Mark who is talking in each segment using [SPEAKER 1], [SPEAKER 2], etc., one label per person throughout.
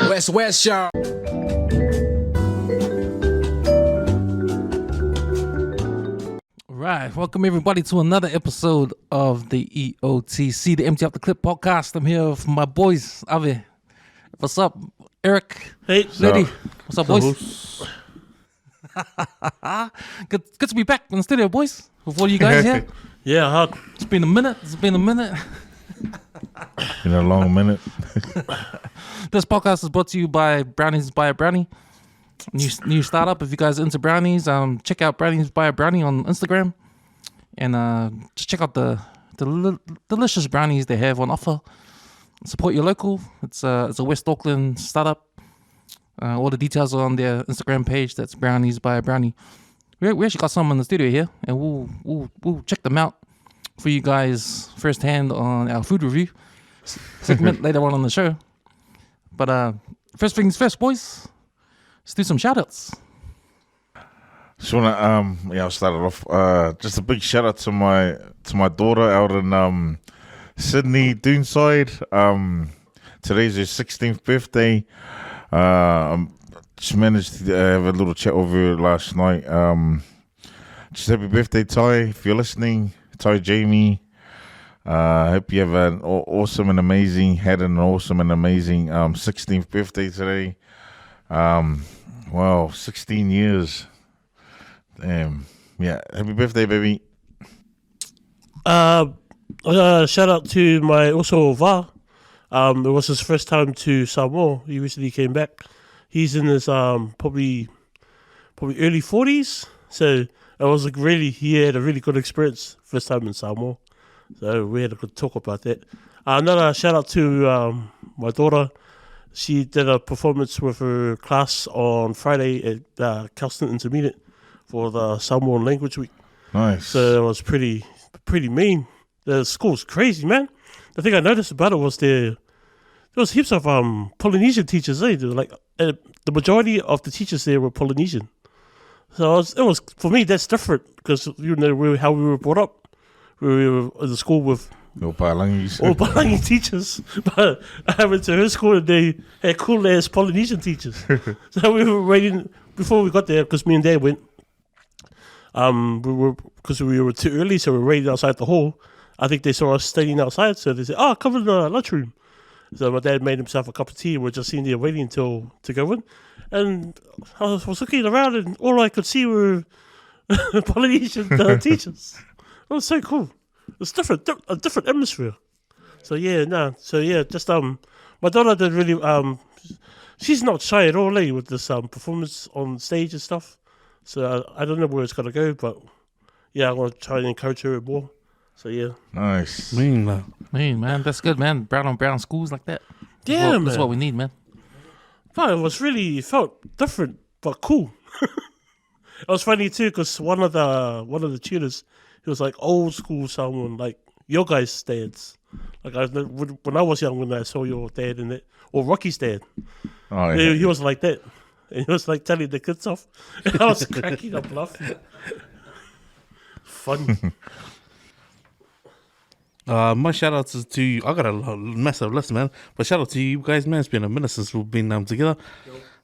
[SPEAKER 1] West, y'all.
[SPEAKER 2] Right, welcome everybody to another episode of the EOTC, the Empty Up the Clip podcast. I'm here with my boys, Avi. What's up, Eric?
[SPEAKER 3] Hey,
[SPEAKER 2] Lady. What's up, boys? Good to be back in the studio, boys. With all you guys here.
[SPEAKER 3] Yeah, hard.
[SPEAKER 2] It's been a minute.
[SPEAKER 4] Been a long minute.
[SPEAKER 2] This podcast is brought to you by Brownies by a Brownie. New startup. If you guys are into brownies, check out Brownies by a Brownie on Instagram, and just check out the delicious brownies they have on offer. Support your local. It's a West Auckland startup. All the details are on their Instagram page. That's Brownies by a Brownie. We actually got some in the studio here, and we'll check them out for you guys firsthand on our food review segment later on the show. But first things first, boys. Let's do some shout-outs.
[SPEAKER 4] Just wanna I'll start it off. Just a big shout out to my daughter out in Sydney, Doonside. Today's her 16th birthday. Just managed to have a little chat with her last night. Just happy birthday, Ty, if you're listening. Ty Jamie. Hope you have an awesome and amazing 16th birthday today. Wow, 16 years. Damn. Yeah, happy birthday, baby.
[SPEAKER 3] Shout out to my also Va. It was his first time to Samoa. He recently came back. He's in his probably early 40s. So it was he had a really good experience first time in Samoa. So we had a good talk about that. Another shout out to my daughter. She did a performance with her class on Friday at Kelston Intermediate for the Samoan Language Week.
[SPEAKER 4] Nice.
[SPEAKER 3] So it was pretty mean. The school's crazy, man. The thing I noticed about it was there was heaps of Polynesian teachers. They were like the majority of the teachers there were Polynesian. So it was for me that's different because how we were brought up. We were in the school with
[SPEAKER 4] All Palangis.
[SPEAKER 3] all Palangi teachers, but I went to her school and they had cool ass Polynesian teachers. So we were waiting before we got there because me and Dad went. We were too early, so we were waiting outside the hall. I think they saw us standing outside, so they said, come in the lunchroom. So my dad made himself a cup of tea and we're just sitting there waiting to go in. And I was looking around and all I could see were Polynesian teachers. It was so cool. It's a different atmosphere. Just my daughter did really, she's not shy at all, with this performance on stage and stuff. So I don't know where it's going to go, but yeah, I'm going to try and encourage her more. So yeah.
[SPEAKER 4] Nice.
[SPEAKER 2] Mean, man. That's good, man. Brown on brown schools like that.
[SPEAKER 3] Yeah, man.
[SPEAKER 2] That's what we need, man.
[SPEAKER 3] But it felt different, but cool. It was funny too, because one of the tutors, he was like old school someone, like your guys' dads. Like when I was young, when I saw your dad in it, or Rocky's dad, he was like that. And he was like telling the kids off. And I was cracking up laughing. Funny.
[SPEAKER 5] My shout outs is to I got a massive list, man. But shout out to you guys, man. It's been a minute since we've been together.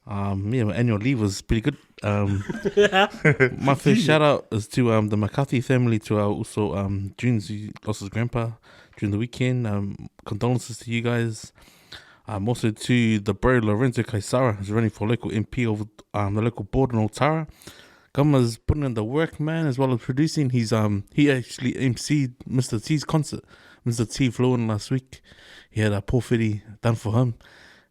[SPEAKER 5] My annual leave was pretty good. My first shout out is to the McCarthy family, to also June's who lost his grandpa during the weekend. Condolences to you guys. Also to the bro Lorenzo Kaisara, who's running for local MP over the local board in Otara. Gumma's putting in the work, man, as well as producing. He actually emceed Mr. T's concert. Mr. T flew in last week. He had a Porphyry done for him.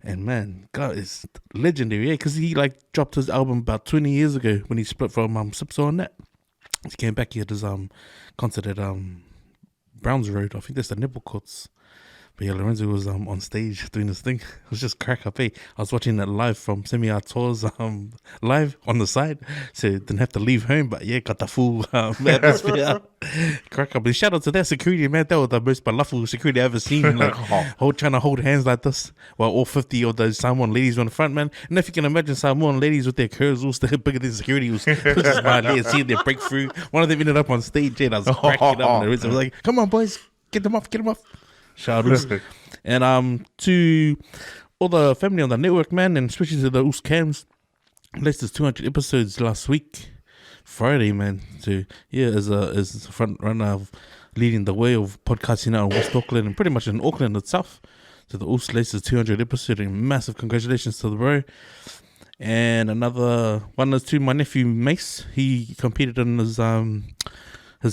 [SPEAKER 5] And man, God, it's legendary, because he dropped his album about 20 years ago when he split from Sipso and that. He came back, he had his concert at Browns Road. I think that's the Nipple Courts. But yeah, Lorenzo was on stage doing this thing. It was just crack up, I was watching that live from Semi Tours live on the side. So didn't have to leave home, but yeah, got the full atmosphere. Crack up. And shout out to that security, man. That was the most balafel security I've ever seen. Trying to hold hands like this while all 50 of those Samoan ladies were in the front, man. And if you can imagine Samoan ladies with their curls all still bigger than security, was just my leg, seeing their breakthrough. One of them ended up on stage, and I was cracking up. And I was like, come on, boys, get them off. Shout out. And to all the family on the network, man, and especially to the Oos Cams. Leicesters 200 episodes last week, Friday, man. So yeah, as a front runner of leading the way of podcasting out in West Auckland and pretty much in Auckland itself. So the Oos Leicesters 200 episode, and massive congratulations to the bro. And another one is to my nephew Mace. He competed in his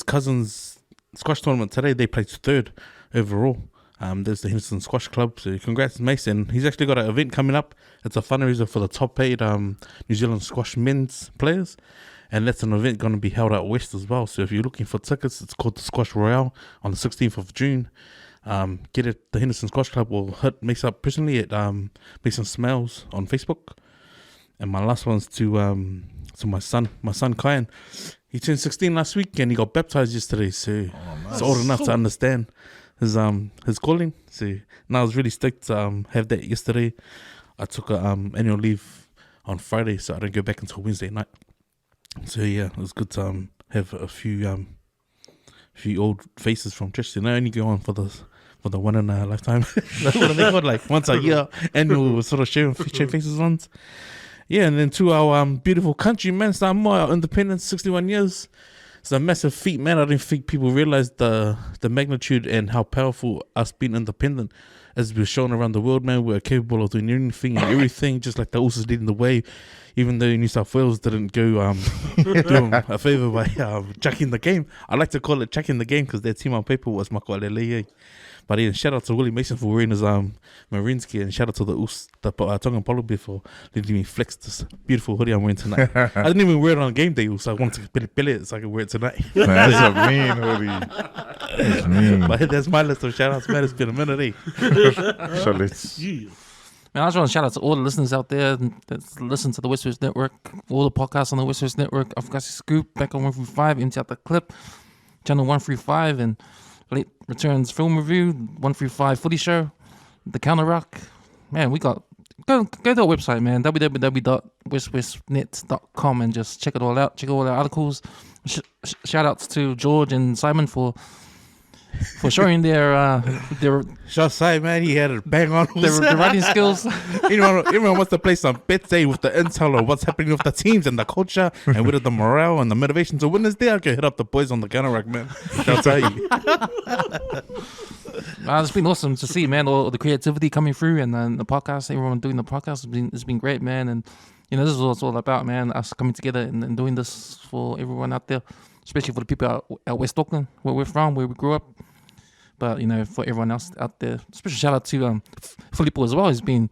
[SPEAKER 5] cousin's squash tournament today. They placed third overall. There's the Henderson Squash Club. So congrats, Mace. And he's actually got an event coming up. It's a fundraiser for the top paid New Zealand squash men's players. And that's an event going to be held out west as well. So if you're looking for tickets, it's called the Squash Royale on the 16th of June. Get it. The Henderson Squash Club will hit Mace up personally at Mason Smells on Facebook. And my last one's to my son Kyan. He turned 16 last week and he got baptized yesterday. So He's old enough to understand his calling. So now I was really stoked to have that yesterday. I took a annual leave on Friday, so I didn't go back until Wednesday night. So yeah, it was good to have a few old faces from church. And I only go on for the one in a lifetime. That's what they call, like once a year annual sort of share faces ones. Yeah, and then to our beautiful country, man, Samoa, our independence, 61 years. It's a massive feat, man. I didn't think people realized the magnitude and how powerful us being independent, as we're shown around the world, man. We're capable of doing anything and everything, just like the Oos leading the way. Even though New South Wales didn't go do them a favour by chucking the game. I like to call it chucking the game because their team on paper was Makualele. But yeah, shout out to Willie Mason for wearing his Marines gear, and shout out to the Oos, the Tongan Polo Bear for letting me flex this beautiful hoodie I'm wearing tonight. I didn't even wear it on game day, so I wanted to pele it so I could wear it tonight.
[SPEAKER 4] Man, that's a mean hoodie. That's mean.
[SPEAKER 5] But that's my list of shout outs, man. It's been a minute,
[SPEAKER 4] So let's...
[SPEAKER 2] Man, I just want to shout out to all the listeners out there that listen to the West Coast Network, all the podcasts on the West Coast Network. I've got Scoop back on 135, Empty Out the Clip, channel 135, and Late Returns Film Review, 135 Footy Show, The Counter Rock. Man, we got... Go to our website, man, www.westwestnet.com, and just check it all out. Check all our articles. Shout outs to George and Simon for showing their
[SPEAKER 5] Just say, man, he had it bang on.
[SPEAKER 2] their writing skills.
[SPEAKER 5] Everyone wants to play some bet day with the intel of what's happening with the teams and the culture and with the morale and the motivation to win this day. I can hit up the boys on the counter rack, man. I'll tell you.
[SPEAKER 2] It's been awesome to see, man, all the creativity coming through, and then the podcast, everyone doing the podcast, it's been great, man. And this is what it's all about, man, us coming together and doing this for everyone out there, especially for the people out West Auckland, where we're from, where we grew up. But, for everyone else out there, special shout out to Filippo as well. He's been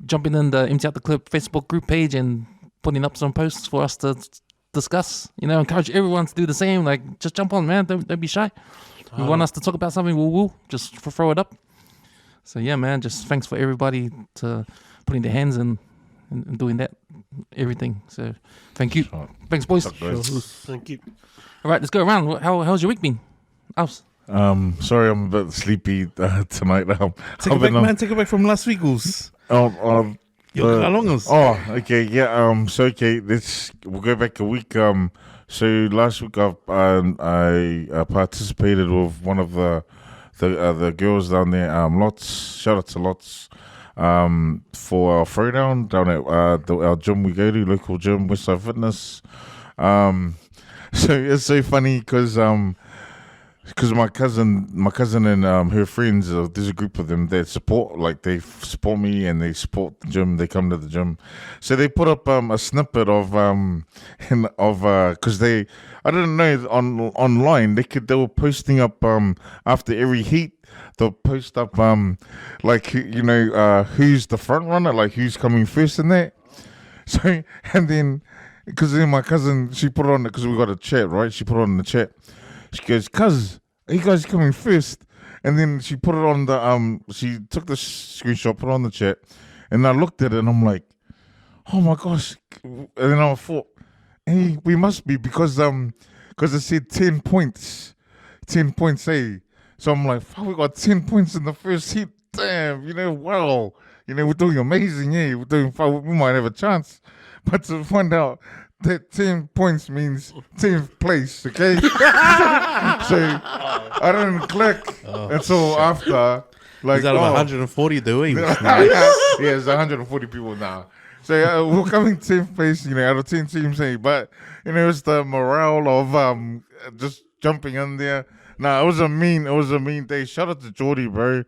[SPEAKER 2] jumping in the Empty Out the Clip Facebook group page and putting up some posts for us to discuss. Encourage everyone to do the same. Like, just jump on, man. Don't be shy. You want us to talk about something, we'll just throw it up. So, yeah, man, just thanks for everybody to putting their hands in and doing that, everything. So, thank you.
[SPEAKER 4] Sure.
[SPEAKER 2] Thanks, boys.
[SPEAKER 3] Thank you.
[SPEAKER 2] All right, let's go around. How's your week been? Alf?
[SPEAKER 4] Sorry, I'm a bit sleepy tonight.
[SPEAKER 5] Take it back, man. Take it back from last week, Goose.
[SPEAKER 4] How long
[SPEAKER 5] is?
[SPEAKER 4] Oh, okay, yeah. We'll go back a week. So last week I participated with one of the girls down there. Lots. Shout out to Lots. For our throwdown down at our gym we go to, local gym, Westside Fitness. So it's so funny because my cousin and her friends, there's a group of them that support me and they support the gym. They come to the gym, so they put up a snippet of because I didn't know online they were posting up after every heat. They'll post up who's the front runner, like who's coming first in that. So and then because then my cousin, she put it on because we got a chat, right? She put it on the chat. She goes, "Cuz, are you guys coming first?" And then she put it on the she took the screenshot, put it on the chat, and I looked at it and I'm like, "Oh my gosh!" And then I thought, "Hey, we must be because it said 10 points, 10 points, hey." So I'm like, "Fuck, we got 10 points in the first heat. Damn, wow, we're doing amazing, yeah. We're doing fine. We might have a chance." But to find out that 10 points means 10th place, okay? So I didn't click until after. Like,
[SPEAKER 5] He's out of 140 the way.
[SPEAKER 4] yeah, it's 140 people now. So we're coming 10th place, out of 10 teams. But it's the morale of just jumping in there. Nah, it was a mean day. Shout out to Geordie, bro.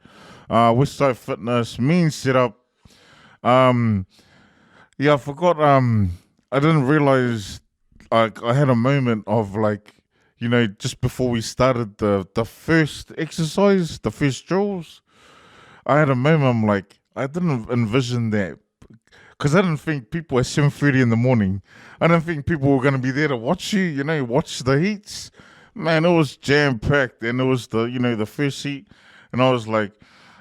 [SPEAKER 4] Westside Fitness, mean setup. Yeah, I forgot. I didn't realize. Like, I had a moment of just before we started the first exercise, the first drills. I had a moment. I'm like, I didn't envision that because I didn't think people at 7:30 in the morning. I didn't think people were gonna be there to watch you. Watch the heats. Man, it was jam packed, and it was the first heat, and I was like,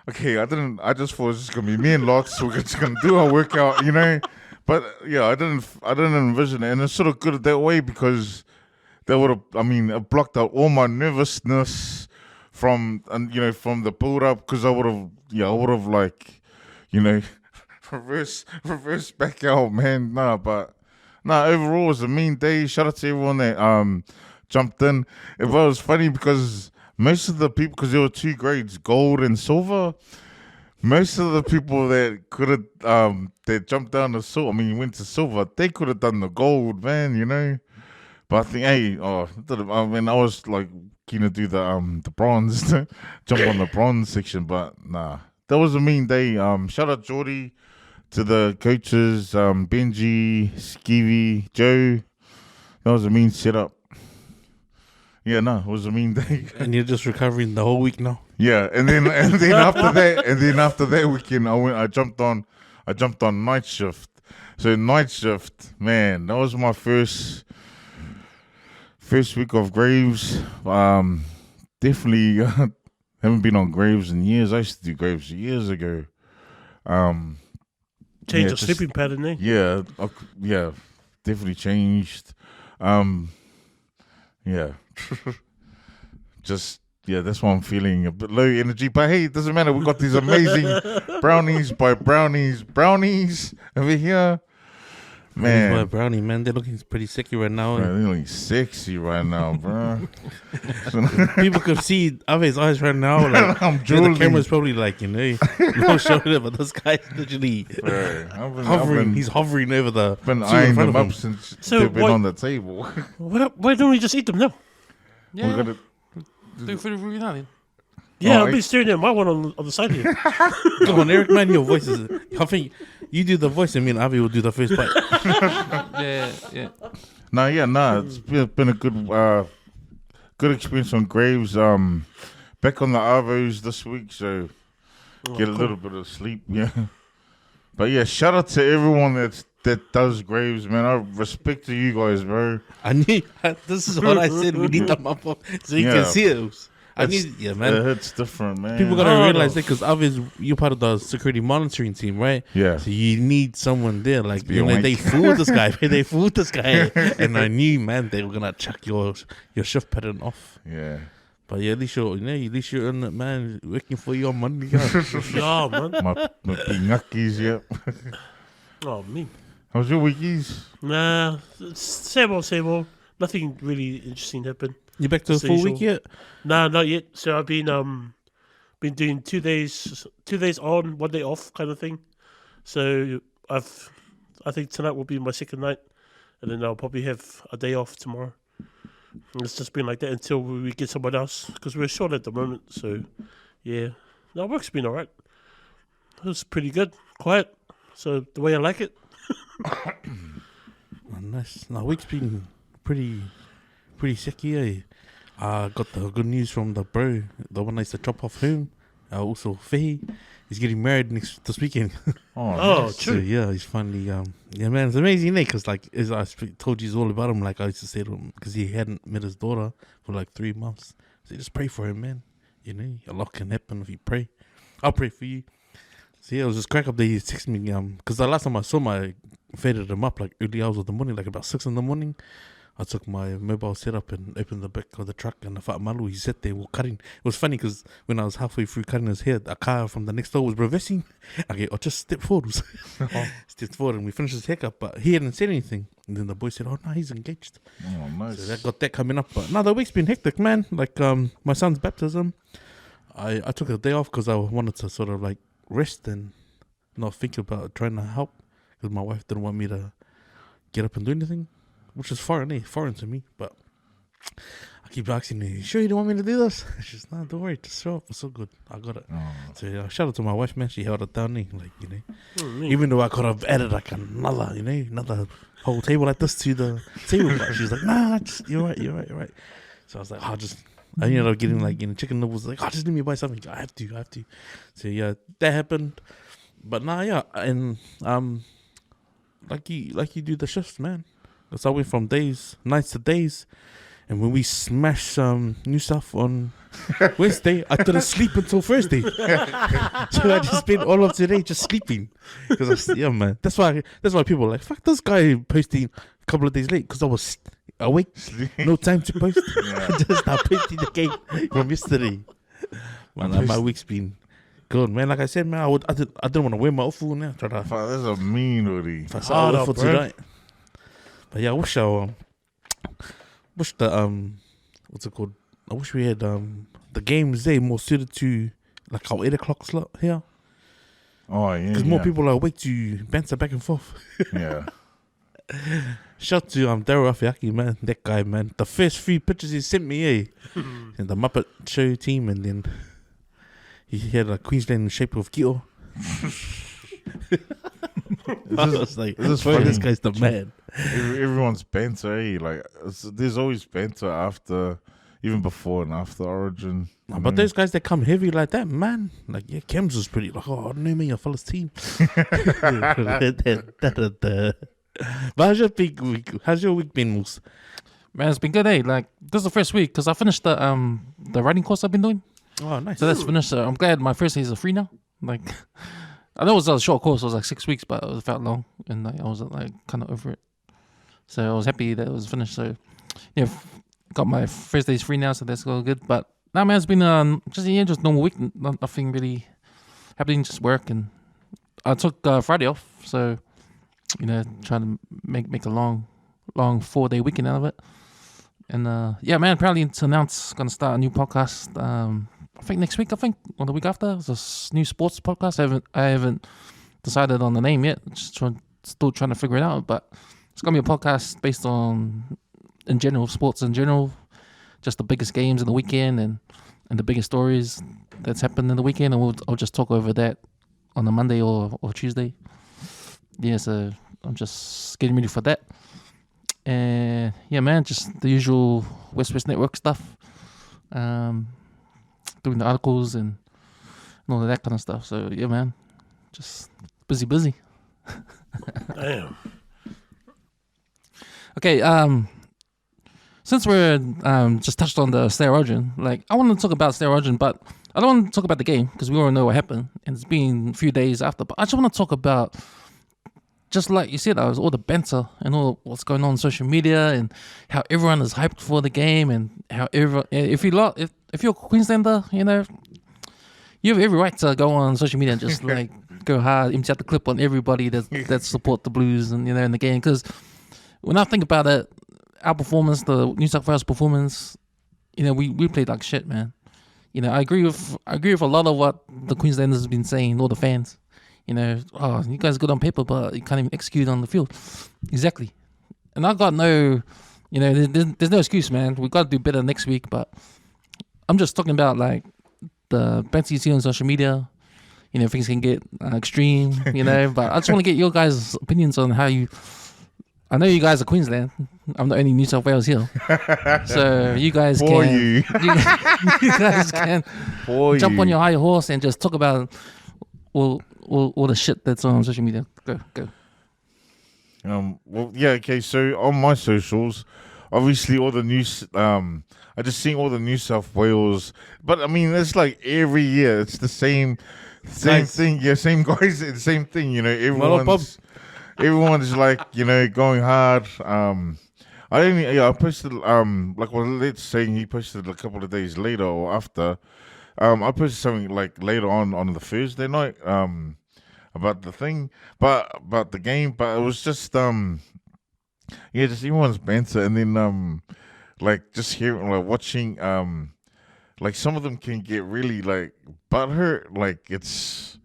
[SPEAKER 4] okay, I just thought it was just gonna be me and Lots. We're just gonna do our workout, But yeah, I didn't envision it, and it's sort of good that way because that would have, it blocked out all my nervousness from the build up because I would have reverse back out, man. Overall it was a mean day. Shout out to everyone that jumped in. It was funny because most of the people, because there were 2 grades, gold and silver. Most of the people that could have that jumped down to silver, went to silver, they could have done the gold, man, But I think, I was like keen to do the bronze, jump on the bronze section, but nah, that was a mean day. Shout out Geordie, to the coaches, Benji, Skivvy, Joe. That was a mean setup. Yeah, no, it was a mean day.
[SPEAKER 5] And you're just recovering the whole week now.
[SPEAKER 4] Yeah, and then after that weekend, I jumped on night shift. So night shift, man, that was my first week of Graves. Definitely haven't been on Graves in years. I used to do Graves years ago.
[SPEAKER 3] Change the sleeping pattern, eh?
[SPEAKER 4] Yeah, definitely changed. Yeah. That's why I'm feeling a bit low energy. But hey, it doesn't matter. We've got these amazing brownies over here. Man,
[SPEAKER 5] Brownie, man, they're looking pretty sexy right now.
[SPEAKER 4] Man, they're looking sexy right now, bro.
[SPEAKER 5] People could see Ave's eyes right now. Like,
[SPEAKER 4] I'm drooling.
[SPEAKER 5] The camera's probably like, not showing it, but this guy's literally hovering. He's hovering over the.
[SPEAKER 4] Been eyeing them up since they've been on the table.
[SPEAKER 3] Why don't we just eat them now?
[SPEAKER 2] Yeah.
[SPEAKER 4] We're gonna
[SPEAKER 2] do for the review now then.
[SPEAKER 3] Yeah, I've been staring at my one on the side here.
[SPEAKER 5] Come on, Eric, man, your voice is. I think you do the voice, and me and Avi will do the first bite.
[SPEAKER 2] Yeah.
[SPEAKER 4] It's been a good experience on Graves. Back on the Arvos this week, so get a little bit of sleep. Yeah, but yeah, shout out to everyone that does Graves, man. I respect to you guys, bro.
[SPEAKER 5] I knew this is what I said. We need them up so you can see it. Man.
[SPEAKER 4] It's different, man.
[SPEAKER 5] People gotta realize that because obviously you're part of the security monitoring team, right?
[SPEAKER 4] Yeah.
[SPEAKER 5] So you need someone there, like they fooled this guy, and I knew, man, they were gonna chuck your shift pattern off.
[SPEAKER 4] Yeah.
[SPEAKER 5] But yeah, at least you're in it, man. Working for you on Monday. Yeah,
[SPEAKER 3] man.
[SPEAKER 4] My pinakis, yeah.
[SPEAKER 3] Oh, me.
[SPEAKER 4] How's your weekies?
[SPEAKER 3] Nah, same old. Nothing really interesting happened.
[SPEAKER 5] You back to a full week yet?
[SPEAKER 3] Nah, not yet. So I've been doing 2 days on, 1 day off kind of thing. So I think tonight will be my second night, and then I'll probably have a day off tomorrow. And it's just been like that until we get someone else because we're short at the moment. So yeah, no, work's been alright. It was pretty good, quiet. So the way I like it.
[SPEAKER 5] Nice. Now week's been pretty sicky, eh? Got the good news from the bro, the one I used to drop off home. Also, Faye, he's getting married this weekend.
[SPEAKER 3] Oh,
[SPEAKER 5] So,
[SPEAKER 3] true.
[SPEAKER 5] yeah, he's finally, yeah, man, it's amazing, eh? Because, like, as I told you all about him, like, I used to say to him, because he hadn't met his daughter for, like, 3 months. So, just pray for him, man. A lot can happen if you pray. I'll pray for you. So, yeah, it was just crack up that he texted me, because the last time I saw him, I faded him up, like, early hours of the morning, like, about 6 in the morning. I took my mobile setup and opened the back of the truck, and the fat malu, he sat there, we were cutting. It was funny because when I was halfway through cutting his hair, a car from the next door was reversing. Okay, I just stepped forward. Stepped forward and we finished his haircut, but he hadn't said anything. And then the boy said, oh, no, he's engaged.
[SPEAKER 4] Oh, nice.
[SPEAKER 5] So that got that coming up. But no, the week's been hectic, man. Like my son's baptism. I took a day off because I wanted to sort of like rest and not think about trying to help because my wife didn't want me to get up and do anything, which is foreign to me. But I keep asking her, sure you don't want me to do this? She's nah, don't worry, just show up. It's so good. I got it.
[SPEAKER 4] Oh.
[SPEAKER 5] So yeah, shout out to my wife, man. She held it down, even though I could have added like another whole table like this to the table, but she's like, nah, just, you're right. So I was like, I ended up getting like chicken noodles. Like, just let me buy something. I have to. So yeah, that happened. But and like you do the shifts, man. Because I went from nights to days. And when we smashed some new stuff on Wednesday, I didn't sleep until Thursday. So I just spent all of today just sleeping. Man. That's why people are like, fuck this guy posting a couple of days late. Because I was awake, no time to post. Just start posting the game from yesterday. Man, my week's been good, man. Like I said, man, I didn't want to wear my outfit now.
[SPEAKER 4] Fuck, that's a mean hoodie.
[SPEAKER 5] If I saw for tonight. But yeah, I wish the what's it called? I wish we had the games there more suited to like our 8 o'clock slot here.
[SPEAKER 4] Oh yeah,
[SPEAKER 5] because more people are awake to banter back and forth.
[SPEAKER 4] Yeah.
[SPEAKER 5] Shout to Daryl Afiaki, man, that guy, man. The first 3 pictures he sent me, and the Muppet Show team, and then he had a Queensland shape of Kito. This guy's the man.
[SPEAKER 4] Everyone's banter, eh? Like there's always banter after, even before and after Origin.
[SPEAKER 5] But those guys that come heavy like that, man, like Kems was pretty like, oh, I know me, your fella's team. But how's your week been, Moose?
[SPEAKER 2] Man, it's been good, eh? Like, this is the first week because I finished the writing course I've been doing.
[SPEAKER 5] Oh, nice.
[SPEAKER 2] So that's finished. I'm glad my first days are free now. Like, I know it was a short course. It was like 6 weeks, but it felt long, and like I was like kind of over it. So I was happy that it was finished. So yeah, got my first days free now, so that's all good. But nah, man, it's been just normal week. Nothing really happening, just work, and I took Friday off. So trying to make a long 4-day weekend out of it. And yeah, man, proudly to announce gonna start a new podcast. I think next week, or the week after. It's a new sports podcast. I haven't decided on the name yet. Still trying to figure it out. But it's gonna be a podcast based on, in general, sports in general, just the biggest games in the weekend and the biggest stories that's happened in the weekend, and I'll just talk over that on a Monday or Tuesday. Yeah, so I'm just getting ready for that. And yeah, man, just the usual West Network stuff. Doing the articles and all of that kind of stuff. So yeah, man, just busy.
[SPEAKER 3] Damn.
[SPEAKER 2] Okay, since we're just touched on the Star Origin, like I want to talk about Star Origin, but I don't want to talk about the game because we already know what happened and it's been a few days after. But I just want to talk about, just like you said, all the banter and all what's going on social media and how everyone is hyped for the game and how everyone, if you're a Queenslander, you have every right to go on social media and just like go hard, empty out the clip on everybody that support the Blues and in the game. Because when I think about it, our performance, the New South Wales performance, we played like shit, man. I agree with a lot of what the Queenslanders have been saying, all the fans. Oh, you guys are good on paper, but you can't even execute on the field. Exactly. And I got no, there's no excuse, man. We got to do better next week, but I'm just talking about like the banter you see on social media. Things can get extreme, but I just want to get your guys' opinions on how you. I know you guys are Queensland. I'm the only New South Wales here, so you guys you guys can jump on your high horse and just talk about all the shit that's on social media. Go.
[SPEAKER 4] Well, yeah, okay. So on my socials, obviously all the news. I just seen all the New South Wales, but I mean, it's like every year it's the same thing. Yeah, same guys, the same thing. Everyone's like going hard. I posted let's say he posted a couple of days later or after. I posted something like later on the Thursday night about the thing, about the game, but it was just just everyone's banter, and then like just hearing, like watching like some of them can get really like butthurt. Like it's,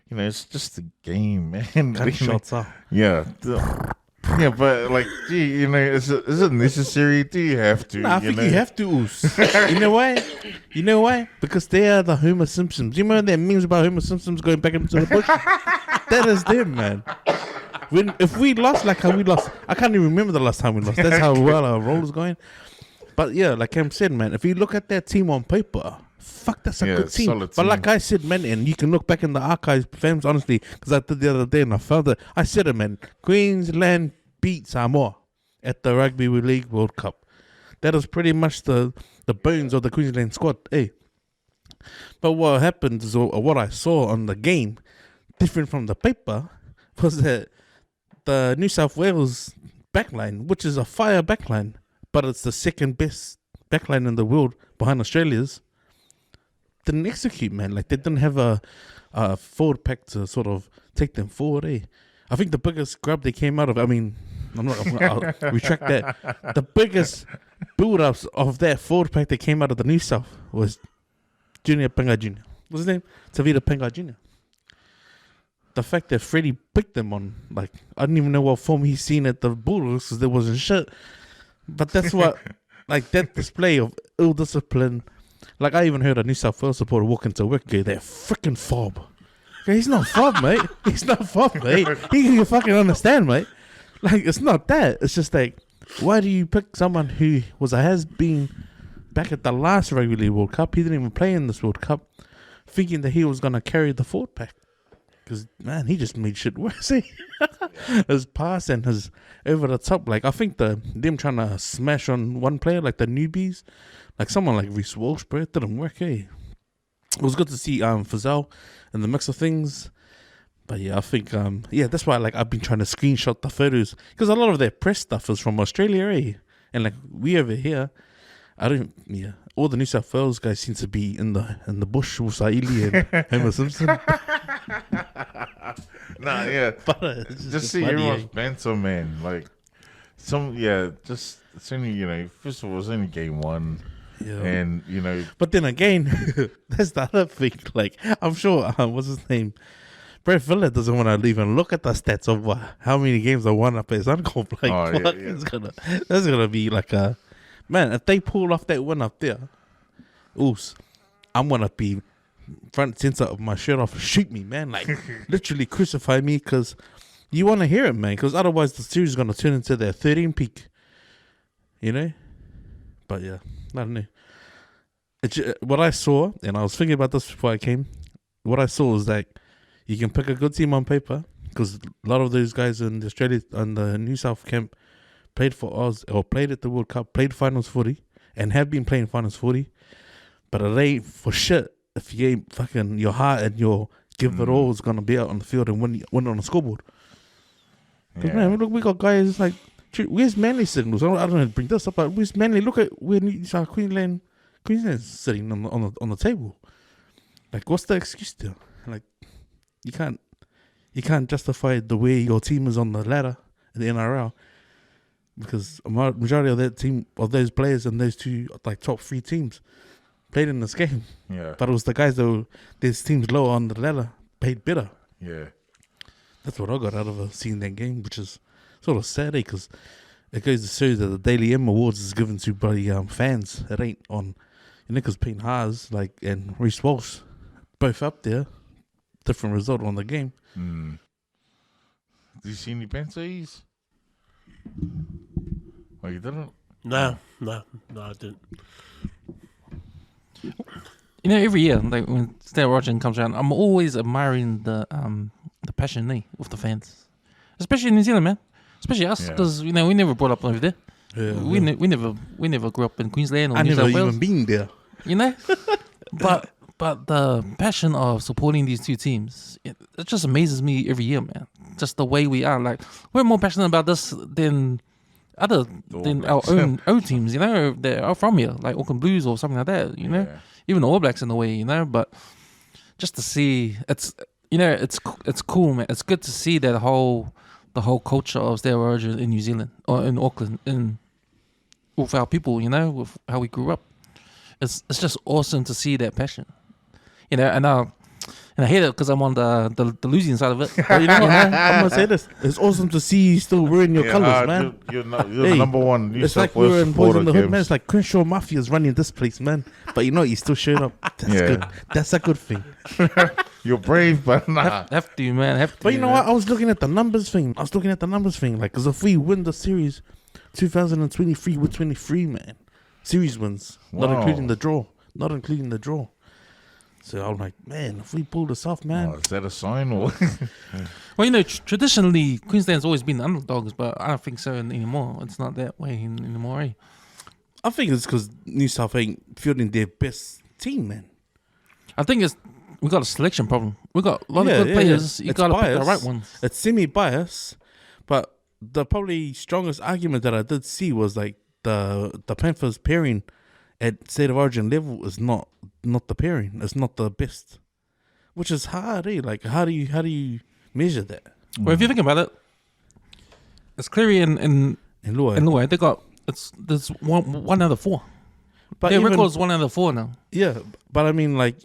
[SPEAKER 4] it's just a game, man.
[SPEAKER 5] Cut shots off.
[SPEAKER 4] Yeah. Yeah, but like, gee, is it necessary? Do you have to?
[SPEAKER 5] Nah, I think you have to. You know why? You know why? Because they are the Homer Simpsons. You remember that memes about Homer Simpsons going back into the bush? That is them, man. If we lost like how we lost, I can't even remember the last time we lost. That's how well our roll is going. But yeah, like Cam said, man, if you look at that team on paper, fuck, that's a good team.
[SPEAKER 4] Solid
[SPEAKER 5] But
[SPEAKER 4] team.
[SPEAKER 5] like I said, man, and you can look back in the archives, fams, honestly, because I did the other day and I found it. I said it, man. Queensland beat Samoa at the Rugby League World Cup. That is pretty much the bones of the Queensland squad, eh? But what happened is, or what I saw on the game, different from the paper, was that the New South Wales backline, which is a fire backline, but it's the second best backline in the world behind Australia's, didn't execute, man. Like, they didn't have a forward pack to sort of take them forward, eh? I think the biggest grab they came out of, I'll retract that. The biggest build-ups of that forward pack that came out of the New South was Junior Penga Jr. What's his name? Tavita Penga Jr. The fact that Freddie picked them on, like, I didn't even know what form he's seen at the Bulldogs because there wasn't shit. But that's what, like, that display of ill discipline. Like, I even heard a New South Wales supporter walk into work and go, that freaking fob. Okay, he's not fob, mate. He's not fob, mate. He can fucking understand, mate. Like, it's not that. It's just like, why do you pick someone who has been back at the last Rugby League World Cup? He didn't even play in this World Cup, thinking that he was going to carry the forward pack. Because, man, he just made shit worse. Eh? His pass and his over the top. Like, I think them trying to smash on one player, like the newbies, like someone like Reece Walsh, bro, it didn't work, eh? It was good to see Fazal in the mix of things. But yeah, I think, that's why, like, I've been trying to screenshot the photos. Because a lot of their press stuff is from Australia, eh? And, like, we over here, all the New South Wales guys seem to be in the bush with Saili and Homer Simpson.
[SPEAKER 4] Nah, yeah.
[SPEAKER 5] But
[SPEAKER 4] just see everyone's banter, man. Like, it's only, first of all, it's only game one.
[SPEAKER 5] Yeah.
[SPEAKER 4] And,
[SPEAKER 5] But then again, that's the other thing. Like, I'm sure, what's his name? Brett Villa doesn't want to even look at the stats of how many games I won up at Suncorp. Like, that's gonna be like a man. If they pull off that win up there, I'm gonna be front center of my shirt off. Shoot me, man! Like literally crucify me, because you want to hear it, man. Because otherwise, the series is gonna turn into their 13 peak. But yeah, I don't know. What I saw, and I was thinking about this before I came. What I saw was like, you can pick a good team on paper, because a lot of those guys in Australia and the New South camp played for Oz or played at the World Cup, played finals footy, and have been playing finals footy. But it ain't for shit if you ain't fucking your heart and your give it all is gonna be out on the field and win on the scoreboard. Because man, look, we got guys like, where's Manly signals? I don't know to bring this up, but where's Manly? Look at where Queensland's sitting on the table. Like, what's the excuse there? Like, you can't justify the way your team is on the ladder in the NRL, because a majority of that team, of those players and those two like top 3 teams played in this game.
[SPEAKER 4] Yeah.
[SPEAKER 5] But it was the guys that there's teams lower on the ladder paid better.
[SPEAKER 4] Yeah.
[SPEAKER 5] That's what I got out of seeing that game, which is sort of sad, because it goes to show that the Daily M Awards is given to bloody fans. It ain't on, because Payne Haas and Reece Walsh both up there. Different result on the game.
[SPEAKER 4] Did you see any penalties? Oh, you didn't?
[SPEAKER 3] No, I didn't.
[SPEAKER 2] Every year, like when Stan Rogen comes around, I'm always admiring the passion of the fans, especially in New Zealand, man. Especially us, because we never brought up over there.
[SPEAKER 5] Yeah,
[SPEAKER 2] we never grew up in Queensland or
[SPEAKER 5] I
[SPEAKER 2] New
[SPEAKER 5] never
[SPEAKER 2] South Wales.
[SPEAKER 5] even been there.
[SPEAKER 2] But the passion of supporting these two teams, it just amazes me every year, man. Just the way we are. Like, we're more passionate about this than our own teams, that are from here, like Auckland Blues or something like that, Even the All Blacks in a way, but just to see, it's cool, man. It's good to see that the whole culture of their origin in New Zealand or in Auckland, with our people, with how we grew up. it's just awesome to see that passion. You know, and I hate it because I'm on the losing side of it.
[SPEAKER 5] But you know what, man? I'm gonna say this. It's awesome to see you still wearing your colours, man.
[SPEAKER 4] You're the number one New
[SPEAKER 5] It's
[SPEAKER 4] South
[SPEAKER 5] like we're
[SPEAKER 4] Wales
[SPEAKER 5] in Boys
[SPEAKER 4] supporter,
[SPEAKER 5] in the Hood, man.
[SPEAKER 4] Gibbs.
[SPEAKER 5] It's like Crenshaw Mafia's running this place, man. But you know what? You still showed up. That's
[SPEAKER 4] Yeah.
[SPEAKER 5] good. That's a good thing.
[SPEAKER 4] You're brave, but nah.
[SPEAKER 2] Have to, man. Have to.
[SPEAKER 5] But you know
[SPEAKER 2] man.
[SPEAKER 5] what? I was looking at the numbers thing. Like, because if we win the series 2023 with 23, man. Series wins. Not
[SPEAKER 4] Wow.
[SPEAKER 5] including the draw. So I'm like, man, if we pull this off, man.
[SPEAKER 4] Oh, is that a sign or?
[SPEAKER 2] Well, you know, traditionally Queensland's always been the underdogs, but I don't think so anymore. It's not that way anymore. Eh?
[SPEAKER 5] I think it's because New South ain't fielding their best team, man.
[SPEAKER 2] I think we got a selection problem. We got a lot of good players. You
[SPEAKER 5] It's
[SPEAKER 2] got to pick the
[SPEAKER 5] biased.
[SPEAKER 2] right ones.
[SPEAKER 5] It's semi-biased, but the probably strongest argument that I did see was like the Panthers pairing at State of Origin level is not the pairing. It's not the best, which is hard. Eh? Like how do you measure that?
[SPEAKER 2] Well, if you think about it, it's Cleary and
[SPEAKER 5] In Lua,
[SPEAKER 2] Luai. They got there's one out of four.
[SPEAKER 5] but
[SPEAKER 2] Their
[SPEAKER 5] even,
[SPEAKER 2] record's 1 out of 4 now.
[SPEAKER 5] yeah, but I mean like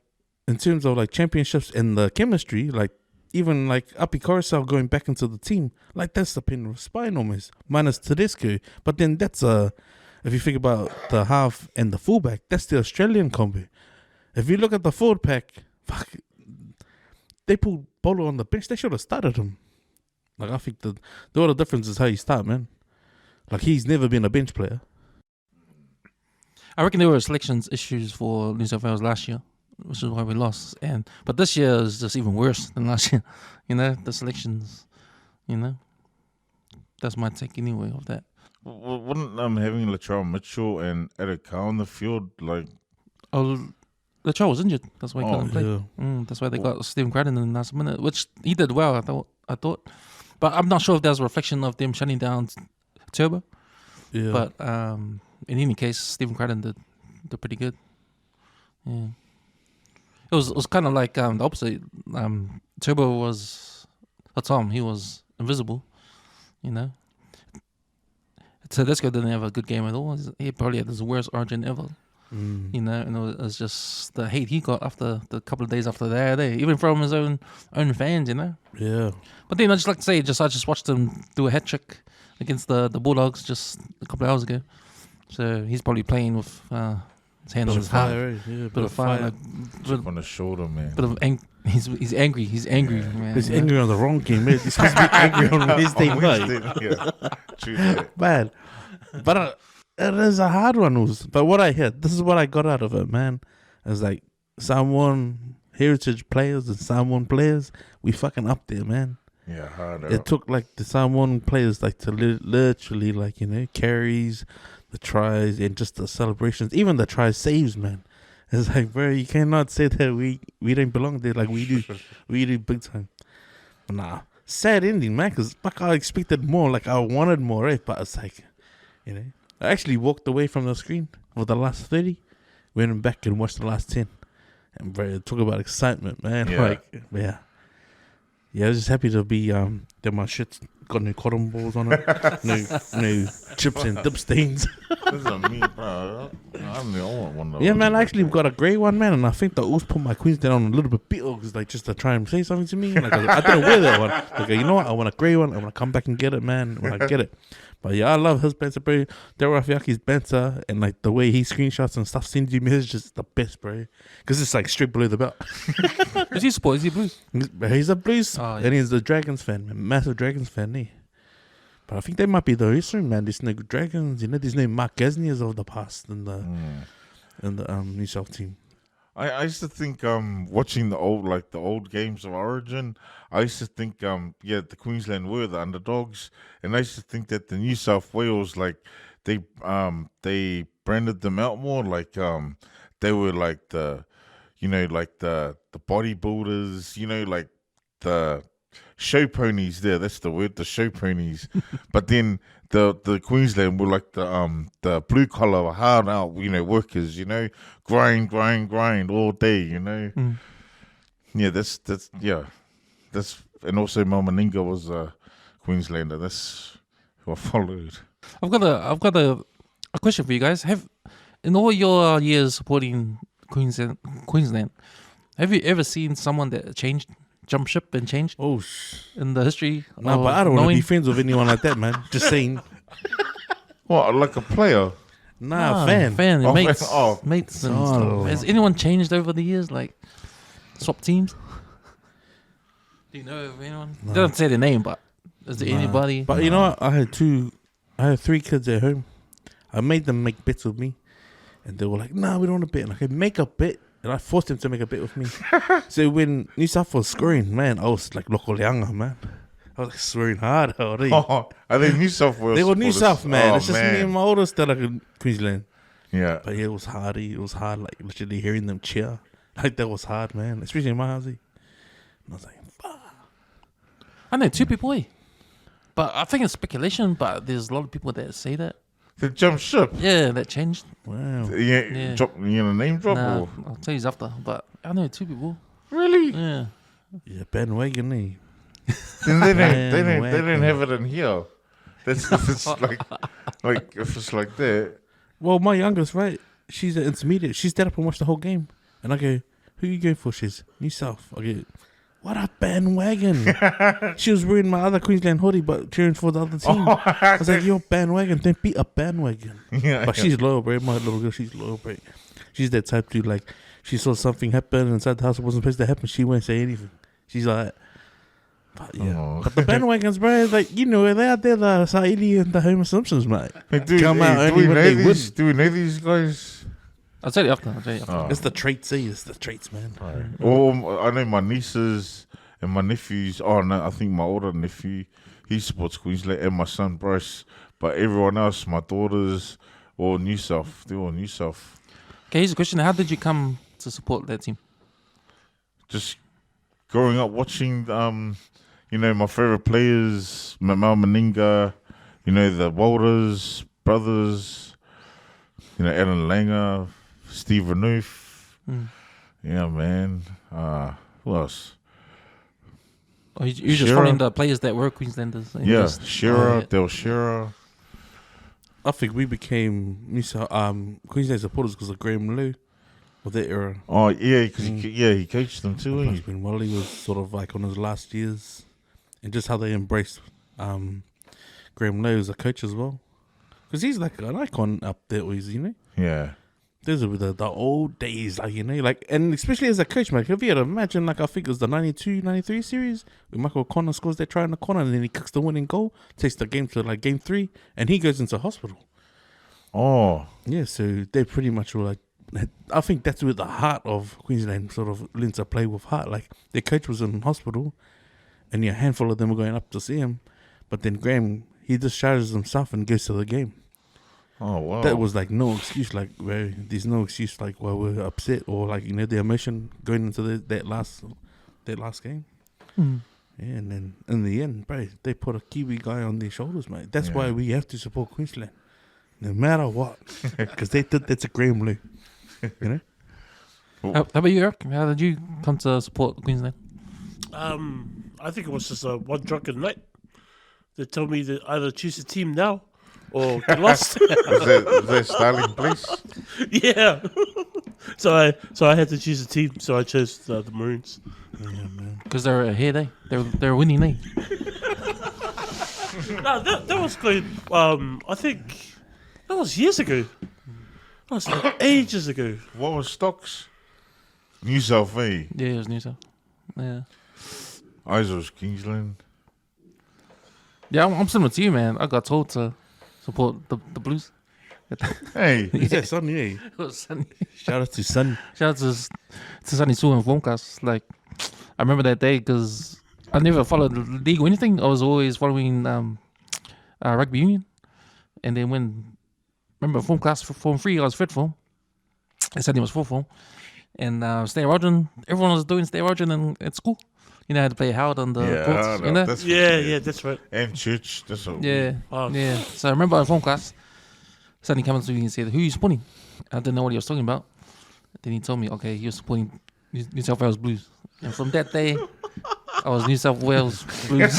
[SPEAKER 5] in terms of like championships and the chemistry, like even like Api Coruscant going back into the team, like that's the pin of spine almost minus Tedesco. But then that's if you think about the half and the fullback, that's the Australian combo. If you look at the forward pack, fuck, they pulled Bolo on the bench. They should have started him. Like I think the only difference is how you start, man. Like he's never been a bench player.
[SPEAKER 2] I reckon there were selections issues for New South Wales last year, which is why we lost. But this year is just even worse than last year. You know, the selections. You know, that's my take anyway of that.
[SPEAKER 4] Wouldn't having Latrell Mitchell and Eric Carr on the field like?
[SPEAKER 2] Oh, Latrell was injured. That's why he couldn't play.
[SPEAKER 5] Yeah.
[SPEAKER 2] That's why they got Stephen Crichton in the last minute, which he did well. I thought, but I'm not sure if that's a reflection of them shutting down Turbo.
[SPEAKER 5] Yeah.
[SPEAKER 2] But in any case, Stephen Crichton did pretty good. Yeah, it was kind of like the opposite. Turbo was Tom. He was invisible. You know. Tedesco didn't have a good game at all. He probably had his worst origin ever. You know, and it was just the hate he got after the couple of days after that, even from his own fans, you know.
[SPEAKER 5] Yeah.
[SPEAKER 2] But then I just like to say, I just watched him do a hat trick against the Bulldogs just a couple of hours ago. So he's probably playing with his hand on his heart,
[SPEAKER 5] Yeah,
[SPEAKER 2] bit of fire, like,
[SPEAKER 4] Chip on the shoulder, man.
[SPEAKER 2] bit of he's angry. He's angry, man.
[SPEAKER 5] He's
[SPEAKER 2] you know?
[SPEAKER 5] angry on the wrong game, man. He's supposed to be angry on Wednesday night.
[SPEAKER 4] Yeah, true that.
[SPEAKER 5] Man. But it is a hard one, Oz. But what I heard, this is what I got out of it, man. It's like Samoan heritage players and Samoan players, we fucking up there, man.
[SPEAKER 4] Yeah, hard.
[SPEAKER 5] It took like the Samoan players like to literally like, you know, carries, the tries and just the celebrations, even the try saves, man. It's like, bro, you cannot say that we don't belong there like we do. We do big time. But nah, sad ending, man, because like I expected more, like I wanted more, right? But it's like, you know, I actually walked away from the screen for the last 30, went back and watched the last 10. And bro, talk about excitement, man.
[SPEAKER 4] Yeah.
[SPEAKER 5] Like, yeah. Yeah, I was just happy to be that my shit's got no cotton balls on it, no chips and dip stains.
[SPEAKER 4] This is a me, bro. I want one of those.
[SPEAKER 5] Yeah, man, I actually got a grey one, man, and I think the Oos put my Queensland on a little bit better, cause like just to try and say something to me. Like I didn't wear that one. Like, you know what? I want a grey one. I want to come back and get it, man. When I get it. But yeah, I love his banter, bro. Daryl Rafiaki's banter and like the way he screenshots and stuff, sends you messages, the best, bro. Cause it's like straight below the belt.
[SPEAKER 2] Is he support? Is he blue?
[SPEAKER 5] He's a Blues,
[SPEAKER 2] Oh, yeah.
[SPEAKER 5] and he's a Dragons fan, man. Massive Dragons fan, eh? But I think they might be the history, man. There's no Dragons, you know. There's no Mark Gasniers of the past in the New South team.
[SPEAKER 4] I used to think watching the old games of Origin, I used to think the Queensland were the underdogs, and I used to think that the New South Wales they branded them out more like they were like the bodybuilders, like the show ponies there. That's the word, the show ponies. But then the Queensland were like the blue collar, hard out, workers, grind all day, Yeah, that's and also Mamaninga was a Queenslander. That's who I followed.
[SPEAKER 2] I've got a question for you guys. in all your years supporting Queensland, have you ever seen someone that changed, jump ship and changed
[SPEAKER 5] Oh,
[SPEAKER 2] in the history?
[SPEAKER 5] nah,
[SPEAKER 2] of
[SPEAKER 5] but I don't want to
[SPEAKER 2] knowing?
[SPEAKER 5] be friends with anyone like that, man. Just saying.
[SPEAKER 4] What, like a player?
[SPEAKER 5] Nah, fan.
[SPEAKER 2] fan,
[SPEAKER 4] Oh,
[SPEAKER 2] mates,
[SPEAKER 4] fan. Oh.
[SPEAKER 2] mates, and
[SPEAKER 5] Oh.
[SPEAKER 2] stuff. Has anyone changed over the years? Like swap teams? Do you know of anyone?
[SPEAKER 5] No.
[SPEAKER 2] Don't say the name, but is there
[SPEAKER 5] Nah.
[SPEAKER 2] anybody?
[SPEAKER 5] But you know what? I had 3 kids at home. I made them make bets with me. And they were like, nah, we don't want to bet. And I said, make a bet. And I forced them to make a bet with me. So when New South was scoring, man, I was like, Loko Leanga, man. I was like swearing hard already.
[SPEAKER 4] Oh, are they New South Wales?
[SPEAKER 5] They were New
[SPEAKER 4] supporters?
[SPEAKER 5] South, man.
[SPEAKER 4] Oh,
[SPEAKER 5] It's just me and my oldest that are in Queensland.
[SPEAKER 4] Yeah.
[SPEAKER 5] But yeah, it was hard. It was hard, like literally hearing them cheer. Like that was hard, man. Especially in my house. And I was like, fuck.
[SPEAKER 2] I know 2 people, but I think it's speculation. But there's a lot of people that say that.
[SPEAKER 4] The jump ship.
[SPEAKER 2] Yeah, that changed.
[SPEAKER 5] Wow.
[SPEAKER 4] Yeah.
[SPEAKER 2] Yeah.
[SPEAKER 4] Drop, name drop?
[SPEAKER 2] Nah,
[SPEAKER 4] Or?
[SPEAKER 2] I'll tell you after. But I know 2 people.
[SPEAKER 4] Really?
[SPEAKER 2] Yeah.
[SPEAKER 5] Yeah, bandwagon, eh?
[SPEAKER 4] Then they don't
[SPEAKER 5] Bandwagon.
[SPEAKER 4] have it in here. That's if it's like if it's like that.
[SPEAKER 5] Well, my youngest, right? She's an intermediate. She stayed up and watched the whole game. And I go, who you going for? She's New South. I go, what a bandwagon. She was wearing my other Queensland hoodie, but cheering for the other team. I was like, you're bandwagon. Then be a bandwagon.
[SPEAKER 4] Yeah.
[SPEAKER 5] But she's loyal, bro. My little girl, she's loyal, bro. She's that type to, like, she saw something happen inside the house that wasn't supposed to happen. She won't say anything. She's like, but yeah.
[SPEAKER 4] Oh.
[SPEAKER 5] But the bandwagons, bro, like, you know, they're out there, the Saidi and the Homer Simpsons, mate.
[SPEAKER 4] Hey,
[SPEAKER 5] Come out only when they win.
[SPEAKER 4] Do we know these guys?
[SPEAKER 2] I'll tell you after.
[SPEAKER 4] Oh.
[SPEAKER 5] It's the traits, eh? It's the traits, man.
[SPEAKER 4] Or I know my nieces and my nephews. Oh no, I think my older nephew, he supports Queensland, and my son Bryce. But everyone else, my daughters, all New South. They're all New South.
[SPEAKER 2] Okay, here's a question. How did you come to support that team?
[SPEAKER 4] Just growing up watching, my favorite players, Mamau Meninga, the Walters brothers, Alan Langer, Steve Renouf. Yeah, man. Who else?
[SPEAKER 2] Or you just
[SPEAKER 4] Shearer.
[SPEAKER 2] following the players that were Queenslanders? and
[SPEAKER 4] Yeah,
[SPEAKER 2] just-
[SPEAKER 4] Shearer,
[SPEAKER 2] yeah.
[SPEAKER 4] Del Shearer.
[SPEAKER 5] I think we became Queensland supporters because of Graham Liu of that era.
[SPEAKER 4] Oh yeah, because he coached them too.
[SPEAKER 5] Plus when Wally was sort of like on his last years, and just how they embraced Graham Liu as a coach as well, because he's like an icon up there,
[SPEAKER 4] Yeah.
[SPEAKER 5] Those are the old days, and especially as a coach, man. If you had to imagine, I think it was the 92-93 series where Michael O'Connor scores that try in the corner and then he kicks the winning goal, takes the game to game 3, and he goes into hospital.
[SPEAKER 4] Oh.
[SPEAKER 5] Yeah, so they pretty much were like, I think that's where the heart of Queensland sort of learned to play with heart. Like, their coach was in hospital, and a handful of them were going up to see him, but then Graham, he discharges himself and goes to the game.
[SPEAKER 4] Oh wow.
[SPEAKER 5] That was like no excuse, like where there's no excuse, like why we're upset or like the emotion going into that last game.
[SPEAKER 2] Mm.
[SPEAKER 5] Yeah, and then in the end, bro, they put a Kiwi guy on their shoulders, mate. That's why we have to support Queensland, no matter what, because they did that's a Graham Liu,
[SPEAKER 2] How about you, Eric? How did you come to support Queensland?
[SPEAKER 3] I think it was just one drunken night. They told me to either choose a team now or get lost.
[SPEAKER 4] Was that Starling Place?
[SPEAKER 3] Yeah. so I had to choose a team. So I chose the Maroons.
[SPEAKER 5] Yeah, man.
[SPEAKER 2] Because they're ahead, they're winning,
[SPEAKER 3] No, that was good. I think that was years ago. That was like ages ago.
[SPEAKER 4] What was Stocks? New South, eh?
[SPEAKER 2] Yeah, it was New South. Yeah.
[SPEAKER 4] Ours was Queensland.
[SPEAKER 2] Yeah, I'm similar to you, man. I got told to support the Blues.
[SPEAKER 4] Hey.
[SPEAKER 5] Is that Sonny? Eh?
[SPEAKER 2] It was Sunny.
[SPEAKER 5] Shout out to Sonny.
[SPEAKER 2] Shout out to Sunny Sue and Formcast. Like, I remember that day because I never followed the league or anything. I was always following rugby union. And then remember Formcast for Form 3, I was 5th form. And Sunny was 4th form. And Stay Rodgin, everyone was doing Stay Rodgin at school. I had to play Howard on the courts,
[SPEAKER 4] That's
[SPEAKER 3] Yeah, that's right.
[SPEAKER 4] And Church. That's what
[SPEAKER 2] Yeah,
[SPEAKER 3] Oh.
[SPEAKER 2] yeah. So I remember in phone class, Sunny came up to me and said, "Who are you supporting?" I didn't know what he was talking about. Then he told me, "Okay, you're supporting New South Wales Blues." And from that day, I was New South Wales Blues.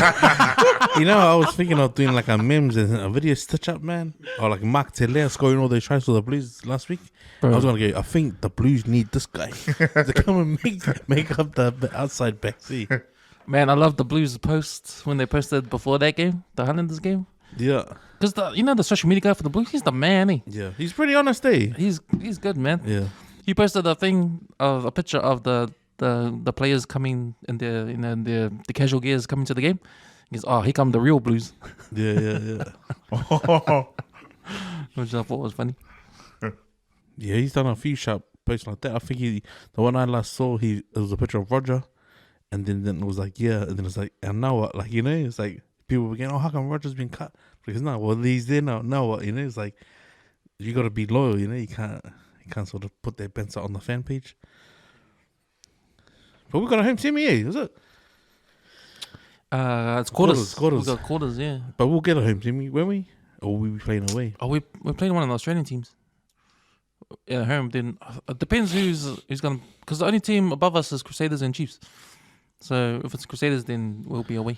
[SPEAKER 5] You know, I was thinking of doing like a memes and a video stitch up, man. Or like Mark Taylor scoring all those tries for the Blues last week.
[SPEAKER 2] Bro.
[SPEAKER 5] I was going to go, I think the Blues need this guy to come and make up the outside back. See?
[SPEAKER 2] Man, I love the Blues post when they posted before that game, the Highlanders game.
[SPEAKER 5] Yeah.
[SPEAKER 2] Because the social media guy for the Blues, he's the man, eh?
[SPEAKER 5] Yeah. He's pretty honest, eh?
[SPEAKER 2] He's good, man.
[SPEAKER 5] Yeah.
[SPEAKER 2] He posted a picture of the players coming in the casual gears coming to the game. He goes, "Oh, here come the real Blues,"
[SPEAKER 5] Yeah.
[SPEAKER 2] which I thought was funny.
[SPEAKER 5] Yeah, he's done a few sharp posts like that. I think the one I last saw, it was a picture of Roger, and then it was like, yeah, and then it's like, and now what? Like, it's like people were getting, oh, how come Roger's been cut? Because no, well, he's there now. Now what? It's like you got to be loyal. You can't sort of put their Banter on the fan page. But we got a home semi, is it?
[SPEAKER 2] It's quarters.
[SPEAKER 5] Quarters.
[SPEAKER 2] We got quarters, yeah.
[SPEAKER 5] But we'll get a home semi, won't we? Or will we be playing away?
[SPEAKER 2] Oh, we're playing one of the Australian teams. Yeah, home. Then it depends who's gonna. Because the only team above us is Crusaders and Chiefs. So if it's Crusaders, then we'll be away.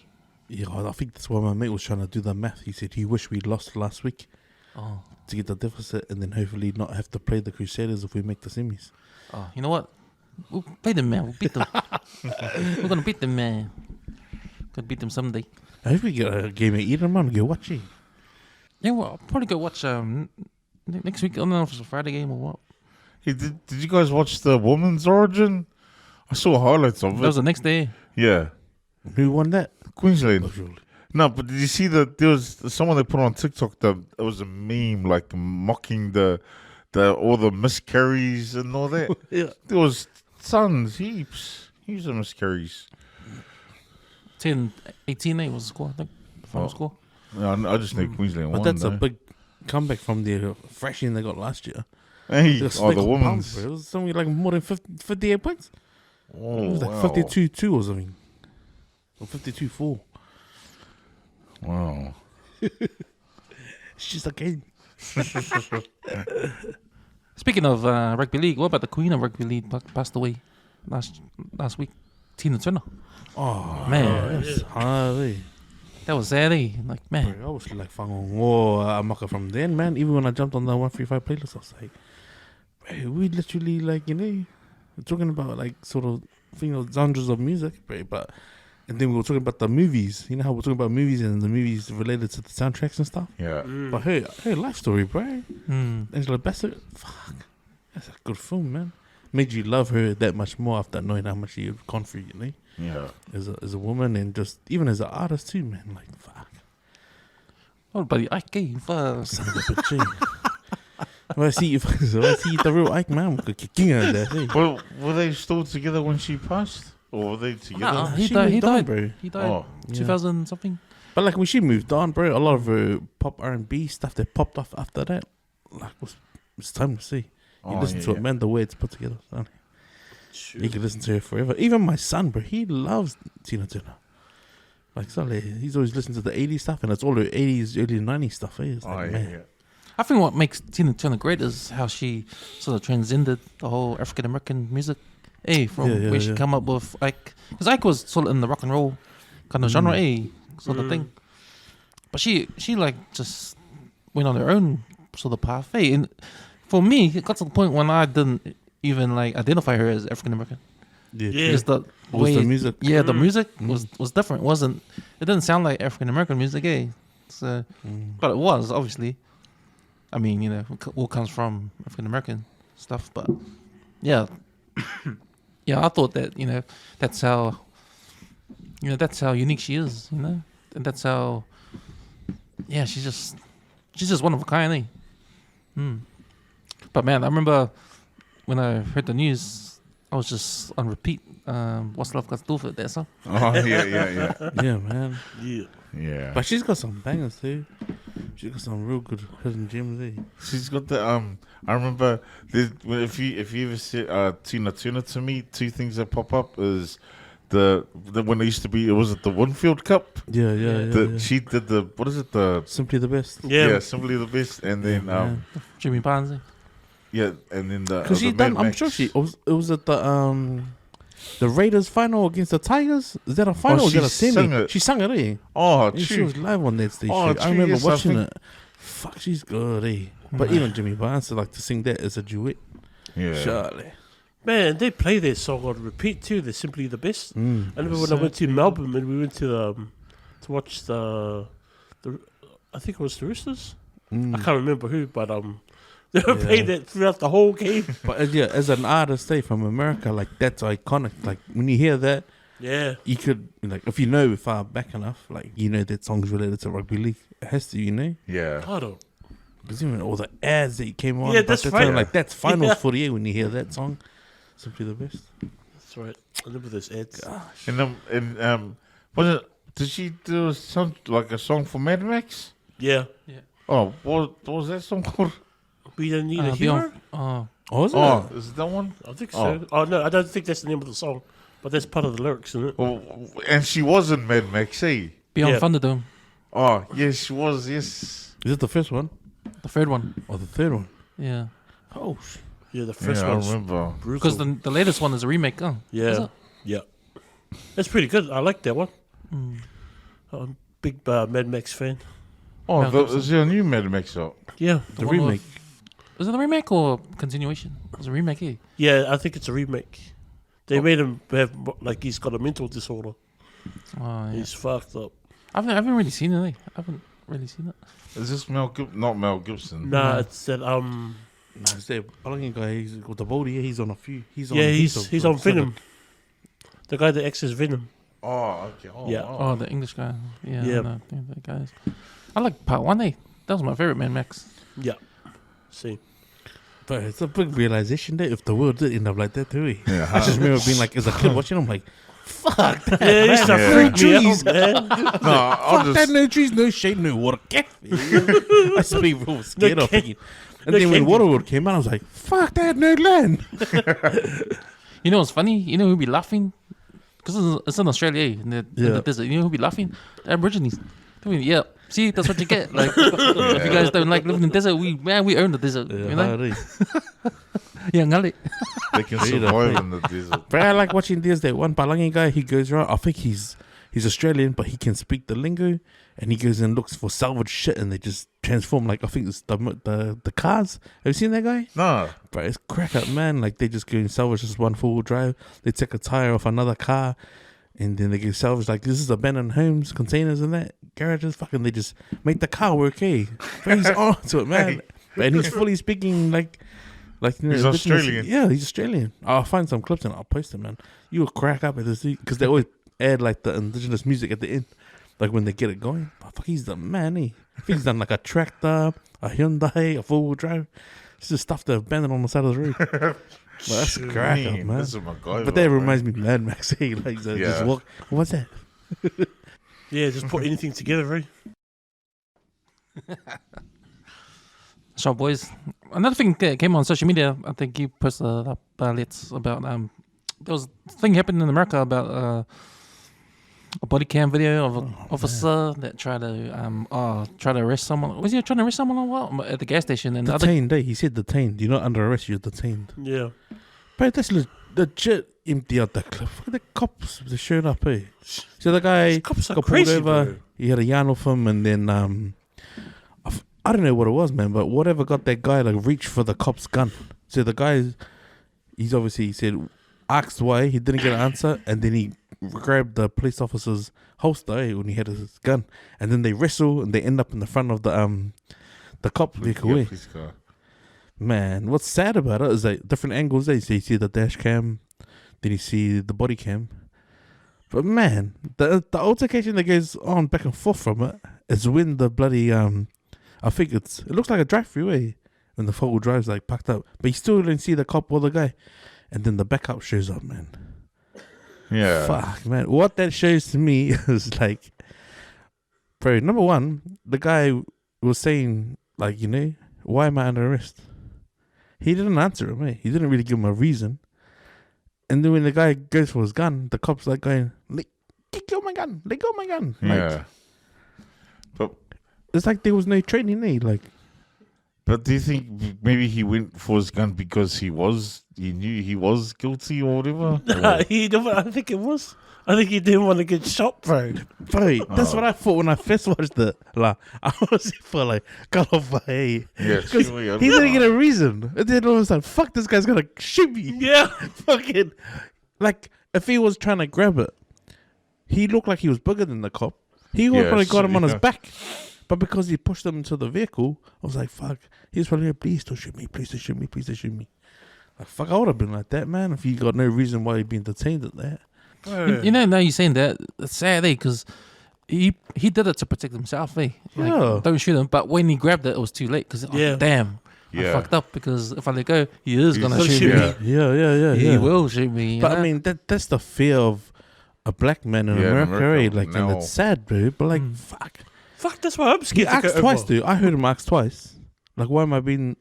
[SPEAKER 5] Yeah, I think that's why my mate was trying to do the math. He said he wished we'd lost last week to get the deficit, and then hopefully not have to play the Crusaders if we make the semis.
[SPEAKER 2] Oh, you know what? We'll play them, man. We'll beat them. We're gonna beat them, man. Gonna beat them someday.
[SPEAKER 5] I hope we get a game of Eden, man. Go watch it.
[SPEAKER 2] Yeah, well, I'll probably go watch next week. I don't know if it's a Friday game or what.
[SPEAKER 4] Hey, did you guys watch the Women's Origin? I saw highlights of it.
[SPEAKER 2] That was the next day.
[SPEAKER 4] Yeah,
[SPEAKER 5] Who won that?
[SPEAKER 4] Queensland. No, but did you see that there was someone they put on TikTok that it was a meme like mocking the all the miscarries and all that.
[SPEAKER 5] Yeah.
[SPEAKER 4] There was tons, heaps of miscarries.
[SPEAKER 2] 10-18 was the score, I think. The final score.
[SPEAKER 4] No, I just know Queensland
[SPEAKER 5] But
[SPEAKER 4] won.
[SPEAKER 5] that's a
[SPEAKER 4] though.
[SPEAKER 5] big comeback from the thrashing they got last year.
[SPEAKER 4] Hey,
[SPEAKER 5] The
[SPEAKER 4] the women's.
[SPEAKER 5] It was something like more than 58 points.
[SPEAKER 4] Oh,
[SPEAKER 5] It was like
[SPEAKER 4] wow.
[SPEAKER 5] 52-2 or something. Or 52-4.
[SPEAKER 4] Wow.
[SPEAKER 5] It's just a game.
[SPEAKER 2] Speaking of rugby league, what about the Queen of Rugby League passed away last week? Tina Turner.
[SPEAKER 5] Oh,
[SPEAKER 2] Man.
[SPEAKER 5] that's hard, eh?
[SPEAKER 2] That was sad, eh? Like, man.
[SPEAKER 5] Bro, I was like, I'm from then, man. Even when I jumped on the 135 playlist, I was like, bro, we literally, like, talking about, like, sort of, genres of music, bro. But, and then we were talking about the movies. You know how we're talking about movies and the movies related to the soundtracks and stuff?
[SPEAKER 4] Yeah.
[SPEAKER 5] But her life story, bro.
[SPEAKER 2] Mm.
[SPEAKER 5] Angela Bassett, fuck. That's a good film, man. Made you love her that much more after knowing how much you've gone through,
[SPEAKER 4] Yeah.
[SPEAKER 5] as a woman and just even as an artist too, man. Like, fuck.
[SPEAKER 2] What about the Ike game? Fuck.
[SPEAKER 5] Son of a bitch. When I see the real Ike, man, we could kick out of that. Hey.
[SPEAKER 4] Well, were they still together when she passed? Or were they together?
[SPEAKER 2] Nah, he
[SPEAKER 5] She
[SPEAKER 2] died. He
[SPEAKER 5] moved on,
[SPEAKER 2] died,
[SPEAKER 5] bro.
[SPEAKER 2] He died.
[SPEAKER 4] Oh.
[SPEAKER 2] 2000 something.
[SPEAKER 5] But like when she moved on, bro, a lot of her pop R&B stuff that popped off after that, like was time to see. You listen to it, man, the way it's put together. Son. You can listen to her forever. Even my son, bro, he loves Tina Turner. Like, so he's always listening to the 80s stuff, and it's all her 80s, early 90s stuff. It's like, man.
[SPEAKER 2] I think what makes Tina Turner great is how she sort of transcended the whole African American music. From where she come up with Ike. Because Ike was sort of in the rock and roll kind of genre, sort of thing. But she like just went on her own sort of path. And for me, it got to the point when I didn't even like identify her as African American.
[SPEAKER 5] Yeah.
[SPEAKER 2] Just the
[SPEAKER 5] Was
[SPEAKER 2] way
[SPEAKER 5] the music.
[SPEAKER 2] Yeah, the music was different. It didn't sound like African American music, So, but it was obviously. I mean, it all comes from African American stuff, but yeah, yeah. I thought that that's how unique she is, and that's how. Yeah, she's just one of a kind, But man, I remember when I heard the news, I was just on repeat. What's Love Got to Do with It? That song.
[SPEAKER 4] Oh, yeah.
[SPEAKER 5] Yeah, man.
[SPEAKER 4] Yeah.
[SPEAKER 5] But she's got some bangers too. She's got some real good hidden gems there.
[SPEAKER 4] She's got the I remember if you ever see Tina Turner, to me, two things that pop up is the when it used to be, was it the Winfield Cup?
[SPEAKER 5] Yeah.
[SPEAKER 4] She did the, what is it, the
[SPEAKER 5] Simply the best.
[SPEAKER 4] yeah, Simply the Best, and then
[SPEAKER 5] man.
[SPEAKER 2] Jimmy Pansy.
[SPEAKER 4] yeah, and then the
[SPEAKER 5] Because she
[SPEAKER 4] the
[SPEAKER 5] done.
[SPEAKER 4] Mad
[SPEAKER 5] I'm
[SPEAKER 4] Max.
[SPEAKER 5] sure it was at the the Raiders final against the Tigers. Is that a final or is
[SPEAKER 4] she
[SPEAKER 5] that a semi?
[SPEAKER 4] sang it.
[SPEAKER 5] She sang it, eh?
[SPEAKER 4] Oh,
[SPEAKER 5] Yeah, she
[SPEAKER 4] true.
[SPEAKER 5] was live on that stage.
[SPEAKER 4] Oh,
[SPEAKER 5] I
[SPEAKER 4] true,
[SPEAKER 5] remember
[SPEAKER 4] yes, I
[SPEAKER 5] watching
[SPEAKER 4] think-
[SPEAKER 5] it. Fuck, she's good, eh? But even Jimmy Barnes like to sing that as a duet.
[SPEAKER 4] Yeah.
[SPEAKER 5] Charlie.
[SPEAKER 3] Man, they play their song on repeat too. They're simply the best. I remember when I went to Melbourne and we went to watch the I think it was the Roosters. I can't remember who, but they were playing that throughout the whole game.
[SPEAKER 5] But as an artist, eh, from America, like that's iconic. Like when you hear that,
[SPEAKER 3] Yeah,
[SPEAKER 5] you could like if you know far back enough, like you know that song's related to rugby league. It has to, you know.
[SPEAKER 4] Yeah.
[SPEAKER 3] I don't.
[SPEAKER 5] Because even all the ads that came on,
[SPEAKER 3] Yeah,
[SPEAKER 5] but
[SPEAKER 3] that's
[SPEAKER 5] that
[SPEAKER 3] right.
[SPEAKER 5] time, like that's finals
[SPEAKER 3] Yeah.
[SPEAKER 5] for the year when you hear that song. Simply the best.
[SPEAKER 3] That's right. I remember those ads.
[SPEAKER 4] And was it? Did she do some like a song for Mad Max?
[SPEAKER 3] Yeah,
[SPEAKER 4] Oh, what was that song called?
[SPEAKER 3] we don't need a hero.
[SPEAKER 5] Oh, is it?
[SPEAKER 4] Oh, is it that one?
[SPEAKER 3] I think so. Oh no, I don't think that's the name of the song, but that's part of the lyrics, isn't it?
[SPEAKER 4] Oh, and she was in Mad Max, eh?
[SPEAKER 2] Beyond
[SPEAKER 3] Yeah.
[SPEAKER 2] Thunderdome,
[SPEAKER 4] Oh, yes, she was. Yes.
[SPEAKER 5] Is it the first one
[SPEAKER 2] the third one.
[SPEAKER 5] or the third one?
[SPEAKER 2] Yeah,
[SPEAKER 5] Oh,
[SPEAKER 3] Yeah, the first
[SPEAKER 4] Yeah, I
[SPEAKER 3] one's
[SPEAKER 4] remember.
[SPEAKER 3] brutal.
[SPEAKER 2] because the latest one is a remake. Is
[SPEAKER 3] Yeah,
[SPEAKER 2] it?
[SPEAKER 3] yeah, that's pretty good. I like that one. I'm a big Mad Max fan.
[SPEAKER 4] Oh,
[SPEAKER 2] Mel Gibson.
[SPEAKER 4] is there a new Mad Max out?
[SPEAKER 3] Yeah,
[SPEAKER 5] the
[SPEAKER 2] one
[SPEAKER 5] remake.
[SPEAKER 2] Is it a remake or continuation? It's a remake, eh?
[SPEAKER 3] yeah, I think it's a remake. They made him have like he's got a mental disorder.
[SPEAKER 2] Oh, yeah.
[SPEAKER 3] He's fucked up.
[SPEAKER 2] I haven't really seen it. Eh? I haven't really seen it.
[SPEAKER 4] Is this Not Mel Gibson.
[SPEAKER 3] Nah,
[SPEAKER 2] No.
[SPEAKER 3] it's that
[SPEAKER 5] Nah, it's that Palangan guy. He's got the body. Yeah, he's on a few. He's on.
[SPEAKER 3] yeah,
[SPEAKER 5] heaps
[SPEAKER 3] he's
[SPEAKER 5] of-
[SPEAKER 3] on Venom. The guy that acts as Venom.
[SPEAKER 4] Oh, okay. Oh,
[SPEAKER 3] Yeah.
[SPEAKER 4] wow.
[SPEAKER 2] Oh, the English guy. Yeah,
[SPEAKER 3] Yeah.
[SPEAKER 2] I think that guy is. I like part one. Eh? That was my favorite Mad Max.
[SPEAKER 3] Yeah. See.
[SPEAKER 5] But it's a big realization that if the world did end up like that too. Eh?
[SPEAKER 4] Yeah,
[SPEAKER 5] I just remember being like, as a kid watching, I'm like, fuck that.
[SPEAKER 3] Yeah, it used to
[SPEAKER 4] Yeah.
[SPEAKER 3] freak me
[SPEAKER 5] Trees.
[SPEAKER 3] out, man.
[SPEAKER 4] No, I'll
[SPEAKER 5] Fuck that,
[SPEAKER 4] just.
[SPEAKER 5] no trees, no shade, no water. Get me. I used to be real scared of it. And
[SPEAKER 3] no
[SPEAKER 5] then when
[SPEAKER 3] candy.
[SPEAKER 5] Waterworld came out, I was like, fuck that, no land.
[SPEAKER 2] You know what's funny? You know who'd be laughing? Because it's in Australia, eh? In the desert. You know who'd be laughing? The Aborigines. I mean, yeah. See, that's what you get. Like, if you guys don't like living in the desert, we earn the desert. you know? Yeah, ngali.
[SPEAKER 4] They can
[SPEAKER 5] Straight up,
[SPEAKER 4] survive
[SPEAKER 5] eh?
[SPEAKER 4] in the desert.
[SPEAKER 5] But I like watching this. That one Palangi guy, he goes around. I think he's Australian, but he can speak the lingo, and he goes and looks for salvage shit, and they just transform. Like I think it's the cars. Have you seen that guy?
[SPEAKER 4] No.
[SPEAKER 5] But it's crack up, man. Like they just go and salvage this one four-wheel drive. They take a tire off another car, and then they get salvaged. Like this is abandoned homes, containers, and that garages. Fucking, they just make the car work. Hey, but he's on to it, man. And he's fully speaking like you know,
[SPEAKER 4] He's
[SPEAKER 5] indigenous-
[SPEAKER 4] Australian.
[SPEAKER 5] Yeah, he's Australian. I'll find some clips and I'll post it, man. You will crack up at this because they always add like the indigenous music at the end, like when they get it going. Oh, fuck, he's the man. Eh? He's done like a tractor, a Hyundai, a four-wheel drive. It's just stuff they've abandoned on the side of the road. But that's crack up, man.
[SPEAKER 4] This is my guy.
[SPEAKER 5] But that reminds me of Mad Max. Hey, like
[SPEAKER 4] Yeah.
[SPEAKER 5] just walk. What's that?
[SPEAKER 3] Yeah, just put anything together, right?
[SPEAKER 2] So, boys, another thing that came on social media, I think you posted up let's about there was a thing happened in America about a body cam video of an officer that tried to arrest someone. Was he trying to arrest someone or what at the gas station? And the other
[SPEAKER 5] Detained. He said detained. You're not under arrest. You're detained.
[SPEAKER 3] Yeah.
[SPEAKER 5] But that's legit empty out the cliff. Look at the cops. They showed up. Eh? So the guy
[SPEAKER 3] Cops are
[SPEAKER 5] got
[SPEAKER 3] crazy,
[SPEAKER 5] pulled over.
[SPEAKER 3] bro.
[SPEAKER 5] He had a yarn off him, and then I don't know what it was, man. But whatever got that guy like reached for the cop's gun. So the guy, he said asked why, he didn't get an answer, and then he grabbed the police officer's holster when he had his gun, and then they wrestle and they end up in the front of the cop vehicle.
[SPEAKER 4] Yeah,
[SPEAKER 5] eh?
[SPEAKER 4] please go.
[SPEAKER 5] Man, what's sad about it is like different angles. So you see the dash cam, then you see the body cam. But man, the altercation that goes on back and forth from it is when the bloody I think it looks like a drive-through way when the four-wheel drive's like packed up, but you still don't see the cop or the guy, and then the backup shows up, man.
[SPEAKER 4] Yeah.
[SPEAKER 5] Fuck, man. What that shows to me is like, bro, number one, the guy was saying, like, you know, why am I under arrest? He didn't answer him, eh? He didn't really give him a reason. And then when the guy goes for his gun, the cop's like going, let go my gun, let go my gun. Like,
[SPEAKER 4] Yeah. But
[SPEAKER 5] it's like there was no training, eh? Like,
[SPEAKER 4] But do you think maybe he went for his gun because he knew he was guilty or whatever?
[SPEAKER 3] Nah, he never, I think it was. I think he didn't want to get shot, bro.
[SPEAKER 5] Bro, that's what I thought when I first watched it. Like, I was for like, cut off my head.
[SPEAKER 4] Yeah,
[SPEAKER 5] Because
[SPEAKER 4] sure,
[SPEAKER 5] he didn't get a reason. And then all of a sudden, fuck, this guy's gonna shoot me.
[SPEAKER 3] Yeah.
[SPEAKER 5] Fucking, like, if he was trying to grab it, he looked like he was bigger than the cop. He would
[SPEAKER 4] Yeah,
[SPEAKER 5] probably got him on his
[SPEAKER 4] yeah.
[SPEAKER 5] back. But because he pushed him into the vehicle, I was like, fuck. He was probably like, please don't shoot me, please don't shoot me, please don't shoot me. Like, fuck, I would have been like that, man, if he got no reason why he'd been detained at that.
[SPEAKER 2] You know, now you're saying that, it's sad, because he did it to protect himself, Like,
[SPEAKER 5] Yeah.
[SPEAKER 2] don't shoot him. But when he grabbed it, it was too late, because,
[SPEAKER 3] Yeah.
[SPEAKER 2] damn, I
[SPEAKER 4] Yeah.
[SPEAKER 2] fucked up, because if I let go, he is going to
[SPEAKER 3] gonna
[SPEAKER 2] shoot
[SPEAKER 3] shoot
[SPEAKER 2] me.
[SPEAKER 3] me.
[SPEAKER 5] Yeah.
[SPEAKER 2] He will shoot me. you
[SPEAKER 5] But
[SPEAKER 2] know?
[SPEAKER 5] I mean, that's the fear of a black man in
[SPEAKER 4] Yeah, in
[SPEAKER 5] America,
[SPEAKER 4] America,
[SPEAKER 5] right? Like, and
[SPEAKER 4] now.
[SPEAKER 5] it's sad, bro. But like, fuck.
[SPEAKER 3] Fuck, that's why I'm
[SPEAKER 5] He
[SPEAKER 3] scared to
[SPEAKER 5] asked
[SPEAKER 3] go
[SPEAKER 5] twice,
[SPEAKER 3] over.
[SPEAKER 5] dude. I heard him ask twice. Like, why am I being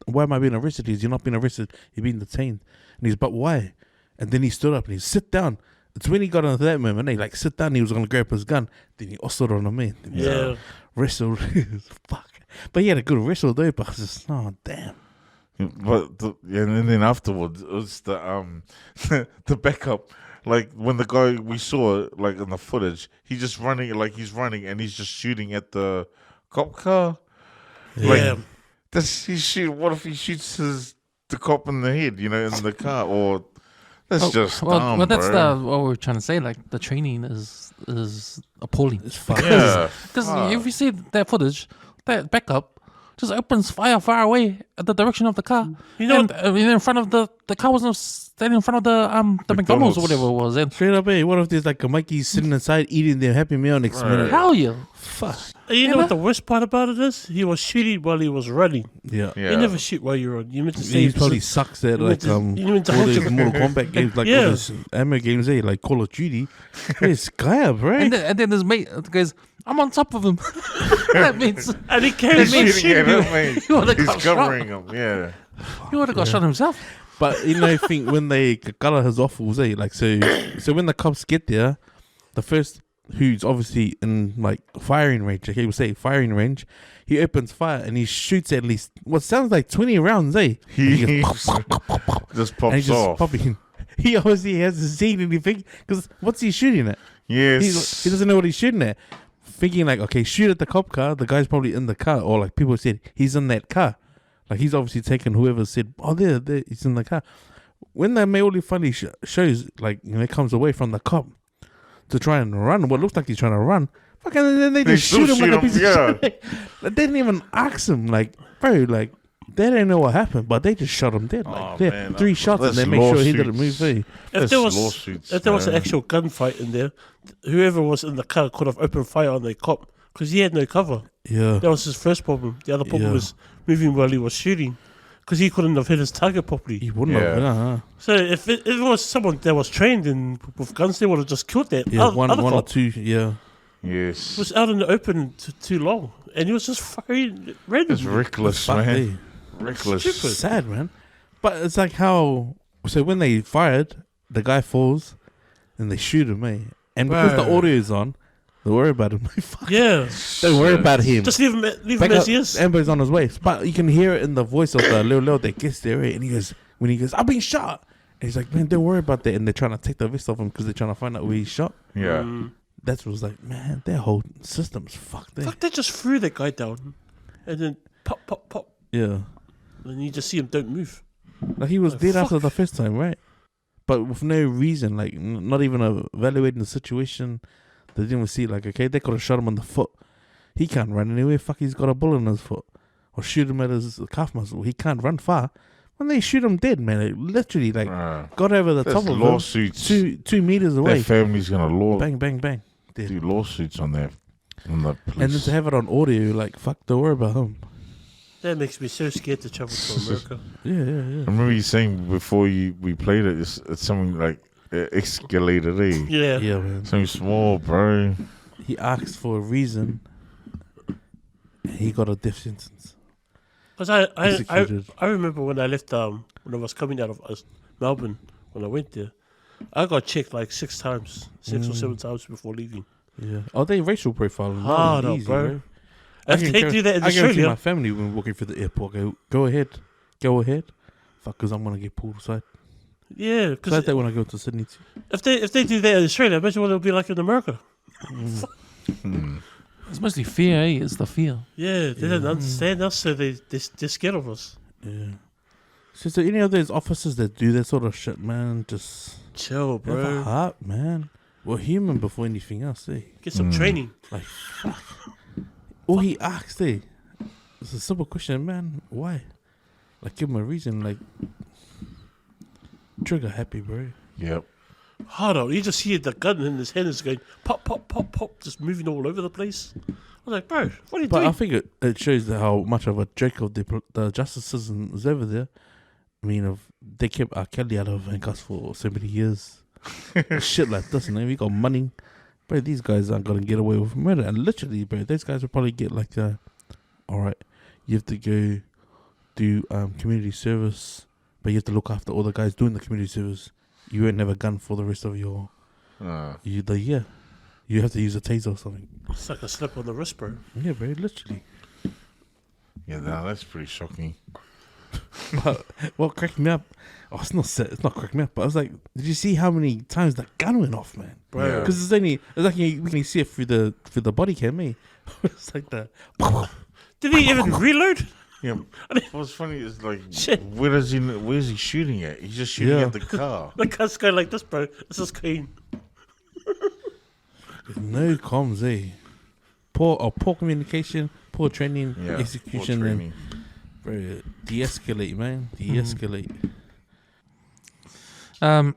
[SPEAKER 5] why am I being arrested? You're not being arrested. You're being detained. And he's, but why? And then he stood up and he sit down. It's when he got into that moment. He like sit down. He was gonna grab his gun. Then he also on the man. Then he
[SPEAKER 3] Yeah.
[SPEAKER 5] wrestled. Fuck. But he had a good wrestle though. But I was just, oh damn.
[SPEAKER 4] But and then afterwards, it was the the backup. Like when the guy we saw, like in the footage, he's just running, like he's running and he's just shooting at the cop car.
[SPEAKER 3] Yeah.
[SPEAKER 4] Does he shoot? What if he shoots the cop in the head? You know, in the car, or that's just dumb,
[SPEAKER 2] well, that's
[SPEAKER 4] bro.
[SPEAKER 2] what we're trying to say. Like, the training is appalling.
[SPEAKER 5] It's fuck.
[SPEAKER 4] Yeah,
[SPEAKER 2] Because if you see that footage, that backup just opens fire far away at the direction of the car.
[SPEAKER 3] You know
[SPEAKER 2] and in front of the car wasn't standing in front of the McDonald's or whatever it was. And
[SPEAKER 5] Straight up, hey, what if there's like a Mikey sitting inside eating their Happy Meal next
[SPEAKER 4] Right.
[SPEAKER 5] minute?
[SPEAKER 2] hell yeah.
[SPEAKER 5] Fuck.
[SPEAKER 3] You know what the worst part about it is? He was shooting while he was running.
[SPEAKER 5] Yeah.
[SPEAKER 4] yeah.
[SPEAKER 3] You never shoot while you're on. You meant to say
[SPEAKER 5] He probably sucks at
[SPEAKER 3] you
[SPEAKER 5] like
[SPEAKER 3] meant to- you meant to
[SPEAKER 5] all
[SPEAKER 3] hold
[SPEAKER 5] these
[SPEAKER 3] your-
[SPEAKER 5] Mortal Kombat games, like
[SPEAKER 3] Yeah.
[SPEAKER 5] all those ammo games, like Call of Duty. It's Gab, right?
[SPEAKER 2] And then his mate goes, I'm on top of him. That means
[SPEAKER 3] and he carried
[SPEAKER 2] That means
[SPEAKER 3] me
[SPEAKER 4] shooting at
[SPEAKER 3] shooting.
[SPEAKER 4] him, mate.
[SPEAKER 2] He would've
[SPEAKER 4] He's
[SPEAKER 2] got shot.
[SPEAKER 4] covering him. Yeah,
[SPEAKER 2] he would have got shot himself.
[SPEAKER 5] But you know, I think when they color his offals, like so when the cops get there, the first who's obviously in like firing range, okay, we'll say firing range, he opens fire and he shoots at least what sounds like 20 rounds,
[SPEAKER 4] he
[SPEAKER 5] He goes,
[SPEAKER 4] just
[SPEAKER 5] and he
[SPEAKER 4] pops
[SPEAKER 5] just
[SPEAKER 4] off.
[SPEAKER 5] popping. He obviously hasn't seen anything because what's he shooting at?
[SPEAKER 4] Yes,
[SPEAKER 5] He doesn't know what he's shooting at. Thinking like, okay, shoot at the cop car. The guy's probably in the car, or like people said he's in that car. Like he's obviously taken whoever said, oh, there, he's in the car. When that Maoli finally shows, like, you know, comes away from the cop to try and run, what looks like he's trying to run, fucking, and then they just
[SPEAKER 4] still
[SPEAKER 5] shoot him like a piece
[SPEAKER 4] yeah.
[SPEAKER 5] of shit. Like, they didn't even ask him, like, bro, like, they didn't know what happened, but they just shot him dead. Like,
[SPEAKER 4] Oh,
[SPEAKER 5] yeah,
[SPEAKER 4] man,
[SPEAKER 5] 3 shots, and
[SPEAKER 4] that's
[SPEAKER 5] they make sure he didn't
[SPEAKER 4] lawsuits.
[SPEAKER 5] move.
[SPEAKER 3] If there was
[SPEAKER 4] lawsuits,
[SPEAKER 3] if there was an
[SPEAKER 4] man.
[SPEAKER 3] actual gunfight in there, whoever was in the car could have opened fire on the cop because he had no cover.
[SPEAKER 5] Yeah.
[SPEAKER 3] That was his first problem. The other problem
[SPEAKER 5] Yeah.
[SPEAKER 3] was moving while he was shooting because he couldn't have hit his target properly.
[SPEAKER 5] He wouldn't
[SPEAKER 4] Yeah.
[SPEAKER 5] have. Huh?
[SPEAKER 3] So if it was someone that was trained in with guns, they would have just killed that.
[SPEAKER 5] Yeah,
[SPEAKER 3] other
[SPEAKER 5] one or
[SPEAKER 3] cop.
[SPEAKER 5] two. Yeah.
[SPEAKER 4] Yes,
[SPEAKER 3] He was out in the open too long, and he was just firing randomly.
[SPEAKER 4] it's reckless,
[SPEAKER 5] Fuck,
[SPEAKER 4] man. Reckless.
[SPEAKER 5] Stupid. Sad, man. But it's like how. So when they fired, the guy falls, and they shoot him, And because the
[SPEAKER 3] Bro.
[SPEAKER 5] audio is on, don't worry about him. Fuck.
[SPEAKER 3] Yeah,
[SPEAKER 5] Don't worry about him.
[SPEAKER 3] just leave him
[SPEAKER 5] Back
[SPEAKER 3] as
[SPEAKER 5] up,
[SPEAKER 3] he is.
[SPEAKER 5] Amber's on his way. But you can hear it in the voice of the little that gets there, right? And he goes, when he goes, I've been shot. And he's like, man, don't worry about that. And they're trying to take the vest off him because they're trying to find out where he's shot.
[SPEAKER 4] Yeah,
[SPEAKER 5] That was like, man, their whole system's fucked there.
[SPEAKER 3] Fuck, they just threw that guy down, and then pop,
[SPEAKER 5] Yeah.
[SPEAKER 3] and you just see him don't move.
[SPEAKER 5] Like he was
[SPEAKER 3] Oh,
[SPEAKER 5] dead
[SPEAKER 3] fuck.
[SPEAKER 5] after the first time, right? But with no reason, like not even evaluating the situation. They didn't even see, like, okay, they could have shot him on the foot. He can't run anywhere. Fuck, he's got a bullet in his foot. Or shoot him at his calf muscle. He can't run far. When they shoot him dead, man, it literally, like, got over the
[SPEAKER 4] there's
[SPEAKER 5] top of him.
[SPEAKER 4] lawsuits.
[SPEAKER 5] 2 meters away.
[SPEAKER 4] Their family's gonna
[SPEAKER 5] Bang, bang, bang. Dead.
[SPEAKER 4] do lawsuits on that. On the police.
[SPEAKER 5] And then to have it on audio, like, fuck, don't worry about him.
[SPEAKER 3] That makes me so scared to travel to America.
[SPEAKER 5] Yeah.
[SPEAKER 4] I remember you saying before we played it, it's something like escalated, eh?
[SPEAKER 3] Yeah.
[SPEAKER 5] Yeah, man.
[SPEAKER 4] Something small, bro.
[SPEAKER 5] He asked for a reason. And he got a death sentence.
[SPEAKER 3] Because I
[SPEAKER 5] Executed.
[SPEAKER 3] remember when I left when I was coming out of Melbourne when I went there, I got checked like 6 times, 6 or 7 times before leaving.
[SPEAKER 5] Yeah. Oh, they racial profiling.
[SPEAKER 3] Ah,
[SPEAKER 5] Not
[SPEAKER 3] no,
[SPEAKER 5] easy,
[SPEAKER 3] bro.
[SPEAKER 5] right?
[SPEAKER 3] If they do that in
[SPEAKER 5] I guarantee
[SPEAKER 3] Australia,
[SPEAKER 5] my family when walking through the airport go ahead. Fuck, because I'm gonna get pulled aside.
[SPEAKER 3] yeah,
[SPEAKER 5] So
[SPEAKER 3] because
[SPEAKER 5] like that when I go to Sydney too.
[SPEAKER 3] if they do that in Australia, imagine what it'll be like in America.
[SPEAKER 2] It's mostly fear, eh? It's the fear.
[SPEAKER 3] Yeah, they don't understand us, so they're scared of us.
[SPEAKER 5] Yeah. So is there any of those officers that do that sort of shit, man? Just
[SPEAKER 3] Chill,
[SPEAKER 5] have a
[SPEAKER 3] bro.
[SPEAKER 5] heart, man. We're human before anything else, eh?
[SPEAKER 3] Get some training.
[SPEAKER 5] Like, fuck. All he asked, eh? It's a simple question, man. Why? Like, give him a reason. Like, trigger happy, bro.
[SPEAKER 4] Yep.
[SPEAKER 3] Hold on, you just hear the gun in his hand is going pop, pop, pop, pop, just moving all over the place. I was like, bro, what are you
[SPEAKER 5] But
[SPEAKER 3] doing?
[SPEAKER 5] I think it shows that how much of a joke of the justice system is over there. I mean, they kept R. Kelly out of handcuffs for so many years. Shit like this, and we got money. Bro, these guys aren't going to get away with murder. And literally, bro, those guys will probably get like, alright, you have to go do community service, but you have to look after all the guys doing the community service. You won't have a gun for the rest of your year. You have to use a taser or something.
[SPEAKER 3] It's like a slap on the wrist, bro.
[SPEAKER 5] Yeah, bro, literally.
[SPEAKER 4] Yeah, that's pretty shocking.
[SPEAKER 5] But what cracked me up? Oh, it's not cracking me up. But I was like, did you see how many times that gun went off, man?
[SPEAKER 3] Bro.
[SPEAKER 4] Yeah.
[SPEAKER 5] Because we can only see it through the body cam, eh? It's like that.
[SPEAKER 3] Did he even reload?
[SPEAKER 4] Yeah. What's funny is like,
[SPEAKER 3] Shit.
[SPEAKER 4] where's he shooting at? He's just shooting
[SPEAKER 5] Yeah.
[SPEAKER 4] at the car.
[SPEAKER 3] The guy's going like this, bro. This is clean.
[SPEAKER 5] No comms, eh? Poor communication, poor training,
[SPEAKER 4] Yeah.
[SPEAKER 5] execution,
[SPEAKER 4] poor
[SPEAKER 5] and
[SPEAKER 4] training.
[SPEAKER 5] bro, de-escalate, man. De-escalate.
[SPEAKER 2] In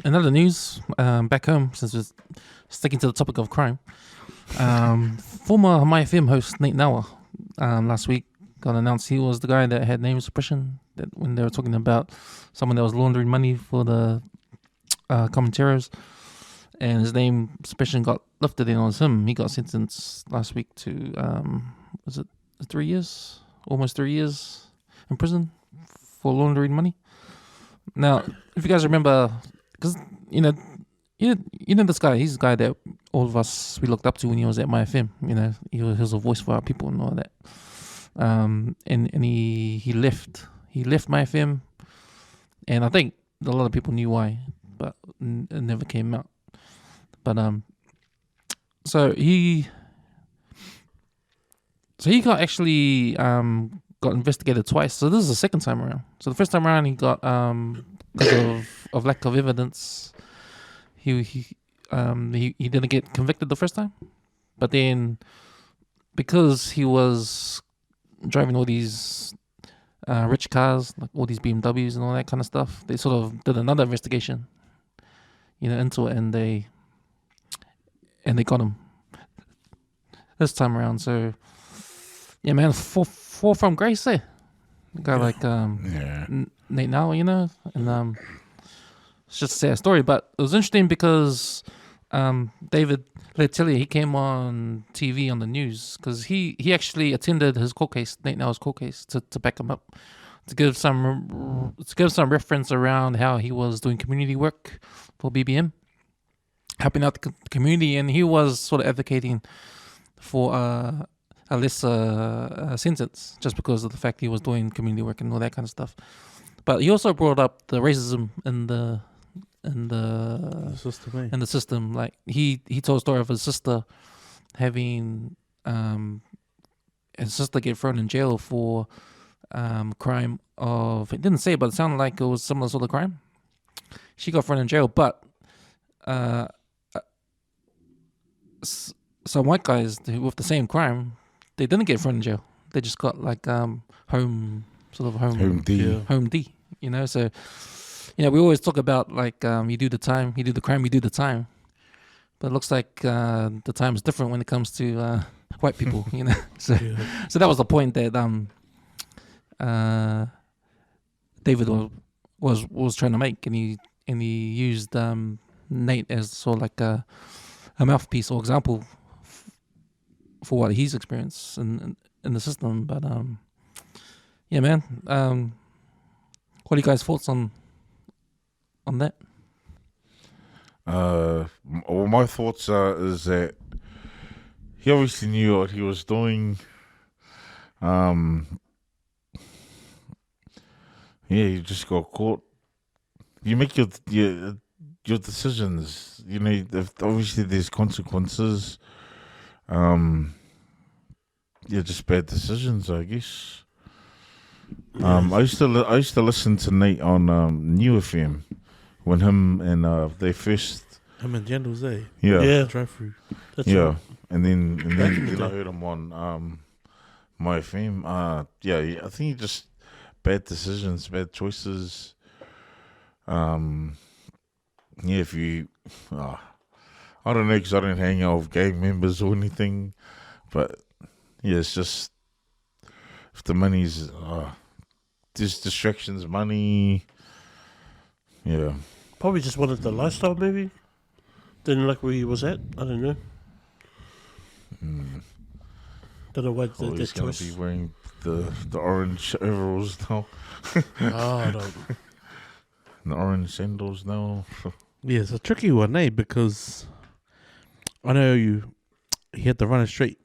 [SPEAKER 2] other news, back home, since we're sticking to the topic of crime, former My FM host Nate Noah last week got announced he was the guy that had name suppression. That when they were talking about someone that was laundering money for the commentators, and his name suppression got lifted, and it was him. He got sentenced last week to was it 3 years, almost 3 years in prison for laundering money. Now, if you guys remember, because you know this guy, he's the guy that all of us we looked up to when he was at My FM. You know, he was a voice for our people and all that. And he left My FM, and I think a lot of people knew why, but it never came out. But so he got actually got investigated twice. So this is the second time around. So the first time around he got because of lack of evidence, he didn't get convicted the first time, but then because he was driving all these rich cars, like all these BMWs and all that kind of stuff, they sort of did another investigation, into it, and they got him this time around. So yeah, man, fall from grace there. A guy like Nate now, and it's just a sad story. But it was interesting because David Letelier, he came on TV on the news because he actually attended his court case, Nate Now's court case, to back him up, to give some reference around how he was doing community work for BBM, helping out the community, and he was sort of advocating for a lesser sentence just because of the fact he was doing community work and all that kind of stuff. But he also brought up the racism in the
[SPEAKER 5] system, eh?
[SPEAKER 2] in the system. Like he told a story of his sister having his sister get thrown in jail for crime of, it didn't say, but it sounded like it was similar sort of crime. She got thrown in jail, but some white guys with the same crime, they didn't get thrown in jail. They just got like home
[SPEAKER 4] D.
[SPEAKER 2] Home D. So we always talk about like you do the time, you do the crime, you do the time. But it looks like the time is different when it comes to white people, So so that was the point that David was trying to make, and he used Nate as sort of like a mouthpiece or example for what he's experienced in the system. But yeah, man. What are you guys' thoughts on that?
[SPEAKER 4] Well, my thoughts is that he obviously knew what he was doing. Yeah, you just got caught. You make your decisions. You know, obviously there's consequences. Yeah, just bad decisions, I guess. I used to listen to Nate on New FM when him and they first
[SPEAKER 5] Him and Jandals, eh?
[SPEAKER 3] Yeah.
[SPEAKER 5] Drive through.
[SPEAKER 3] That's
[SPEAKER 4] yeah,
[SPEAKER 3] right.
[SPEAKER 4] and then
[SPEAKER 3] Back in the
[SPEAKER 4] then I
[SPEAKER 3] day.
[SPEAKER 4] heard him on my FM. Yeah, I think just bad decisions, bad choices. Yeah, if you, I don't know, because I don't hang out with gang members or anything, but yeah, it's just if the money's there's distractions, money. Yeah,
[SPEAKER 3] Probably just wanted the lifestyle, maybe. Didn't like where he was at. I don't know. Don't know why
[SPEAKER 4] oh,
[SPEAKER 3] that
[SPEAKER 4] he's gonna
[SPEAKER 3] choice.
[SPEAKER 4] be wearing the orange overalls now,
[SPEAKER 3] I don't.
[SPEAKER 4] the orange sandals now.
[SPEAKER 5] Yeah, it's a tricky one, eh? Because I know he had the Run It Straight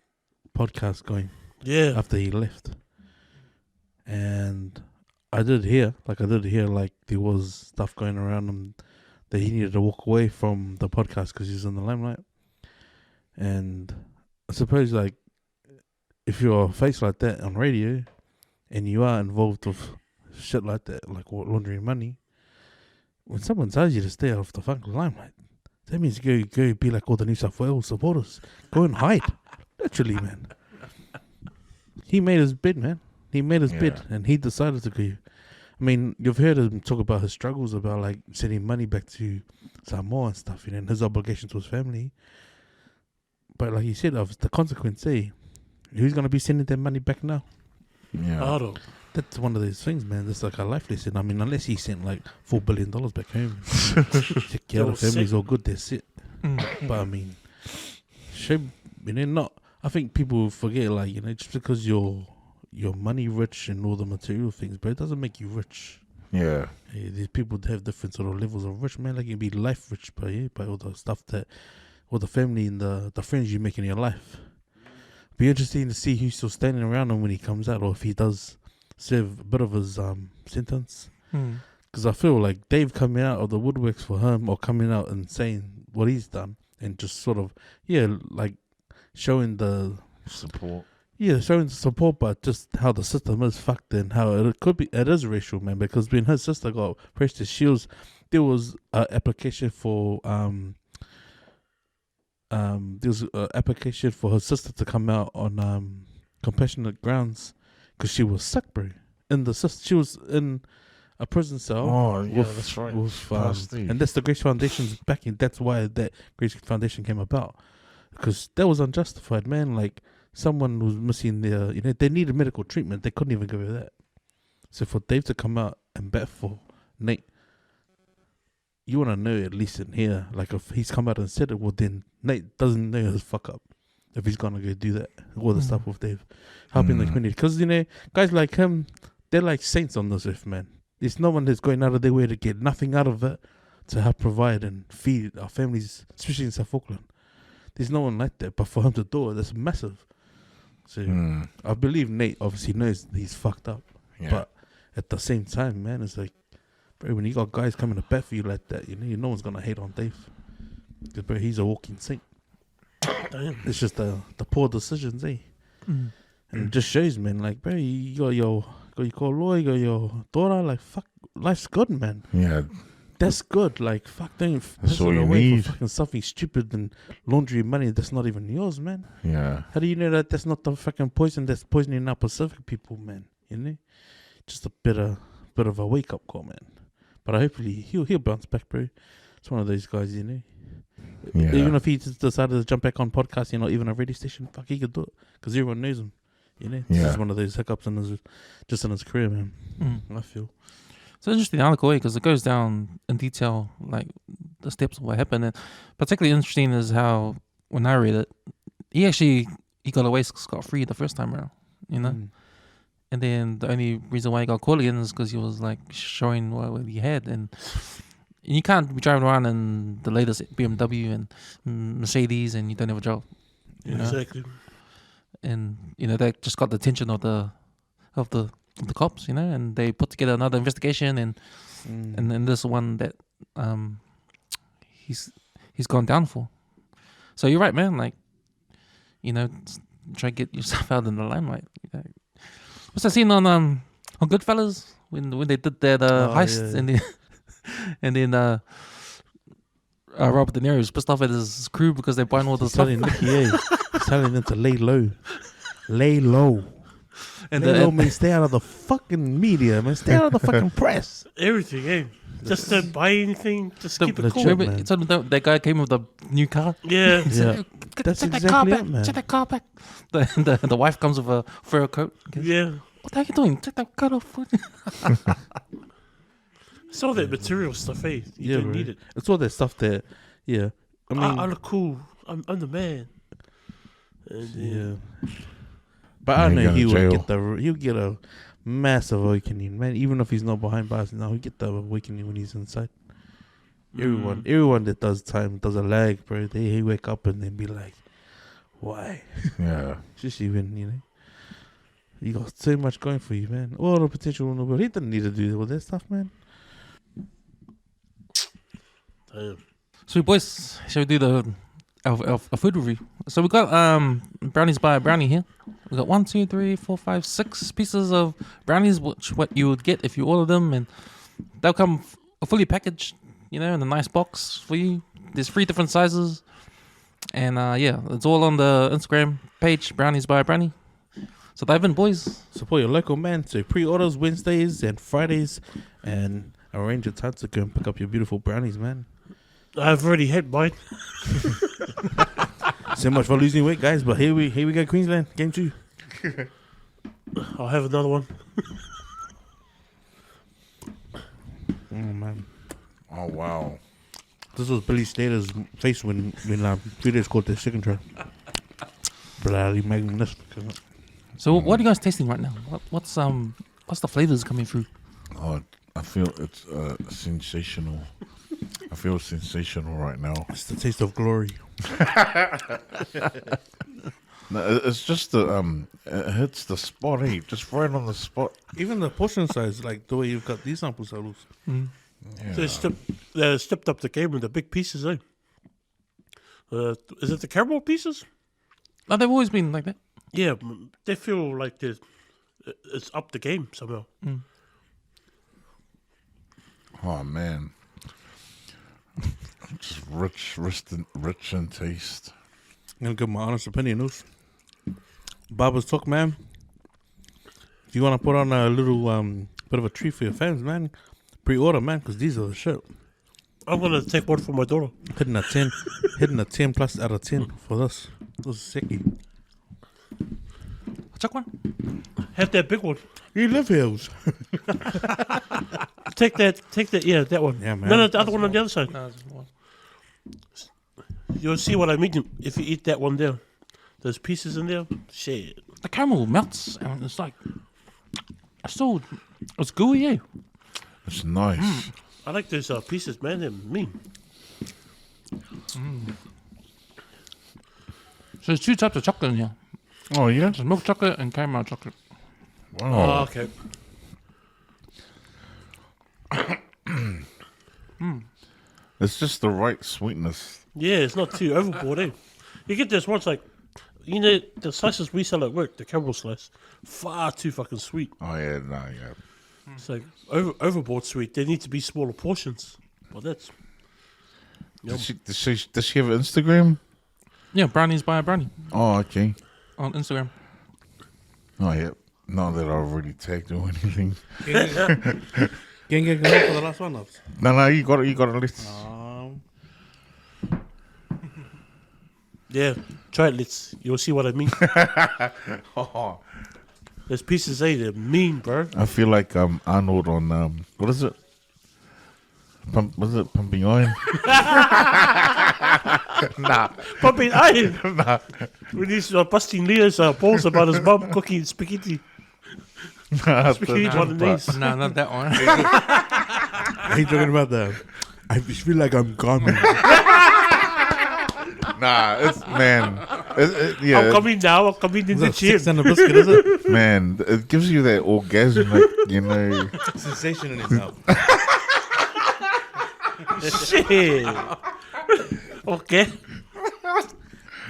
[SPEAKER 5] podcast going
[SPEAKER 3] Yeah.
[SPEAKER 5] after he left, and I did hear there was stuff going around him that he needed to walk away from the podcast because he's in the limelight. And I suppose, like, if you're a face like that on radio and you are involved with shit like that, like laundering money, when someone tells you to stay off the fucking limelight, that means go be like all the New South Wales supporters. Go and hide. Literally, man. He made his bid, man. He made his bid, and he decided to go. I mean, you've heard him talk about his struggles about, like, sending money back to Samoa and stuff, and his obligation to his family. But like he said, of the consequence, who's going to be sending that money back now?
[SPEAKER 4] Yeah,
[SPEAKER 3] I don't.
[SPEAKER 5] That's one of those things, man. That's like a life lesson. I mean, unless he sent like $4 billion back home. Yeah, the family's all good, that's it. But I mean, I think people forget, like, just because you're money rich and all the material things, but it doesn't make you rich.
[SPEAKER 4] yeah,
[SPEAKER 5] These people have different sort of levels of rich, man. Like, you can be life rich by all the stuff all the family and the friends you make in your life. Be interesting to see who's still standing around him when he comes out, or if he does serve a bit of his sentence. Because I feel like Dave coming out of the woodworks for him, or coming out and saying what he's done, and just sort of, like showing the
[SPEAKER 4] support.
[SPEAKER 5] Yeah, showing the support, but just how the system is fucked and how it is racial, man. Because when her sister got pressed, there was an application for her sister to come out on compassionate grounds because she was sick, bro. She was in a prison cell.
[SPEAKER 4] Oh, yeah, that's right.
[SPEAKER 5] And that's the Grace Foundation's backing. That's why that Grace Foundation came about, because that was unjustified, man. Like, someone was missing they needed medical treatment. They couldn't even give her that. So for Dave to come out and bet for Nate, you want to know, at least in here, like, if he's come out and said it, well, then Nate doesn't know his fuck up if he's gonna go do that, all the stuff with Dave, helping the community. Because guys like him, they're like saints on this earth, man. There's no one that's going out of their way to get nothing out of it to help provide and feed our families, especially in South Auckland. There's no one like that, but for him to do it, that's massive. So I believe Nate obviously knows he's fucked up, but at the same time, man, it's like, bro, when you got guys coming to bat for you like that, no one's gonna hate on Dave, because, bro, he's a walking saint.
[SPEAKER 3] Damn.
[SPEAKER 5] It's just the poor decisions, and it just shows, man. Like, bro, you got your lawyer, you got your daughter. Like, fuck, life's good, man.
[SPEAKER 4] Yeah,
[SPEAKER 5] That's good. Like, fuck, don't piss
[SPEAKER 4] all
[SPEAKER 5] it
[SPEAKER 4] you
[SPEAKER 5] away
[SPEAKER 4] need.
[SPEAKER 5] for fucking something stupid and laundry money that's not even yours, man.
[SPEAKER 4] yeah.
[SPEAKER 5] How do you know that that's not the fucking poison that's poisoning our Pacific people, man? Just a bit of a wake up call, man. But hopefully he'll bounce back, bro. It's one of those guys,
[SPEAKER 4] Yeah.
[SPEAKER 5] Even if he just decided to jump back on podcast, even a radio station, fuck, he could do it because everyone knows him. It's just one of those hiccups in his career, man. I feel.
[SPEAKER 2] It's an interesting article because it goes down in detail, like the steps of what happened. And particularly interesting is how, when I read it, he got away scot-free the first time around, And then the only reason why he got caught again is because he was like showing what he had, and you can't be driving around in the latest BMW and Mercedes and you don't have a job. You know?
[SPEAKER 3] Exactly.
[SPEAKER 2] And they just got the attention of the cops, and they put together another investigation, and then this one that he's gone down for. So you're right, man. Like, try to get yourself out in the limelight. What's that scene on Goodfellas when they did that heist,
[SPEAKER 5] yeah.
[SPEAKER 2] and then Robert De Niro was pissed off at his crew because they're buying all the
[SPEAKER 5] He's
[SPEAKER 2] stuff.
[SPEAKER 5] telling Nicky, he's telling them to lay low. Lay low.
[SPEAKER 2] And
[SPEAKER 5] Lay low, man. Stay out of the fucking media, man. Stay out of the fucking press.
[SPEAKER 3] Everything, eh? Just don't buy anything. Just keep it cool.
[SPEAKER 5] legit, man.
[SPEAKER 2] It's that guy came with the new car.
[SPEAKER 3] Yeah.
[SPEAKER 5] Yeah. That's
[SPEAKER 2] Take that
[SPEAKER 5] exactly
[SPEAKER 2] car
[SPEAKER 5] it,
[SPEAKER 2] back.
[SPEAKER 5] man.
[SPEAKER 2] Take that car back. The wife comes with a fur coat.
[SPEAKER 3] Yeah.
[SPEAKER 2] What are you doing? Take that coat off.
[SPEAKER 3] It's all that material stuff, eh? You don't
[SPEAKER 5] bro.
[SPEAKER 3] need it.
[SPEAKER 5] It's all that stuff that, yeah. I mean,
[SPEAKER 3] I look cool. I'm the man. And,
[SPEAKER 5] yeah. But I
[SPEAKER 4] Yeah,
[SPEAKER 5] know
[SPEAKER 4] he got in
[SPEAKER 5] he'll get a massive awakening, man. Even if he's not behind bars now, he'll get the awakening when he's inside. Everyone that does time does a lag, bro. They wake up and then be like, why?
[SPEAKER 4] Yeah.
[SPEAKER 5] Just even, you got so much going for you, man. All the potential in the world. He didn't need to do all that stuff, man.
[SPEAKER 3] Damn.
[SPEAKER 2] So, boys, shall we do our food review? So we got brownies by Brownie here. We got 1, 2, 3, 4, 5, 6 pieces of brownies, what you would get if you order them, and they'll come fully packaged, in a nice box for you. There's 3 different sizes, and it's all on the Instagram page, Brownies by Brownie. So dive in, boys.
[SPEAKER 5] Support your local man. So pre-orders Wednesdays and Fridays, and arrange your time to go and pick up your beautiful brownies, man.
[SPEAKER 3] I've already had mine.
[SPEAKER 5] So much for losing weight, guys. But here we go, Queensland game 2.
[SPEAKER 3] I'll have another one.
[SPEAKER 5] Oh man,
[SPEAKER 4] Oh wow.
[SPEAKER 5] this was Billy Slater's face when Peters scored the second try. Bloody magnificent.
[SPEAKER 2] So what are you guys tasting right now? What's the flavors coming through?
[SPEAKER 4] Oh, I feel it's sensational. I feel sensational right now.
[SPEAKER 5] It's the taste of glory.
[SPEAKER 4] No, it's just the it hits the spot, eh? Just right on the spot.
[SPEAKER 5] Even the portion size, like the way you've got these sample saddles.
[SPEAKER 4] Yeah.
[SPEAKER 3] So they stepped up the game with the big pieces, eh? Is it the caramel pieces?
[SPEAKER 2] Oh, they've always been like that.
[SPEAKER 3] Yeah, they feel like it's up the game somehow.
[SPEAKER 4] Oh man, just rich in taste.
[SPEAKER 5] I'm gonna give my honest opinion. Those Baba's talk, man. If you wanna put on a little bit of a treat for your fans, man, pre-order, man, because these are the shit.
[SPEAKER 3] I'm gonna take one for my daughter.
[SPEAKER 5] Hitting a 10 plus out of 10 for this. This is sicky.
[SPEAKER 2] Chuck one.
[SPEAKER 3] Have that big one.
[SPEAKER 5] You live hills.
[SPEAKER 3] Take that. Yeah, that one.
[SPEAKER 5] Yeah, man.
[SPEAKER 3] No, the other one on the other side.
[SPEAKER 2] No, just one.
[SPEAKER 3] You'll see what I mean if you eat that one there. There's pieces in there. Shit.
[SPEAKER 2] The caramel melts and it's like it's gooey, eh?
[SPEAKER 4] It's nice.
[SPEAKER 3] I like those pieces, man. They're mean.
[SPEAKER 2] So there's 2 types of chocolate in here.
[SPEAKER 4] Oh yeah.
[SPEAKER 2] There's milk chocolate and caramel chocolate.
[SPEAKER 4] Wow.
[SPEAKER 3] Oh, okay.
[SPEAKER 4] It's just the right sweetness.
[SPEAKER 3] Yeah, it's not too overboard, eh? You get this once, like, the slices we sell at work, the caramel slice, far too fucking sweet.
[SPEAKER 4] Oh yeah, no, yeah.
[SPEAKER 3] It's like overboard sweet. They need to be smaller portions. Well, that's... Yum.
[SPEAKER 4] Does she have an Instagram?
[SPEAKER 2] Yeah, Brownies by a Brownie
[SPEAKER 4] Oh, okay.
[SPEAKER 2] on Instagram.
[SPEAKER 4] Oh yeah. Not that I already tagged or anything.
[SPEAKER 5] Can get going for the last one, Ups?
[SPEAKER 4] No, you got it. You got it. Let's.
[SPEAKER 3] Yeah, try it. You'll see what I mean.
[SPEAKER 4] Oh,
[SPEAKER 3] There's pieces, eh? They're mean, bro.
[SPEAKER 4] I feel like Arnold on what is it? Was it Pumping Iron? Nah.
[SPEAKER 3] Pumping iron. When he's busting Leo's balls about his mum cooking spaghetti. Spaghetti bolognese.
[SPEAKER 2] No, not that one.
[SPEAKER 5] Are you talking about the... I feel like I'm gone.
[SPEAKER 4] Nah, it's man. Yeah,
[SPEAKER 3] I'm coming now. I'm coming in
[SPEAKER 5] Is
[SPEAKER 3] the
[SPEAKER 5] that
[SPEAKER 3] gym.
[SPEAKER 5] 6 and a biscuit, is it?
[SPEAKER 4] man. It gives you that orgasmic, you know.
[SPEAKER 5] Sensation in his mouth.
[SPEAKER 3] Shit. Okay.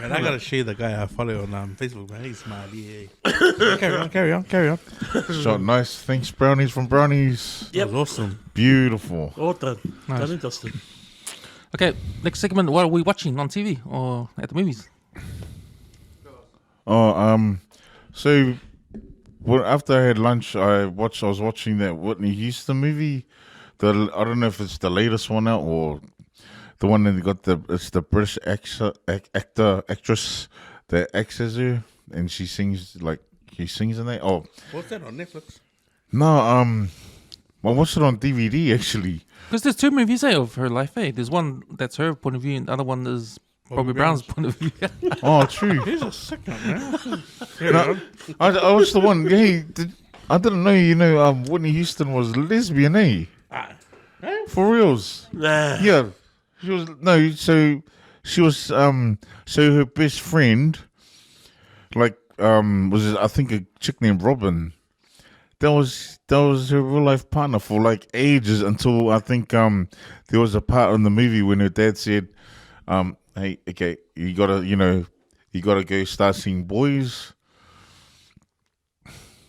[SPEAKER 5] Man, I gotta share the guy I follow on Facebook, man. He's smart, yeah. Carry on.
[SPEAKER 4] Shot nice. Thanks, brownies from brownies.
[SPEAKER 3] Yep.
[SPEAKER 5] That was awesome.
[SPEAKER 4] Beautiful.
[SPEAKER 3] All done.
[SPEAKER 2] Nice.
[SPEAKER 3] Done and dusted.
[SPEAKER 2] Okay, next segment. What are we watching on TV or at the movies?
[SPEAKER 4] Oh, so well, after I had lunch, I was watching that Whitney Houston movie. I don't know if it's the latest one out or the one that got it's the British actress that acts as her, and she sings in that. Oh
[SPEAKER 5] What's that on Netflix?
[SPEAKER 4] no, I watched it on DVD actually.
[SPEAKER 2] Because there's two movies of her life. There's one that's her point of view, and the other one is Bobby Brown's point of view.
[SPEAKER 4] Oh, true.
[SPEAKER 5] He's a sick one, man.
[SPEAKER 4] No, I watched the one. Hey, I didn't know. Whitney Houston was lesbian, eh? For reals.
[SPEAKER 3] Nah.
[SPEAKER 4] Yeah, she was she was so her best friend, was I think a chick named Robin. That was her real life partner for like ages until I think there was a part in the movie when her dad said, hey, okay, you gotta go start seeing boys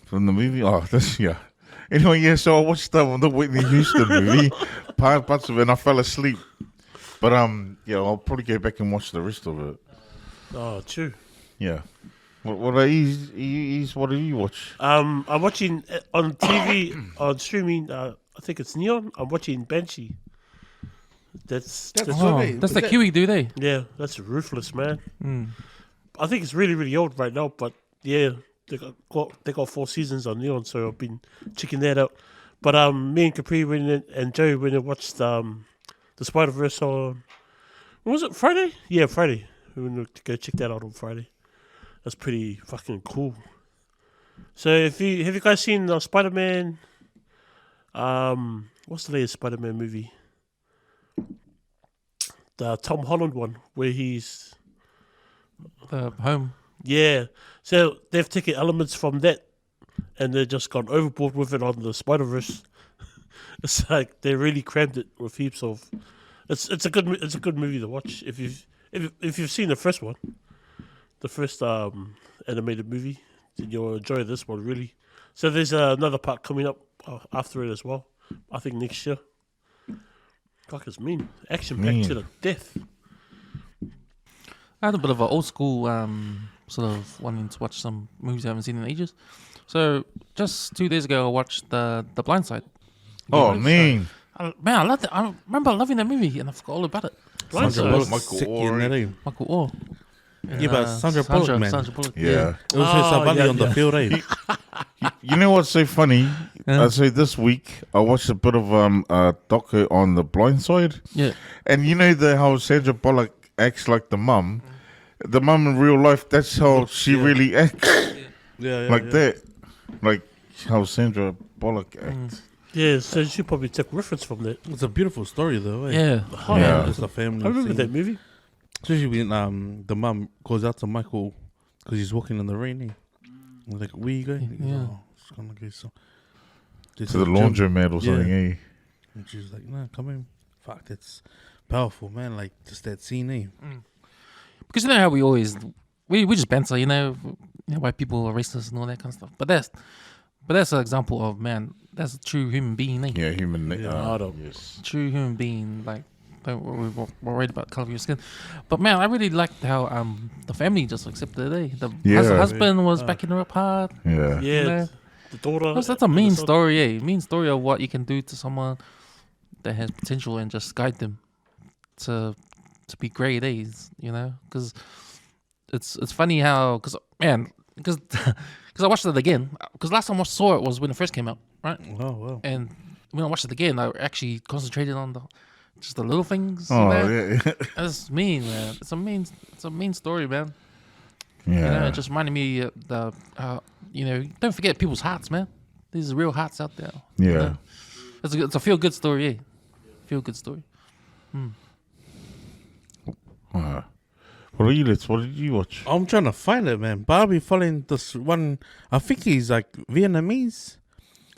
[SPEAKER 4] from the movie. Oh, that's yeah. Anyway, yeah, so I watched the Whitney Houston movie, parts of it, and I fell asleep. But yeah, I'll probably go back and watch the rest of it.
[SPEAKER 3] Oh, true.
[SPEAKER 4] Yeah. What about you? What do you watch?
[SPEAKER 3] I'm watching on TV on streaming. I think it's Neon. I'm watching Banshee. That's
[SPEAKER 2] Oh,
[SPEAKER 5] okay.
[SPEAKER 2] that's
[SPEAKER 5] Is
[SPEAKER 2] the
[SPEAKER 5] that-
[SPEAKER 2] Kiwi, do they?
[SPEAKER 3] yeah. That's ruthless, man.
[SPEAKER 2] Mm.
[SPEAKER 3] I think it's really really old right now, but yeah, they got 4 seasons on Neon, so I've been checking that out. But me and Capri and Joe went and watched the Spider-Verse on, what was it, Friday? Yeah, Friday. We went to go check that out on Friday. That's pretty fucking cool. So have you guys seen Spider-Man? What's the latest Spider-Man movie? The Tom Holland one where he's
[SPEAKER 2] The home.
[SPEAKER 3] yeah. So they've taken elements from that and they've just gone overboard with it on the Spider-Verse. It's like they really crammed it with heaps of. It's a good movie to watch if you've seen the first one, the first animated movie, then you'll enjoy this one really. So there's another part coming up after it as well. I think next year. Fuck, it's mean. Action packed to the death.
[SPEAKER 2] I had a bit of an old school sort of wanting to watch some movies I haven't seen in ages. So just 2 days ago, I watched the Blind Side.
[SPEAKER 4] Oh, man.
[SPEAKER 2] Man, I loved it. I remember loving that movie, and I forgot all about it.
[SPEAKER 3] Blind
[SPEAKER 5] Sandra
[SPEAKER 3] Side.
[SPEAKER 5] Bullock,
[SPEAKER 4] Michael
[SPEAKER 5] sick
[SPEAKER 4] Orr.
[SPEAKER 5] in that, eh?
[SPEAKER 2] Michael Orr.
[SPEAKER 5] Yeah, but Sandra Bullock, man.
[SPEAKER 2] Sandra Bullock.
[SPEAKER 4] Yeah.
[SPEAKER 5] It was her Savali
[SPEAKER 3] yeah,
[SPEAKER 5] on the
[SPEAKER 3] yeah.
[SPEAKER 5] field, eh?
[SPEAKER 4] You know what's so funny?
[SPEAKER 2] Yeah.
[SPEAKER 4] So this week I watched a bit of a doco on The Blind Side,
[SPEAKER 2] Yeah.
[SPEAKER 4] and you know how Sandra Bullock acts like the mum. The mum in real life, that's how she really acts,
[SPEAKER 5] Yeah,
[SPEAKER 4] like that, like how Sandra Bullock acts.
[SPEAKER 3] Yeah, so she probably took reference from that.
[SPEAKER 5] It's a beautiful story, though, eh?
[SPEAKER 2] Yeah.
[SPEAKER 3] Oh,
[SPEAKER 4] Yeah.
[SPEAKER 5] It's a family
[SPEAKER 3] I remember
[SPEAKER 5] scene.
[SPEAKER 3] that movie.
[SPEAKER 5] Especially when the mum goes out to Michael because he's walking in the rain, eh? I'm like, where you going? He goes,
[SPEAKER 2] Yeah.
[SPEAKER 5] oh, just gonna go
[SPEAKER 4] To the laundromat or something,
[SPEAKER 5] Yeah.
[SPEAKER 4] eh?
[SPEAKER 5] And she's like, nah, come in. Fuck, that's powerful, man. Like, just that scene, eh?
[SPEAKER 2] Because you know how we always we just banter, why people are racist and all that kind of stuff. But that's an example of, man, that's a true human being, eh?
[SPEAKER 4] Yeah, human.
[SPEAKER 3] I don't-
[SPEAKER 4] Yes.
[SPEAKER 2] True human being, like, don't worry, worried about the color of your skin. But man, I really liked how the family just accepted it. Eh?
[SPEAKER 4] Yeah.
[SPEAKER 2] The husband was backing her up hard.
[SPEAKER 4] Yeah.
[SPEAKER 3] Yeah,
[SPEAKER 2] know?
[SPEAKER 3] the daughter.
[SPEAKER 2] That's a mean story, eh? Mean story of what you can do to someone that has potential and just guide them to be great A's, because it's funny how because I watched it again because last time I saw it was when it first came out, right?
[SPEAKER 5] Oh, wow.
[SPEAKER 2] And when I watched it again, I actually concentrated on just the little things.
[SPEAKER 4] Oh,
[SPEAKER 2] man.
[SPEAKER 4] yeah.
[SPEAKER 2] That's mean, man. It's a mean story, man.
[SPEAKER 4] Yeah.
[SPEAKER 2] It just reminded me don't forget people's hearts, man. These are real hearts out there.
[SPEAKER 4] Yeah.
[SPEAKER 2] It's a feel good story, eh? Feel good story.
[SPEAKER 4] What are you? What did you watch?
[SPEAKER 5] I'm trying to find it, man. But I'll be following this one. I think he's like Vietnamese.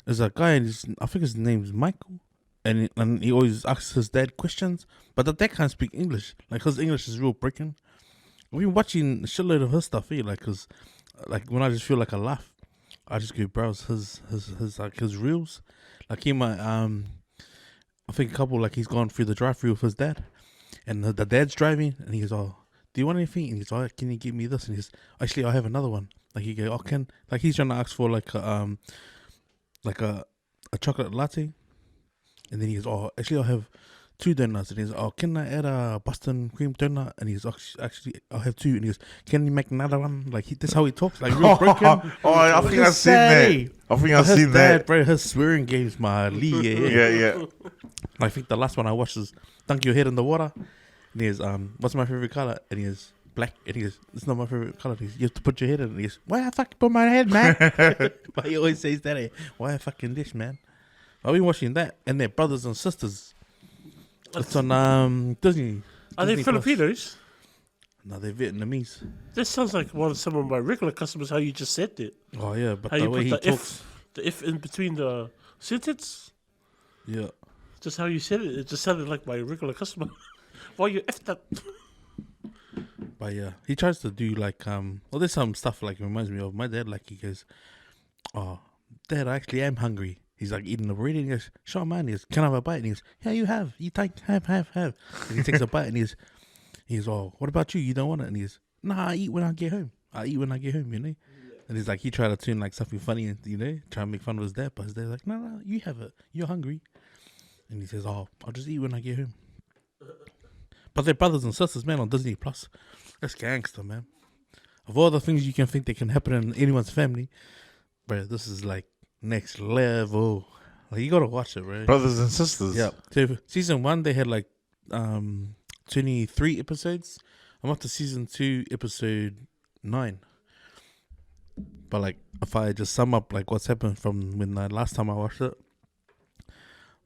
[SPEAKER 5] There's a guy, and I think his name's Michael. And he always asks his dad questions. But the dad can't speak English. Like, his English is real breaking. I've been watching a shitload of his stuff here. Like, cause, like, when I just feel like I laugh, I just go browse his reels. Like, he might, I think a couple, like, he's gone through the drive-thru with his dad. And the dad's driving, and he goes, "Oh, do you want anything?" And he's like, "Oh, can you give me this?" And he's, "Actually, I have another one." Like, he go, "Oh, like, he's trying to ask for like a chocolate latte, and then he goes, "Oh, actually, I have 2 donuts." And he's, "Oh, can I add a Boston cream donut?" And he's, "Actually, I have 2." And he goes, "Can you make another one?" Like, that's how he talks, like real broken.
[SPEAKER 4] I think I've seen that. I think I've seen that.
[SPEAKER 5] Bro, his swearing game's my league.
[SPEAKER 4] Yeah.
[SPEAKER 5] I think the last one I watched is "Dunk Your Head in the Water." And he goes, "What's my favorite color?" And he goes, "Black." And he goes, "It's not my favorite color." He goes, "You have to put your head in." And he goes, "Why I fucking put my head, man?" But he always says that, eh? "Why I fucking dish, man?" I've been watching that, and they're brothers and sisters. It's on Disney.
[SPEAKER 3] Are they
[SPEAKER 5] Disney Plus.
[SPEAKER 3] Filipinos?
[SPEAKER 5] No, they're Vietnamese.
[SPEAKER 3] This sounds like some of my regular customers, how you just said it.
[SPEAKER 5] Oh yeah, but
[SPEAKER 3] How
[SPEAKER 5] the
[SPEAKER 3] you
[SPEAKER 5] way
[SPEAKER 3] put
[SPEAKER 5] he
[SPEAKER 3] the
[SPEAKER 5] talks,
[SPEAKER 3] the F in between the sentence.
[SPEAKER 5] yeah.
[SPEAKER 3] Just how you said it. It just sounded like my regular customer. Why you F that?
[SPEAKER 5] But yeah, he tries to do like well, there's some stuff like reminds me of my dad. Like, he goes, "Oh, Dad, I actually am hungry." He's like eating a burrito, and he goes, "Sure, man." He goes, "Can I have a bite?" And he goes, "Yeah, you have. You take, have. And he takes a bite, and he goes, "Oh, what about you? You don't want it?" And he goes, "Nah, I eat when I get home. You know." And he's like, he tried to turn like something funny, and try and make fun of his dad, but his dad's like, "No, you have it. You're hungry." And he says, "Oh, I'll just eat when I get home." But they're brothers and sisters, man, on Disney Plus. That's gangster, man. Of all the things you can think that can happen in anyone's family, bro, this is like next level. Like, you gotta watch it, bro.
[SPEAKER 4] Brothers and sisters.
[SPEAKER 5] Yeah. So season 1, they had like 23 episodes. I'm up to season 2, episode 9. But like, if I just sum up like what's happened from when the last time I watched it,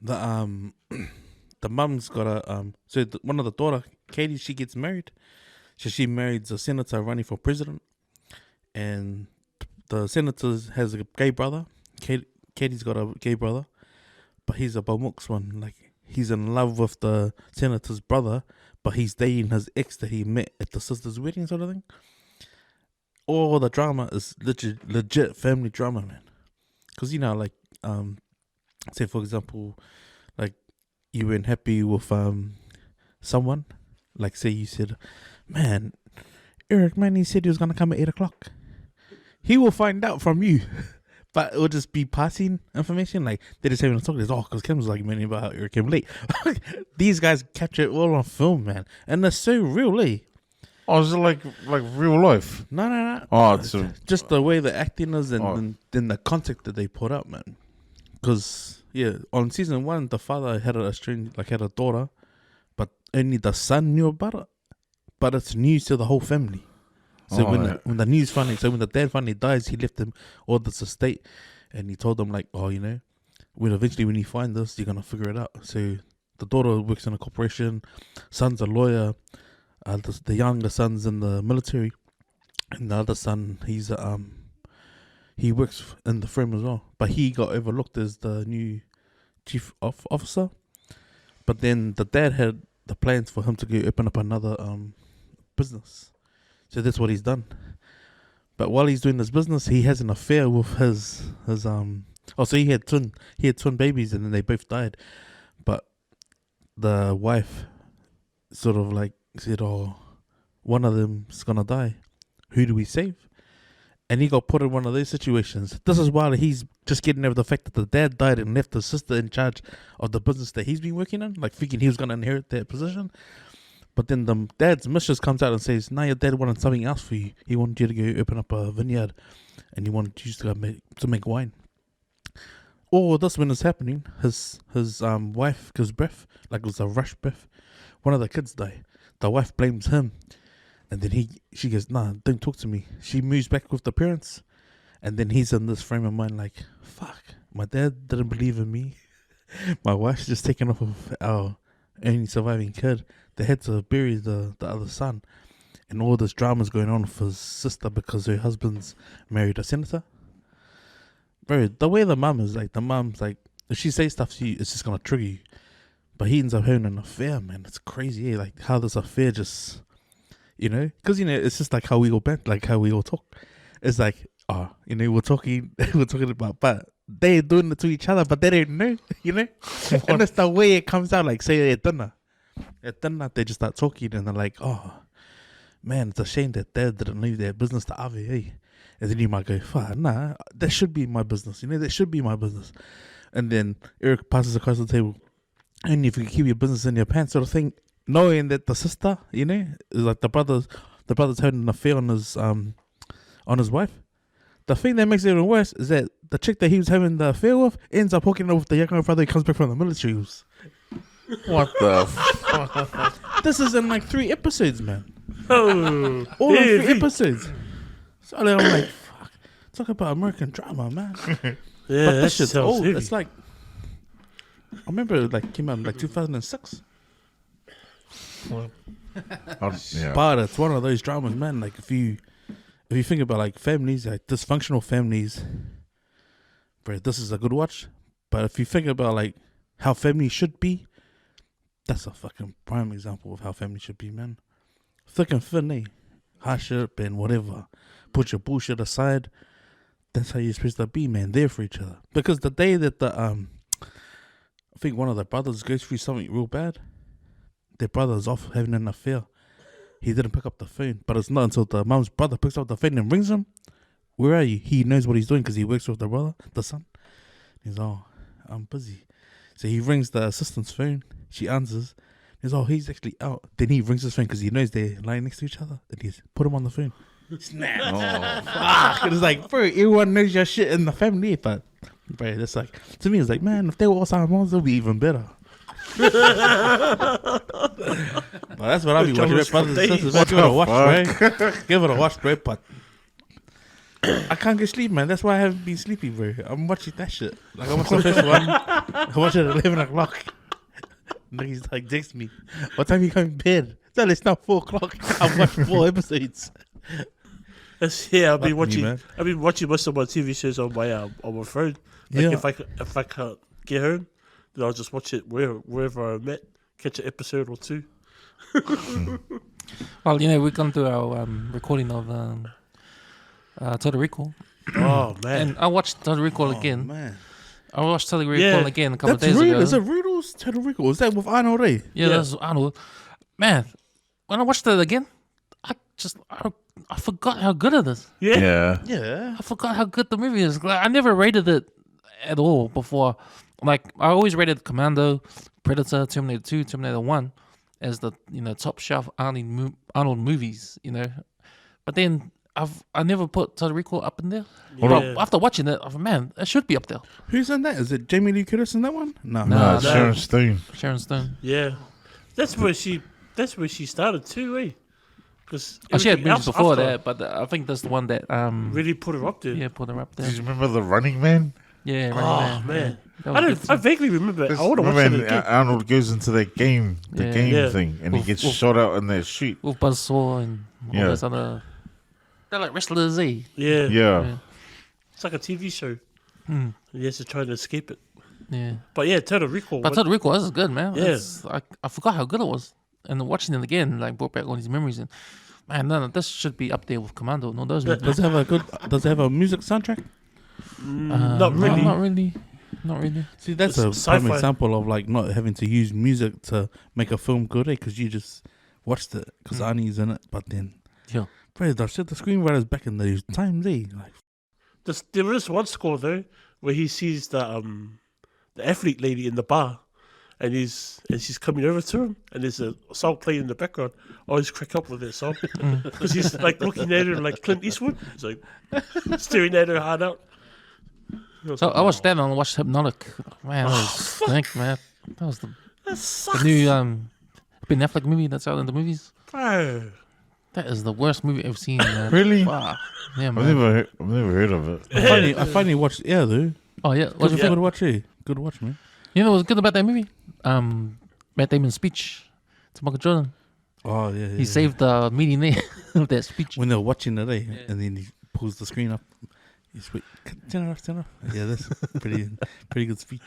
[SPEAKER 5] the mum's got a one of the daughter, Katie, she gets married. So she marries a senator running for president, and the senator has a gay brother. Katie's got a gay brother, but he's a Bamux one. Like, he's in love with the senator's brother, but he's dating his ex that he met at the sister's wedding, sort of thing. All the drama is legit family drama, man. Because, like, say for example, like, you weren't happy with someone. Like, say you said, "Man, Eric, man, he said he was gonna come at 8:00. He will find out from you." But it will just be passing information. Like, they just having a talk. Because Kim was like, "Man, about how Eric came late." These guys capture it all on film, man, and they're so real, eh?
[SPEAKER 4] Oh, is it like real life?
[SPEAKER 5] No.
[SPEAKER 4] Oh, it's
[SPEAKER 5] just the way the acting is, and then the concept that they put up, man. Because on season 1, the father had had a daughter, but only the son knew about it. But it's news to the whole family. So when the news when the dad finally dies, he left them all this estate, and he told them like, "Oh, when you find this, you're gonna figure it out." So the daughter works in a corporation, son's a lawyer, the younger son's in the military, and the other son, he works in the firm as well, but he got overlooked as the new chief officer. But then the dad had the plans for him to go open up another business. So that's what he's done. But while he's doing this business, he has an affair with his so he had twin babies, and then they both died. But the wife sort of like said, "Oh, one of them's gonna die. Who do we save?" And he got put in one of those situations. This is while he's just getting over the fact that the dad died and left the sister in charge of the business that he's been working in, like thinking he was gonna inherit that position. But then the dad's mistress comes out and says, "No, your dad wanted something else for you. He wanted you to go open up a vineyard, and he wanted you to make wine." All this when it's happening, his wife gives birth, like it was a rush birth. One of the kids die. The wife blames him, and then she goes, "Nah, don't talk to me." She moves back with the parents, and then he's in this frame of mind like, "Fuck, my dad didn't believe in me. My wife's just taken off of our only surviving kid. They had to bury the other son, and all this drama's going on with his sister because her husband's married a senator. Bro, the way the mom's like, if she says stuff to you, it's just gonna trigger you. But he ends up having an affair, man. It's crazy, like how this affair just, because it's just like how we all bent, like how we all talk. It's like, we're talking about, but they're doing it to each other, but they don't know, and that's the way it comes out. Like, say at dinner, they just start talking, and they're like, oh man, it's a shame that dad didn't leave their business to Avi, eh? And then you might go, fuck, nah, that should be my business, that should be my business. And then Eric passes across the table, and if you keep your business in your pants, sort of thing, knowing that the sister, is like the brother's having an affair on his wife. The thing that makes it even worse is that the chick that he was having the affair with ends up hooking up with the younger brother who comes back from the military.
[SPEAKER 4] What the fuck?
[SPEAKER 5] This is in like 3 episodes, man.
[SPEAKER 3] Oh,
[SPEAKER 5] All in 3 episodes. So I'm like, fuck. Talk about American drama, man.
[SPEAKER 3] Yeah,
[SPEAKER 5] But
[SPEAKER 3] that
[SPEAKER 5] this shit's
[SPEAKER 3] sounds
[SPEAKER 5] old.
[SPEAKER 3] heavy.
[SPEAKER 5] It's like, I remember it came out in like 2006.
[SPEAKER 4] Yeah.
[SPEAKER 5] But it's one of those dramas, man. Like if you think about like families, like dysfunctional families, bro, this is a good watch. But if you think about like how family should be, that's a fucking prime example of how family should be, man. Thick and thin, eh? Hardship and whatever. Put your bullshit aside. That's how you're supposed to be, man. There for each other. Because the day that I think one of the brothers goes through something real bad, their brother's off having an affair. He didn't pick up the phone, but it's not until the mom's brother picks up the phone and rings him. Where are you? He knows what he's doing because he works with the son. He's I'm busy. So he rings the assistant's phone. She answers. He's he's actually out. Then he rings his phone because he knows they're lying next to each other. And he's put him on the phone. Snap. Oh, fuck. It's like, bro, everyone knows your shit in the family. But, bro, that's like, to me, it's like, man, if they were all Simons, it'll be even better. But that's what I'll be watching. Brothers and sisters, man, give it a watch, bro. Give it a watch, bro. But I can't get sleep, man. That's why I haven't been sleepy, bro. I'm watching that shit. Like, I watched the first one. I watched it at 11 o'clock. And he's like, text me, what time you come to bed? Tell it's now 4 o'clock. I've watched 4 episodes.
[SPEAKER 3] I've been watching.
[SPEAKER 5] man.
[SPEAKER 3] I've been watching most of my TV shows on my phone. Like if I can't get home, then I'll just watch it wherever I'm at. Catch an episode or 2.
[SPEAKER 2] Well, we're going to do our recording of Total Recall.
[SPEAKER 3] Oh man!
[SPEAKER 2] And I watched Total Recall again.
[SPEAKER 5] Man.
[SPEAKER 2] I watched Total Recall again a couple of
[SPEAKER 5] That's
[SPEAKER 2] days
[SPEAKER 5] real.
[SPEAKER 2] ago.
[SPEAKER 5] Is it Rudolph's Total Recall? Is that with Arnold Ray?
[SPEAKER 2] Yeah, that's Arnold. Man, when I watched it again, I forgot how good it is.
[SPEAKER 5] Yeah.
[SPEAKER 2] I forgot how good the movie is. Like, I never rated it at all before. Like, I always rated Commando, Predator, Terminator 2, Terminator 1 as the top shelf Arnold movies. But then I never put Total Recall up in there.
[SPEAKER 3] Yeah.
[SPEAKER 2] But after watching it, I thought, man, it should be up there.
[SPEAKER 5] Who's in that? Is it Jamie Lee Curtis in that one? No.
[SPEAKER 2] No.
[SPEAKER 4] Sharon Stone.
[SPEAKER 2] Sharon Stone.
[SPEAKER 3] Yeah, that's where she started too, eh? Because
[SPEAKER 2] She had movies before
[SPEAKER 3] after
[SPEAKER 2] that, but I think that's the one that
[SPEAKER 3] really put her up there.
[SPEAKER 2] yeah, put her up there.
[SPEAKER 4] Do you remember The Running Man?
[SPEAKER 2] Yeah,
[SPEAKER 3] Oh man,
[SPEAKER 2] That was good
[SPEAKER 3] I
[SPEAKER 2] too.
[SPEAKER 3] vaguely remember. I want to watch
[SPEAKER 4] Remember
[SPEAKER 3] it
[SPEAKER 4] when
[SPEAKER 3] again.
[SPEAKER 4] Arnold goes into the game
[SPEAKER 2] Yeah.
[SPEAKER 4] thing, and he gets
[SPEAKER 2] Oof.
[SPEAKER 4] shot out in that shoot.
[SPEAKER 2] With Buzzsaw and all
[SPEAKER 4] Yeah.
[SPEAKER 2] those other. They're like wrestlers, eh?
[SPEAKER 3] Yeah,
[SPEAKER 4] Yeah.
[SPEAKER 3] it's like a TV show.
[SPEAKER 2] Hmm.
[SPEAKER 3] He has to try to escape it.
[SPEAKER 2] Yeah.
[SPEAKER 3] But yeah, Total Recall.
[SPEAKER 2] But Total Recall, this is good, man.
[SPEAKER 3] Yeah.
[SPEAKER 2] I forgot how good it was. And watching it again, like, brought back all these memories. And man, no, this should be up there with Commando. No, those movies.
[SPEAKER 5] Does it have a music soundtrack?
[SPEAKER 3] Not really.
[SPEAKER 2] Not really. Not really.
[SPEAKER 5] See, that's
[SPEAKER 3] It's
[SPEAKER 5] a prime
[SPEAKER 3] sci-fi.
[SPEAKER 5] example of like not having to use music to make a film good, because you just watched it because Arnie's in it. But then,
[SPEAKER 2] Yeah.
[SPEAKER 5] bro, the screenwriters back in those times, like,
[SPEAKER 3] There is one score though where he sees the athlete lady in the bar, and she's coming over to him, and there's a song playing in the background. I always crack up with that song because he's like looking at her like Clint Eastwood. He's like staring at her hard out.
[SPEAKER 2] So I watched that and I watched Hypnotic. Man, that was stink, man. That was the
[SPEAKER 3] That sucks.
[SPEAKER 2] new Ben Affleck movie that's out in the movies.
[SPEAKER 3] Bro.
[SPEAKER 2] That is the worst movie I've seen, man.
[SPEAKER 4] Really?
[SPEAKER 2] Wow. Yeah,
[SPEAKER 4] I've
[SPEAKER 2] man.
[SPEAKER 4] never heard of it.
[SPEAKER 5] I finally watched. Yeah, though.
[SPEAKER 2] Oh yeah. What's your
[SPEAKER 3] Yeah.
[SPEAKER 2] favorite?
[SPEAKER 5] Good watch, eh? Good watch, man.
[SPEAKER 2] You know what's good about that movie? Matt Damon's speech to Michael Jordan.
[SPEAKER 5] Oh yeah,
[SPEAKER 2] He saved the meeting there of that speech.
[SPEAKER 5] when they're watching it,
[SPEAKER 2] Yeah.
[SPEAKER 5] and then he pulls the screen up. He's wait, turn it off, turn it off. Yeah, that's pretty good speech.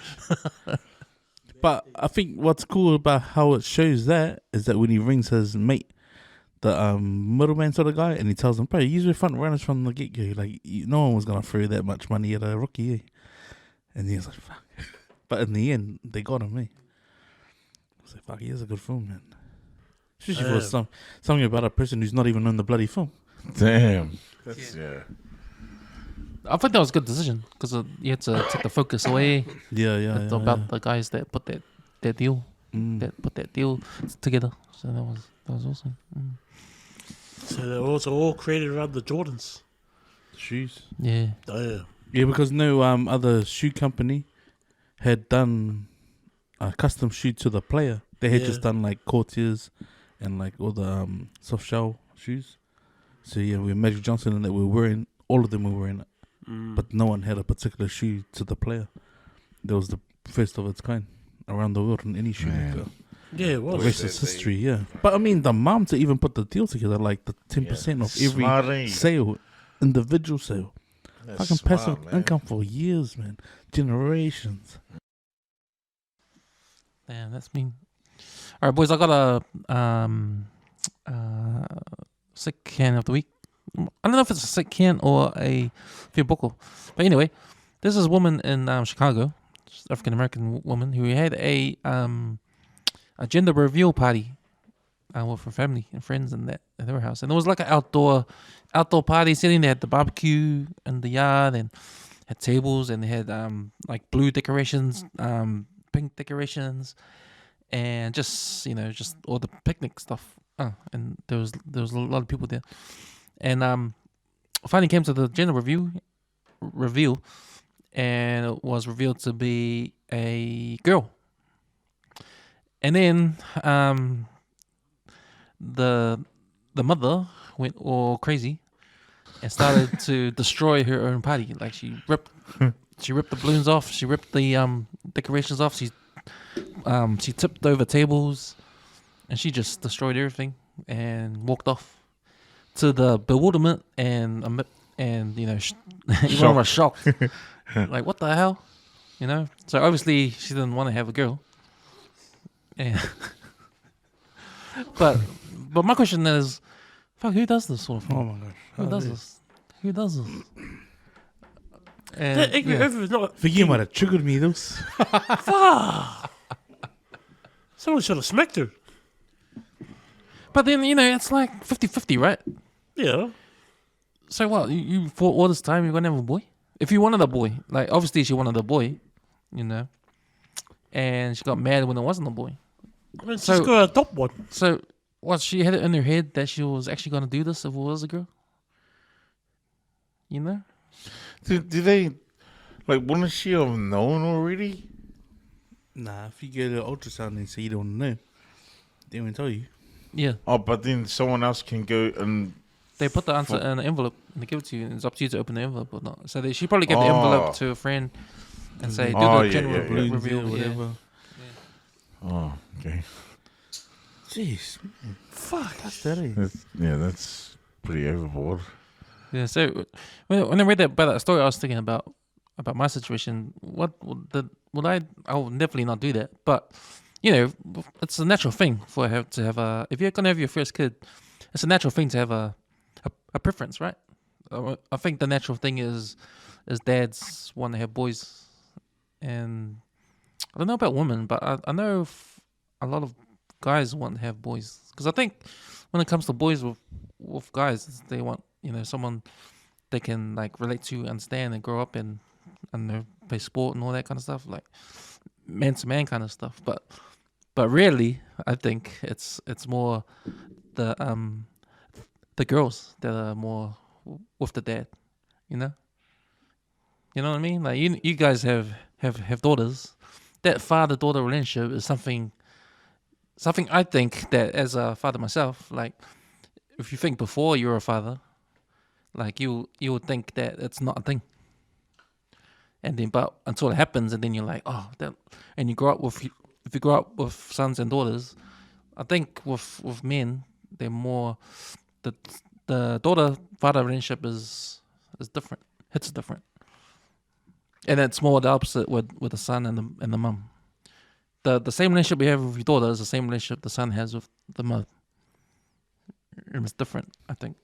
[SPEAKER 5] But I think what's cool about how it shows that is that when he rings his mate, the middleman sort of guy, and he tells him, "Bro, you were front runners from the get go. Like no one was gonna throw that much money at a rookie." Eh? And he was like, "Fuck." But in the end, they got him. Eh? I was like, "Fuck, he is a good film, man." Especially for something about a person who's not even in the bloody film.
[SPEAKER 4] Damn. That's
[SPEAKER 2] I think that was a good decision because you had to take the focus away.
[SPEAKER 5] Yeah.
[SPEAKER 2] It's about the guys that put that deal, that put that deal together. So that was awesome.
[SPEAKER 3] So they're also all created around the Jordans.
[SPEAKER 5] Shoes.
[SPEAKER 2] Yeah.
[SPEAKER 3] Damn.
[SPEAKER 5] Yeah, because no other shoe company had done a custom shoe to the player. They had just done like Courtiers and like all the soft shell shoes. So yeah, we Magic Johnson and that we were wearing, all of them were wearing it. But no one had a particular shoe to the player. That was the first of its kind around the world in any shoe maker.
[SPEAKER 3] Yeah, it
[SPEAKER 5] The
[SPEAKER 3] was.
[SPEAKER 5] rest is history, yeah. But I mean, the mom to even put the deal together, like the 10% of every
[SPEAKER 4] Smarty.
[SPEAKER 5] sale, individual sale.
[SPEAKER 4] That's
[SPEAKER 5] Fucking
[SPEAKER 4] smart,
[SPEAKER 5] passive
[SPEAKER 4] man.
[SPEAKER 5] income for years, man. Generations.
[SPEAKER 2] Damn, that's mean. All right, boys, I got a sick can of the week. I don't know if it's a sick can or a Fiaboko. But anyway, this is a woman in Chicago, African American woman, who had a gender reveal party with her family and friends in at their house. And it was like an outdoor party setting. They had the barbecue in the yard and had tables, and they had like blue decorations, pink decorations, and just all the picnic stuff. And there was a lot of people there. And finally came to the gender reveal, and it was revealed to be a girl. And then the mother went all crazy and started to destroy her own party. Like she ripped the balloons off, she ripped the decorations off, she tipped over tables, and she just destroyed everything and walked off. To the bewilderment and everyone was shocked. Like, what the hell? So obviously she didn't want to have a girl. And but my question is, fuck, who does this sort of thing?
[SPEAKER 5] Oh my gosh.
[SPEAKER 2] Who does this? Who does this?
[SPEAKER 3] That ignorant over is not.
[SPEAKER 5] Think you might have triggered me, those.
[SPEAKER 3] Fuck! Someone should have smacked her.
[SPEAKER 2] But then, it's like 50-50, right?
[SPEAKER 3] Yeah.
[SPEAKER 2] So what? You for all this time you're gonna have a boy? If you wanted a boy, like obviously she wanted a boy, and she got mad when it wasn't a boy.
[SPEAKER 3] I mean,
[SPEAKER 2] So-
[SPEAKER 3] she's got to adopt one.
[SPEAKER 2] So what? She had it in her head that she was actually gonna do this if it was a girl.
[SPEAKER 4] Do they, like, wouldn't she have known already?
[SPEAKER 5] Nah, if you get an ultrasound and say you don't know, they won't tell you.
[SPEAKER 2] Yeah.
[SPEAKER 4] Oh, but then someone else can go and.
[SPEAKER 2] They put the answer in an envelope and they give it to you, and it's up to you to open the envelope or not. So she probably gave the envelope to a friend and say, do
[SPEAKER 4] Oh,
[SPEAKER 2] the
[SPEAKER 4] yeah,
[SPEAKER 2] general
[SPEAKER 4] yeah, yeah.
[SPEAKER 5] Balloons,
[SPEAKER 2] reveal,
[SPEAKER 5] yeah, whatever.
[SPEAKER 4] Oh, okay.
[SPEAKER 5] Jeez.
[SPEAKER 3] Fuck.
[SPEAKER 5] That's that.
[SPEAKER 4] That's pretty overboard.
[SPEAKER 2] Yeah. So when I read that story, I was thinking about my situation. What would I will definitely not do that. But it's a natural thing to have a. If you're gonna have your first kid, it's a natural thing to have a preference, right? I think the natural thing is dads want to have boys, and I don't know about women, but I know a lot of guys want to have boys, because I think when it comes to boys with guys, they want someone they can like relate to, understand, and grow up in, and play sport and all that kind of stuff, like man to man kind of stuff. But really, I think it's more the girls that are more with the dad, You know what I mean? Like you guys have daughters. That father-daughter relationship is something I think that as a father myself, like if you think before you're a father, like you would think that it's not a thing. And then, but until it happens, and then you're like, oh, that. And you grow up with, if you grow up with sons and daughters, I think with men, they're more the daughter father relationship is different. It's different, and it's more the opposite with the son and the mum. The same relationship we have with your daughter is the same relationship the son has with the mother. And it's different, I think.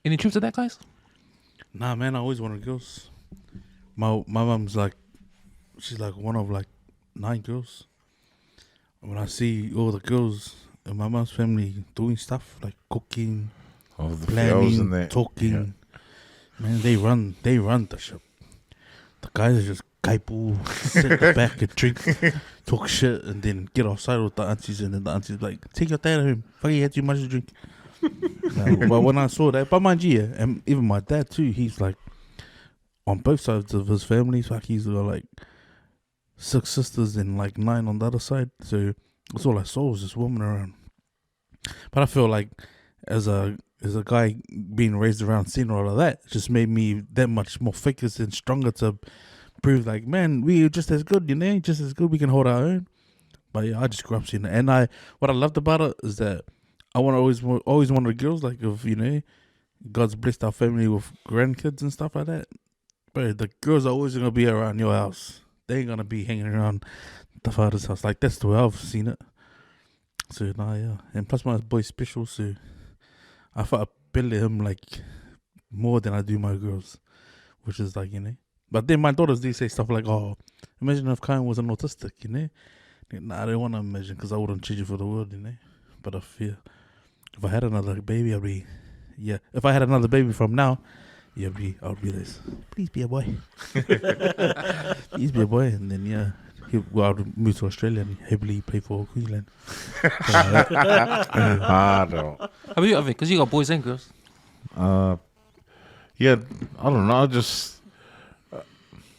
[SPEAKER 2] Any truth to that, guys?
[SPEAKER 5] Nah, man, I always wanted girls. My mum's like, she's like one of like 9 girls. When I see all the girls in my mum's family doing stuff like cooking,
[SPEAKER 4] Oh, the fells and
[SPEAKER 5] planning,
[SPEAKER 4] that.
[SPEAKER 5] talking, man, they run the ship. The guys are just kaipu, sit at the back and drink, talk shit, and then get outside with the aunties, and then the aunties like, take your dad home. Fuck, he had too much to drink. But when I saw that, but mind you, and even my dad too, he's like, on both sides of his family, like he's got like 6 sisters and like 9 on the other side. So that's all I saw was this woman around. But I feel like as a guy being raised around seeing all of that, it just made me that much more focused and stronger to prove like, man, we're just as good, you know, just as good. We can hold our own. But yeah, I just grew up seeing it, and what I loved about it is that I always wanted girls, like, if you know, God's blessed our family with grandkids and stuff like that. But the girls are always gonna be around your house. They ain't gonna be hanging around the father's house. Like, that's the way I've seen it. So nah, yeah, and plus my boy's special, so I thought I belly him like more than I do my girls, which is like, you know. But then my daughters, they say stuff like, "Oh, imagine if Kyan was an autistic," you know. Nah, I don't want to imagine because I wouldn't change it for the world, you know. But I fear if I had another baby, I'd be, yeah. If I had another baby from now, I would be this. Please be a boy. Please be a boy, and then yeah, I would move to Australia and happily play for Queensland.
[SPEAKER 4] I don't.
[SPEAKER 2] How about you, Avi? Because you got boys and girls.
[SPEAKER 4] Yeah, I don't know. I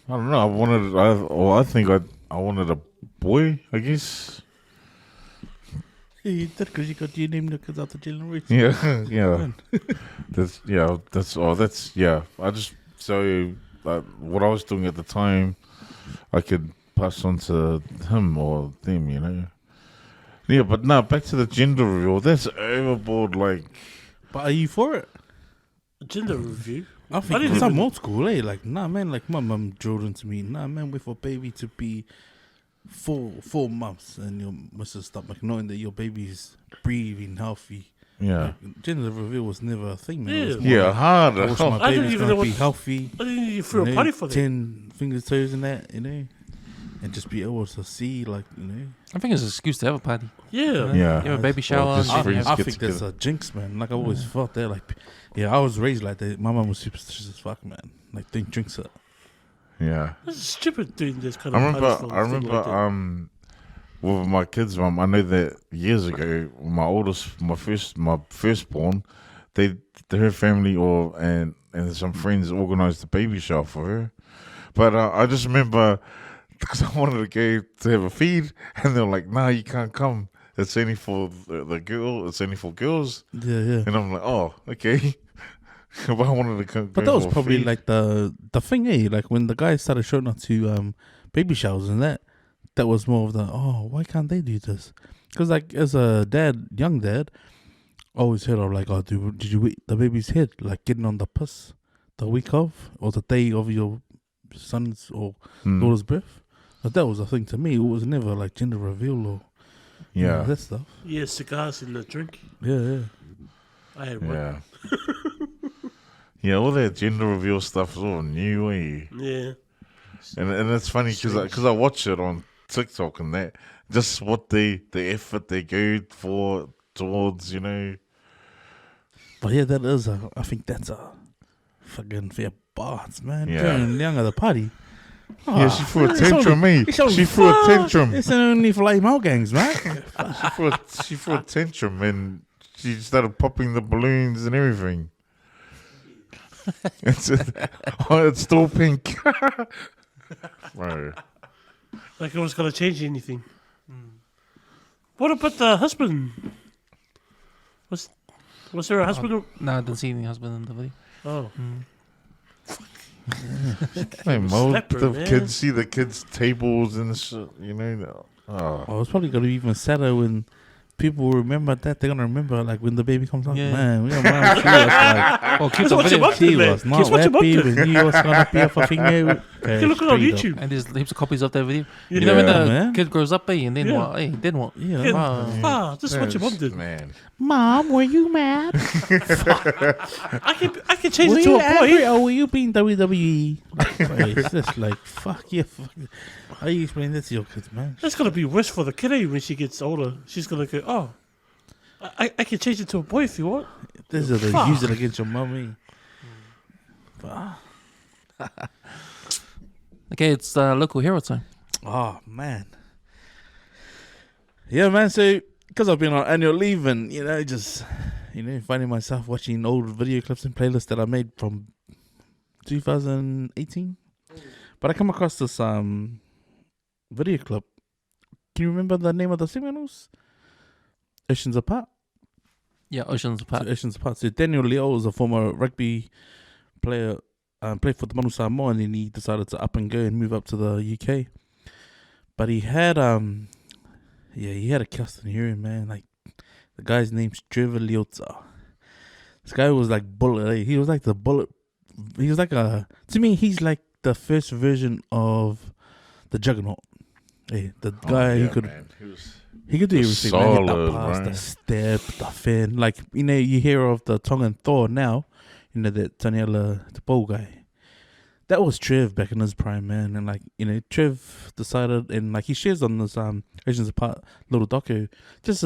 [SPEAKER 4] don't know. I think I wanted a boy, I guess.
[SPEAKER 5] Yeah, you did because you got your name the kids after Jalen Reed.
[SPEAKER 4] Yeah, yeah. That's yeah. I just what I was doing at the time, I could pass on to him or them, you know. Yeah, but no, back to the gender reveal. That's overboard. Like,
[SPEAKER 5] But are you for it?
[SPEAKER 3] Gender review.
[SPEAKER 5] I think
[SPEAKER 3] didn't
[SPEAKER 5] it's some
[SPEAKER 3] even-
[SPEAKER 5] old school, eh? Like, nah, man, like my mum drilled into me, nah, man, wait for baby to be 4 months and your missus stomach, knowing that your baby's breathing healthy.
[SPEAKER 4] yeah,
[SPEAKER 5] Like, gender reveal was never a thing, man. It was
[SPEAKER 3] Yeah.
[SPEAKER 5] more
[SPEAKER 4] yeah, hard.
[SPEAKER 5] like, I wish my
[SPEAKER 3] I didn't
[SPEAKER 5] baby's
[SPEAKER 3] even
[SPEAKER 5] gonna
[SPEAKER 3] know
[SPEAKER 5] be
[SPEAKER 3] what-
[SPEAKER 5] healthy.
[SPEAKER 3] I didn't even throw
[SPEAKER 5] you
[SPEAKER 3] a
[SPEAKER 5] know,
[SPEAKER 3] party for that.
[SPEAKER 5] 10 fingers, toes, and that, you know, and just be able to see, like, you know.
[SPEAKER 2] I think it's an excuse to have a party.
[SPEAKER 3] Yeah.
[SPEAKER 4] Yeah.
[SPEAKER 2] You have a baby
[SPEAKER 4] Or
[SPEAKER 2] shower.
[SPEAKER 4] just
[SPEAKER 2] and
[SPEAKER 4] friends
[SPEAKER 2] you have-
[SPEAKER 5] I
[SPEAKER 4] get
[SPEAKER 5] think that's
[SPEAKER 4] together.
[SPEAKER 5] a jinx, man. Like, I always felt that. Like, yeah, I was raised like that. My mom was superstitious as fuck, man. Like, think drinks it.
[SPEAKER 4] Yeah.
[SPEAKER 3] It's stupid doing this kind
[SPEAKER 4] I
[SPEAKER 3] of
[SPEAKER 4] remember.
[SPEAKER 3] parties for
[SPEAKER 4] I
[SPEAKER 3] a thing
[SPEAKER 4] remember.
[SPEAKER 3] like that.
[SPEAKER 4] With my kids' mum, I know that years ago, my firstborn, her family and some friends organised a baby shower for her. But I just remember because I wanted to go to have a feed, and they were like, "Nah, you can't come. It's only for the girl. It's only for girls."
[SPEAKER 5] Yeah, yeah.
[SPEAKER 4] And I'm like, "Oh, okay." But I wanted to come.
[SPEAKER 5] But that was probably like the thing, eh? Like when the guys started showing up to baby showers and that was more of the, oh, why can't they do this? Because like as a dad, young dad, I always heard of like, oh, did you eat the baby's head, like getting on the piss the week of or the day of your son's or daughter's birth? But that was a thing to me. It was never like gender reveal or you know,
[SPEAKER 4] Yeah.
[SPEAKER 5] that stuff.
[SPEAKER 3] Yeah, cigars in the drink.
[SPEAKER 5] Yeah, yeah.
[SPEAKER 3] I had one.
[SPEAKER 4] Yeah. Yeah, all that gender reveal stuff is all new, eh?
[SPEAKER 3] Yeah.
[SPEAKER 4] And it's funny because I watch it on TikTok and that, just what the effort they go for towards, you know.
[SPEAKER 5] But yeah, that is I think that's a fucking fair bars, man.
[SPEAKER 4] Yeah.
[SPEAKER 5] During young at the party.
[SPEAKER 4] Yeah, she threw a
[SPEAKER 5] it's
[SPEAKER 4] tantrum,
[SPEAKER 5] only-
[SPEAKER 4] me.
[SPEAKER 5] it's only
[SPEAKER 4] She threw a
[SPEAKER 5] fuck.
[SPEAKER 4] tantrum.
[SPEAKER 5] It's only for like male gangs, man.
[SPEAKER 4] She threw a tantrum and she started popping the balloons and everything. It's still pink. Bro.
[SPEAKER 3] Like it was going to change anything. What about the husband? Was there a husband?
[SPEAKER 2] No, I didn't see any husband in the video.
[SPEAKER 3] Oh.
[SPEAKER 4] Hey, Mo,
[SPEAKER 3] Slapper,
[SPEAKER 4] the
[SPEAKER 3] man.
[SPEAKER 4] kids see the kids' tables and shit, you know. Oh.
[SPEAKER 5] I was probably going to even sadder when people will remember that. They're gonna remember like when the baby comes out.
[SPEAKER 2] Yeah.
[SPEAKER 5] Man, we are man, she was like,
[SPEAKER 2] Oh, keep
[SPEAKER 3] Just
[SPEAKER 2] the
[SPEAKER 3] watch him
[SPEAKER 2] video.
[SPEAKER 3] up.
[SPEAKER 5] she
[SPEAKER 3] man.
[SPEAKER 5] was not
[SPEAKER 3] Just watch him up
[SPEAKER 5] happy
[SPEAKER 3] there.
[SPEAKER 5] when you was gonna be a fucking
[SPEAKER 3] You can look it on YouTube.
[SPEAKER 2] And there's heaps of copies of that video.
[SPEAKER 3] Yeah.
[SPEAKER 2] You know when the
[SPEAKER 5] man.
[SPEAKER 2] kid grows up, and then
[SPEAKER 3] Yeah.
[SPEAKER 2] what? Hey, then what?
[SPEAKER 5] Yeah,
[SPEAKER 3] Yeah. Just watch him up there.
[SPEAKER 4] Man.
[SPEAKER 5] Mom, were you mad?
[SPEAKER 3] I can change it to a boy.
[SPEAKER 5] Or were you being WWE? It's just like fuck yeah. Fuck. How you explain that to your kids, man?
[SPEAKER 3] That's gonna be worse for the kid when she gets older. She's gonna go, oh, I can change it to a boy if you want.
[SPEAKER 5] This is they
[SPEAKER 3] Fuck.
[SPEAKER 5] use it against your mommy.
[SPEAKER 2] Okay, it's local hero time.
[SPEAKER 5] Oh man. Yeah, man. So because I've been on annual leave and just finding myself watching old video clips and playlists that I made from 2018. But I come across this video clip. Can you remember the name of the segment? Oceans Apart.
[SPEAKER 2] Yeah, Oceans Apart.
[SPEAKER 5] So Oceans Apart. So Daniel Leo was a former rugby player, played for the Manu Samoa, and then he decided to up and go and move up to the UK. But he had he had a casting hearing, man. Like the guy's name's Trevor Leota. This guy was like bullet. He was like the bullet. He was like to me, he's like the first version of the Juggernaut. Hey, the guy who could.
[SPEAKER 4] Man.
[SPEAKER 5] He could do everything. Man. He
[SPEAKER 4] solid,
[SPEAKER 5] the pass,
[SPEAKER 4] bro.
[SPEAKER 5] the step, the fin. Like, you hear of the Tongan Thor now. That Taniela, the bowl guy. That was Trev back in his prime, man. And like, Trev decided, and like he shares on this Oceans Apart little docu, just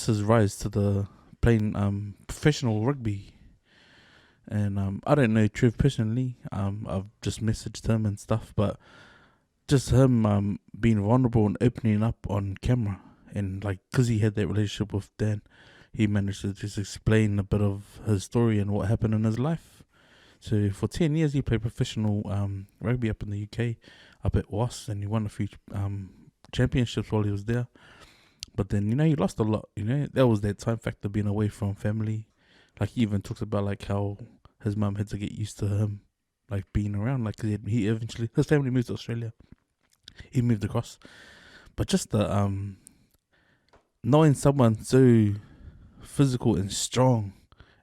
[SPEAKER 5] his rise to the playing professional rugby. And I don't know Trev personally. I've just messaged him and stuff, but just him being vulnerable and opening up on camera, and like because he had that relationship with Dan, he managed to just explain a bit of his story and what happened in his life. So for 10 years he played professional rugby up in the UK, up at Wasps, and he won a few championships while he was there. But then he lost a lot. That was that time factor, being away from family. Like he even talks about like how his mum had to get used to him like being around, like 'cause he eventually, his family moved to Australia. He moved across, but just the knowing someone so physical and strong,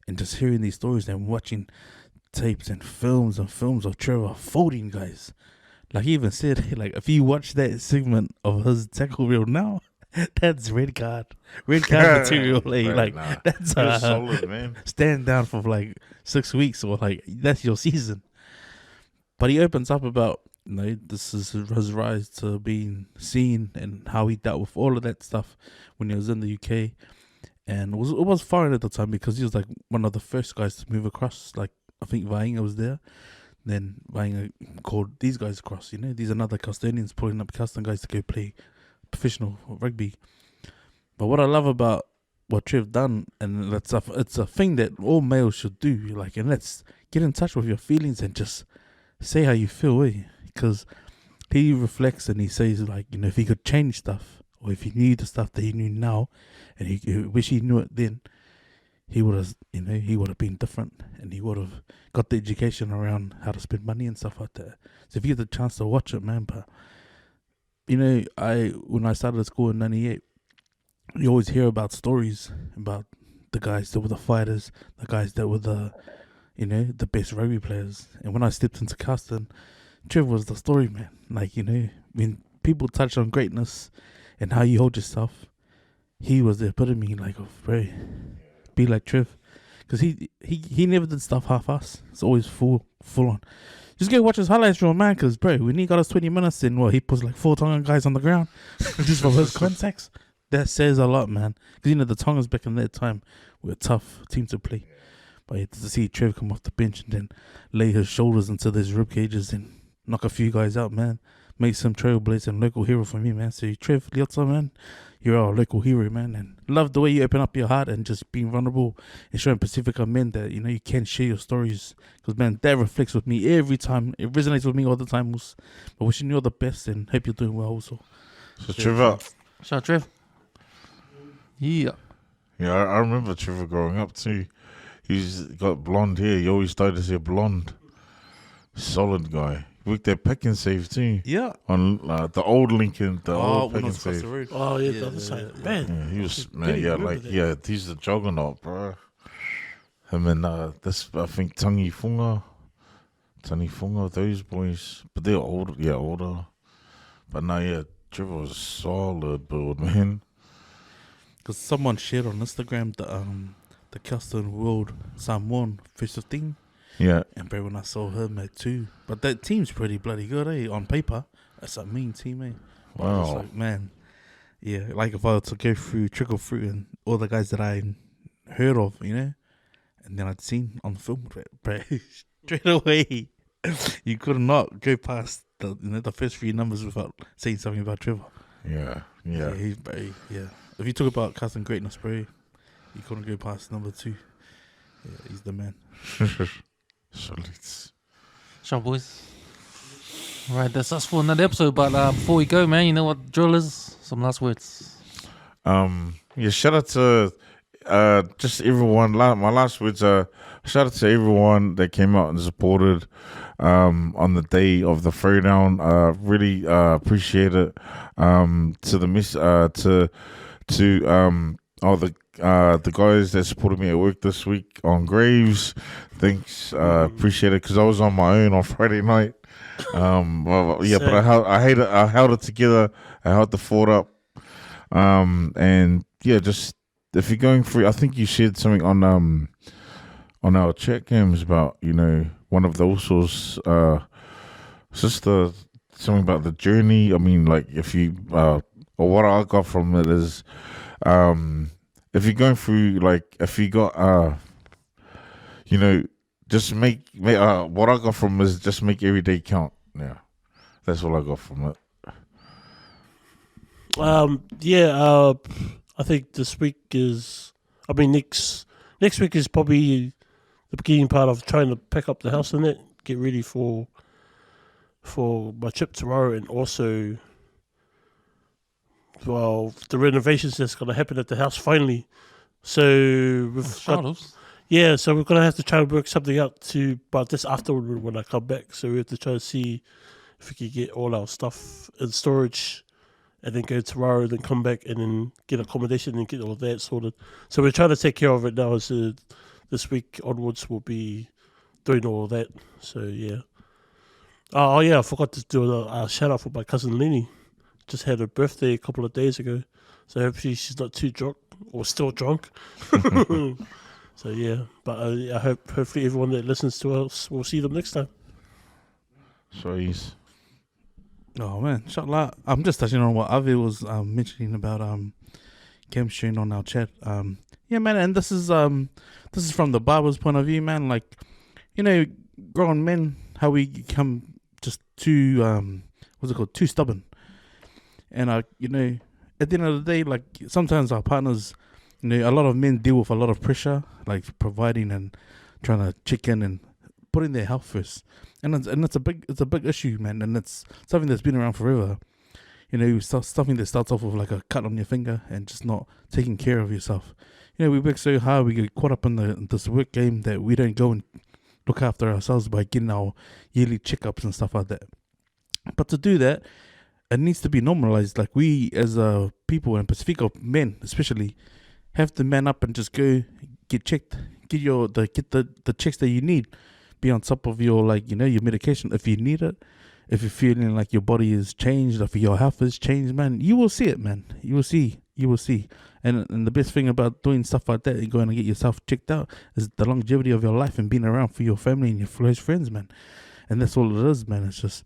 [SPEAKER 5] and just hearing these stories and watching tapes and films of Trevor folding guys. Like he even said, like if you watch that segment of his tackle reel now, that's red card material. Like
[SPEAKER 4] Nah.
[SPEAKER 5] that's
[SPEAKER 4] He was solid, man.
[SPEAKER 5] stand down for like 6 weeks, or like that's your season. But he opens up about this is his rise to being seen and how he dealt with all of that stuff when he was in the UK, and it was foreign at the time because he was like one of the first guys to move across. Like I think Vainga was there, then Vainga called these guys across. These are another Castanians pulling up Castan guys to go play professional rugby. But what I love about what Trev done, and it's a thing that all males should do, like, and let's get in touch with your feelings and just say how you feel, because he reflects and he says, like, if he could change stuff, or if he knew the stuff that he knew now, and he wish he knew it then, he would have, he would have been different, and he would have got the education around how to spend money and stuff like that. So if you get the chance to watch it, man, but when I started school in '98, you always hear about stories about the guys that were the fighters, the guys that were the best rugby players. And when I stepped into Castan, Trev was the story, man. Like, when people touch on greatness and how you hold yourself, he was the epitome, like, bro, be like Trev. Because he never did stuff half-ass. It's always full on. Just go watch his highlights reel, man, because, bro, when he got us 20 minutes in, he puts like 4 Tongan guys on the ground just from his contacts. That says a lot, man. Because, the Tongans back in that time were a tough team to play. But to see Trev come off the bench and then lay his shoulders into those rib cages and knock a few guys out, man, makes him trailblazer and local hero for me, man. So Trev Leota, man, you're our local hero, man. And love the way you open up your heart and just being vulnerable and showing Pacifica men that, you can share your stories. Because, man, that reflects with me every time. It resonates with me all the time. But wishing you all the best and hope you're doing well also.
[SPEAKER 4] So Trevor,
[SPEAKER 2] Shout out Trev. Yeah.
[SPEAKER 4] yeah, I remember Trevor growing up too. He's got blonde hair. You always started to say blonde. Solid guy. worked at Pick and Save too.
[SPEAKER 5] Yeah.
[SPEAKER 4] On the old Lincoln, the
[SPEAKER 5] Oh,
[SPEAKER 4] old
[SPEAKER 5] when
[SPEAKER 4] Pick
[SPEAKER 5] I
[SPEAKER 4] and
[SPEAKER 5] was across
[SPEAKER 4] Save.
[SPEAKER 5] the road.
[SPEAKER 3] Oh yeah, the other side. Man,
[SPEAKER 4] Yeah, he was man.
[SPEAKER 3] Really
[SPEAKER 4] Yeah,
[SPEAKER 3] remember
[SPEAKER 4] like
[SPEAKER 3] that.
[SPEAKER 4] he's the juggernaut, bro. Him and this I think Tangi Funga, those boys, but they're older. Yeah, older. But now, yeah, Trevor was a solid build, man.
[SPEAKER 5] Because someone shared on Instagram the Custom World Samoan first 15.
[SPEAKER 4] Yeah,
[SPEAKER 5] And bro, when I saw him at 2. But that team's pretty bloody good, eh? On paper. That's a mean team, eh? I was
[SPEAKER 4] wow.
[SPEAKER 5] like, man. Yeah, like if I were to go through, trickle through and all the guys that I heard of, you know? And then I'd seen on the film, bro, straight away, you could not go past the first 3 numbers without saying something about Trevor.
[SPEAKER 4] Yeah.
[SPEAKER 5] He's very, If you talk about custom greatness, bro, you couldn't go past number 2. Yeah, he's the man.
[SPEAKER 4] Salutes.
[SPEAKER 2] Sure, boys. Right, that's us for another episode. But before we go, man, you know what the drill is? Some last words.
[SPEAKER 4] Yeah, shout out to just everyone. My last words are shout out to everyone that came out and supported on the day of the throwdown. Really appreciate it. To the all the guys that supported me at work this week on Graves. Thanks, appreciate it because I was on my own on Friday night. Well, yeah, but I held it together. I held the fort up. And yeah, just if you're going through, I think you shared something on our chat games about one of the Usos sister, something about the journey. I mean, like if you or what I got from it is if you're going through, like if you got just make what I got from is just make every day count. Yeah, that's all I got from it.
[SPEAKER 3] I think this week is. I mean, next week is probably the beginning part of trying to pack up the house and it, get ready for my trip tomorrow, and also, well, the renovations that's going to happen at the house finally. So we've got, so we're going to have to try and work something out but this afterward when I come back. So we have to try to see if we can get all our stuff in storage and then go tomorrow, then come back and then get accommodation and get all that sorted. So we're trying to take care of it now. So this week onwards we'll be doing all of that. So yeah. Oh yeah, I forgot to do a shout out for my cousin Lenny. Just had her birthday a couple of days ago. So hopefully she's not too drunk or still drunk. So yeah, but I hopefully everyone that listens to us will see them next time.
[SPEAKER 4] Sweet.
[SPEAKER 5] Oh man, inshallah. I'm just touching on what Avi was mentioning about chemistry on our chat. Yeah, man, and this is from the Bible's point of view, man. Like, grown men, how we become just too too stubborn, and at the end of the day, like sometimes our partners, a lot of men deal with a lot of pressure, like providing and trying to check in and putting their health first. And it's a big issue, man, and it's something that's been around forever. Something that starts off with like a cut on your finger and just not taking care of yourself. We work so hard, we get caught up in this work game that we don't go and look after ourselves by getting our yearly checkups and stuff like that. But to do that, it needs to be normalized. Like we as people, and Pacifico men especially, have to man up and just go get checked, get the checks that you need. Be on top of your your medication if you need it. If you're feeling like your body is changed, if your health is changed, man, you will see it, man. You will see. And the best thing about doing stuff like that and going to get yourself checked out is the longevity of your life and being around for your family and your close friends, man. And that's all it is, man. It's just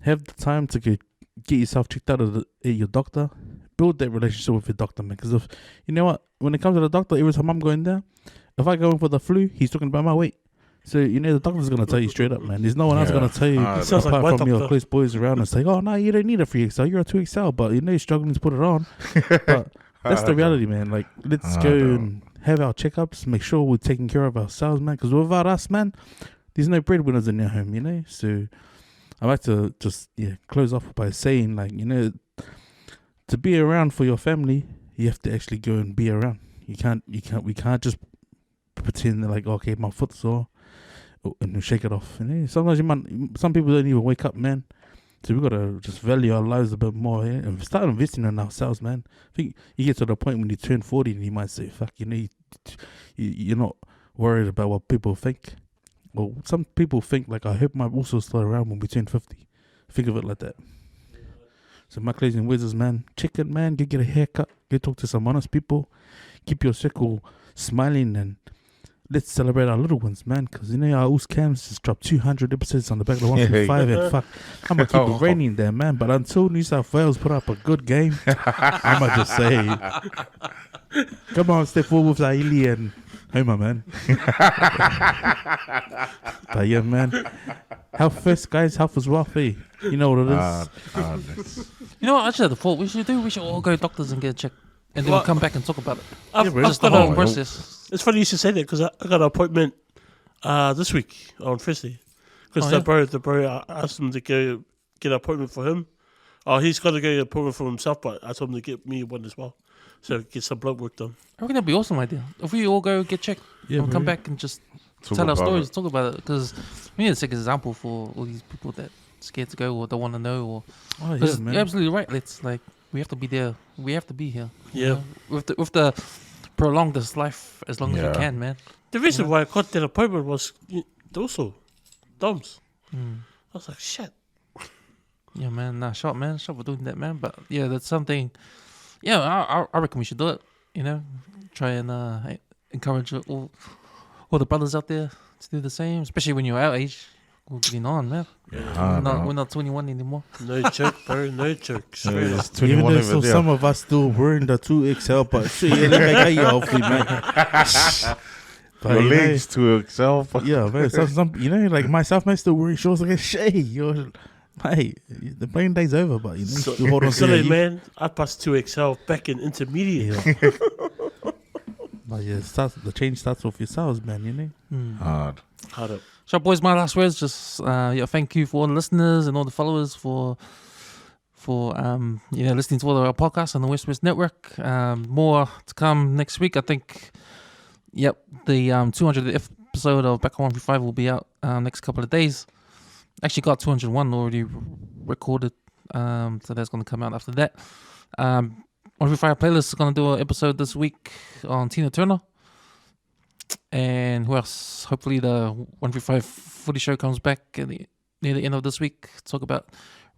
[SPEAKER 5] have the time to get yourself checked out at your doctor. Build that relationship with your doctor, man. Because if when it comes to the doctor, every time I'm going there, if I go in for the flu, he's talking about my weight. So, the doctor's going to tell you straight up, man. There's no one else going to tell you,
[SPEAKER 3] sounds like
[SPEAKER 5] apart
[SPEAKER 3] my
[SPEAKER 5] from your
[SPEAKER 3] doctor.
[SPEAKER 5] close boys around and say, oh, no, you don't need a 3XL. You're a 2XL, but you're struggling to put it on. But that's the reality, man. Like, let's go and have our checkups, make sure we're taking care of ourselves, man. Because without us, man, there's no breadwinners in your home, So I like to just, close off by saying, like, to be around for your family, you have to actually go and be around. We can't just pretend that, like, okay, my foot's sore. and shake it off. Sometimes some people don't even wake up, man. So we gotta just value our lives a bit more, and start investing in ourselves, man. I think you get to the point when you turn 40 and you might say, "Fuck, you're not worried about what people think." Well, some people think like, "I hope my also still around when we turn 50." Think of it like that. So my closing words is, man, check it, man. Go get a haircut. Go talk to some honest people. Keep your circle smiling, and let's celebrate our little ones, man. Because our Oos Cams just dropped 200 episodes on the back of the 135, and fuck, I'm gonna keep it raining there, man. But until New South Wales put up a good game, I might just say, come on, step forward with Aili and Homer, man. But yeah, man. Health first, guys. Health is wealth, eh? You know what it is.
[SPEAKER 2] You know what? Actually, the thought we should all go to doctors and get a check, and then we'll come back and talk about it.
[SPEAKER 3] I've
[SPEAKER 2] Just the
[SPEAKER 3] got
[SPEAKER 2] whole
[SPEAKER 3] a-
[SPEAKER 2] process.
[SPEAKER 3] It's funny you should say that because I got an appointment this week on Thursday. Because
[SPEAKER 2] Oh,
[SPEAKER 3] the bro, I asked him to go get an appointment for him. Oh, he's got to get an appointment for himself, but I told him to get me one as well. So get some blood work done.
[SPEAKER 2] I reckon that'd be an awesome idea. If we all go get checked,
[SPEAKER 5] Yeah,
[SPEAKER 2] and come
[SPEAKER 5] bro.
[SPEAKER 2] back and just
[SPEAKER 4] Talk
[SPEAKER 2] tell our
[SPEAKER 4] about
[SPEAKER 2] stories,
[SPEAKER 4] it.
[SPEAKER 2] talk about it. Because we need to take an example for all these people that scared to go or don't want to know. Or
[SPEAKER 5] Oh, yeah,
[SPEAKER 2] because
[SPEAKER 5] man.
[SPEAKER 2] you're absolutely right. Let's we have to be there. We have to be here.
[SPEAKER 3] Yeah.
[SPEAKER 2] With the prolong this life as long as
[SPEAKER 4] Yeah.
[SPEAKER 2] we can, man.
[SPEAKER 3] The reason why I got that appointment was also Doms.
[SPEAKER 2] Mm.
[SPEAKER 3] I was like, shit.
[SPEAKER 2] Yeah, man. Nah, shot for doing that, man. But yeah, that's something. Yeah, I reckon we should do it. Try and encourage all the brothers out there to do the same, especially when you're our age. We're getting on, man. We're not 21 anymore.
[SPEAKER 3] No joke, bro. No joke. Straight up.
[SPEAKER 4] There's
[SPEAKER 5] Even
[SPEAKER 4] 21
[SPEAKER 5] though
[SPEAKER 4] over
[SPEAKER 5] so
[SPEAKER 4] there.
[SPEAKER 5] some of us still wearing the 2XL, but shit, yeah, let me get you hopefully, man. But,
[SPEAKER 4] Your
[SPEAKER 5] you know,
[SPEAKER 4] legs to excel.
[SPEAKER 5] yeah, man. Some like myself, man, still wearing shorts like a Shay. Hey, the playing day's over, but you still hold on to
[SPEAKER 3] Silly,
[SPEAKER 5] your
[SPEAKER 3] man. I passed 2XL back in intermediate.
[SPEAKER 5] Yeah. But yeah, the change starts with yourselves, man.
[SPEAKER 4] Hard.
[SPEAKER 3] Hard up.
[SPEAKER 2] So, boys, my last words. Just thank you for all the listeners and all the followers for listening to all of our podcasts on the West Network. More to come next week. I think. Yep, the 200th episode of Back on 135 will be out next couple of days. Actually, got 201 already recorded, so that's going to come out after that. 135 Playlist is going to do an episode this week on Tina Turner. And who else? Hopefully the 135 footy show comes back near the end of this week. Talk about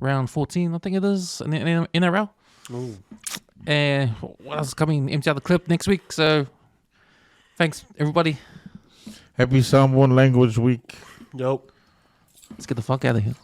[SPEAKER 2] round 14, I think it is, in the NRL.
[SPEAKER 3] Ooh.
[SPEAKER 2] And what else is coming? Empty out the clip next week. So thanks, everybody.
[SPEAKER 4] Happy Samoan Language Week.
[SPEAKER 3] Nope.
[SPEAKER 2] Let's get the fuck out of here.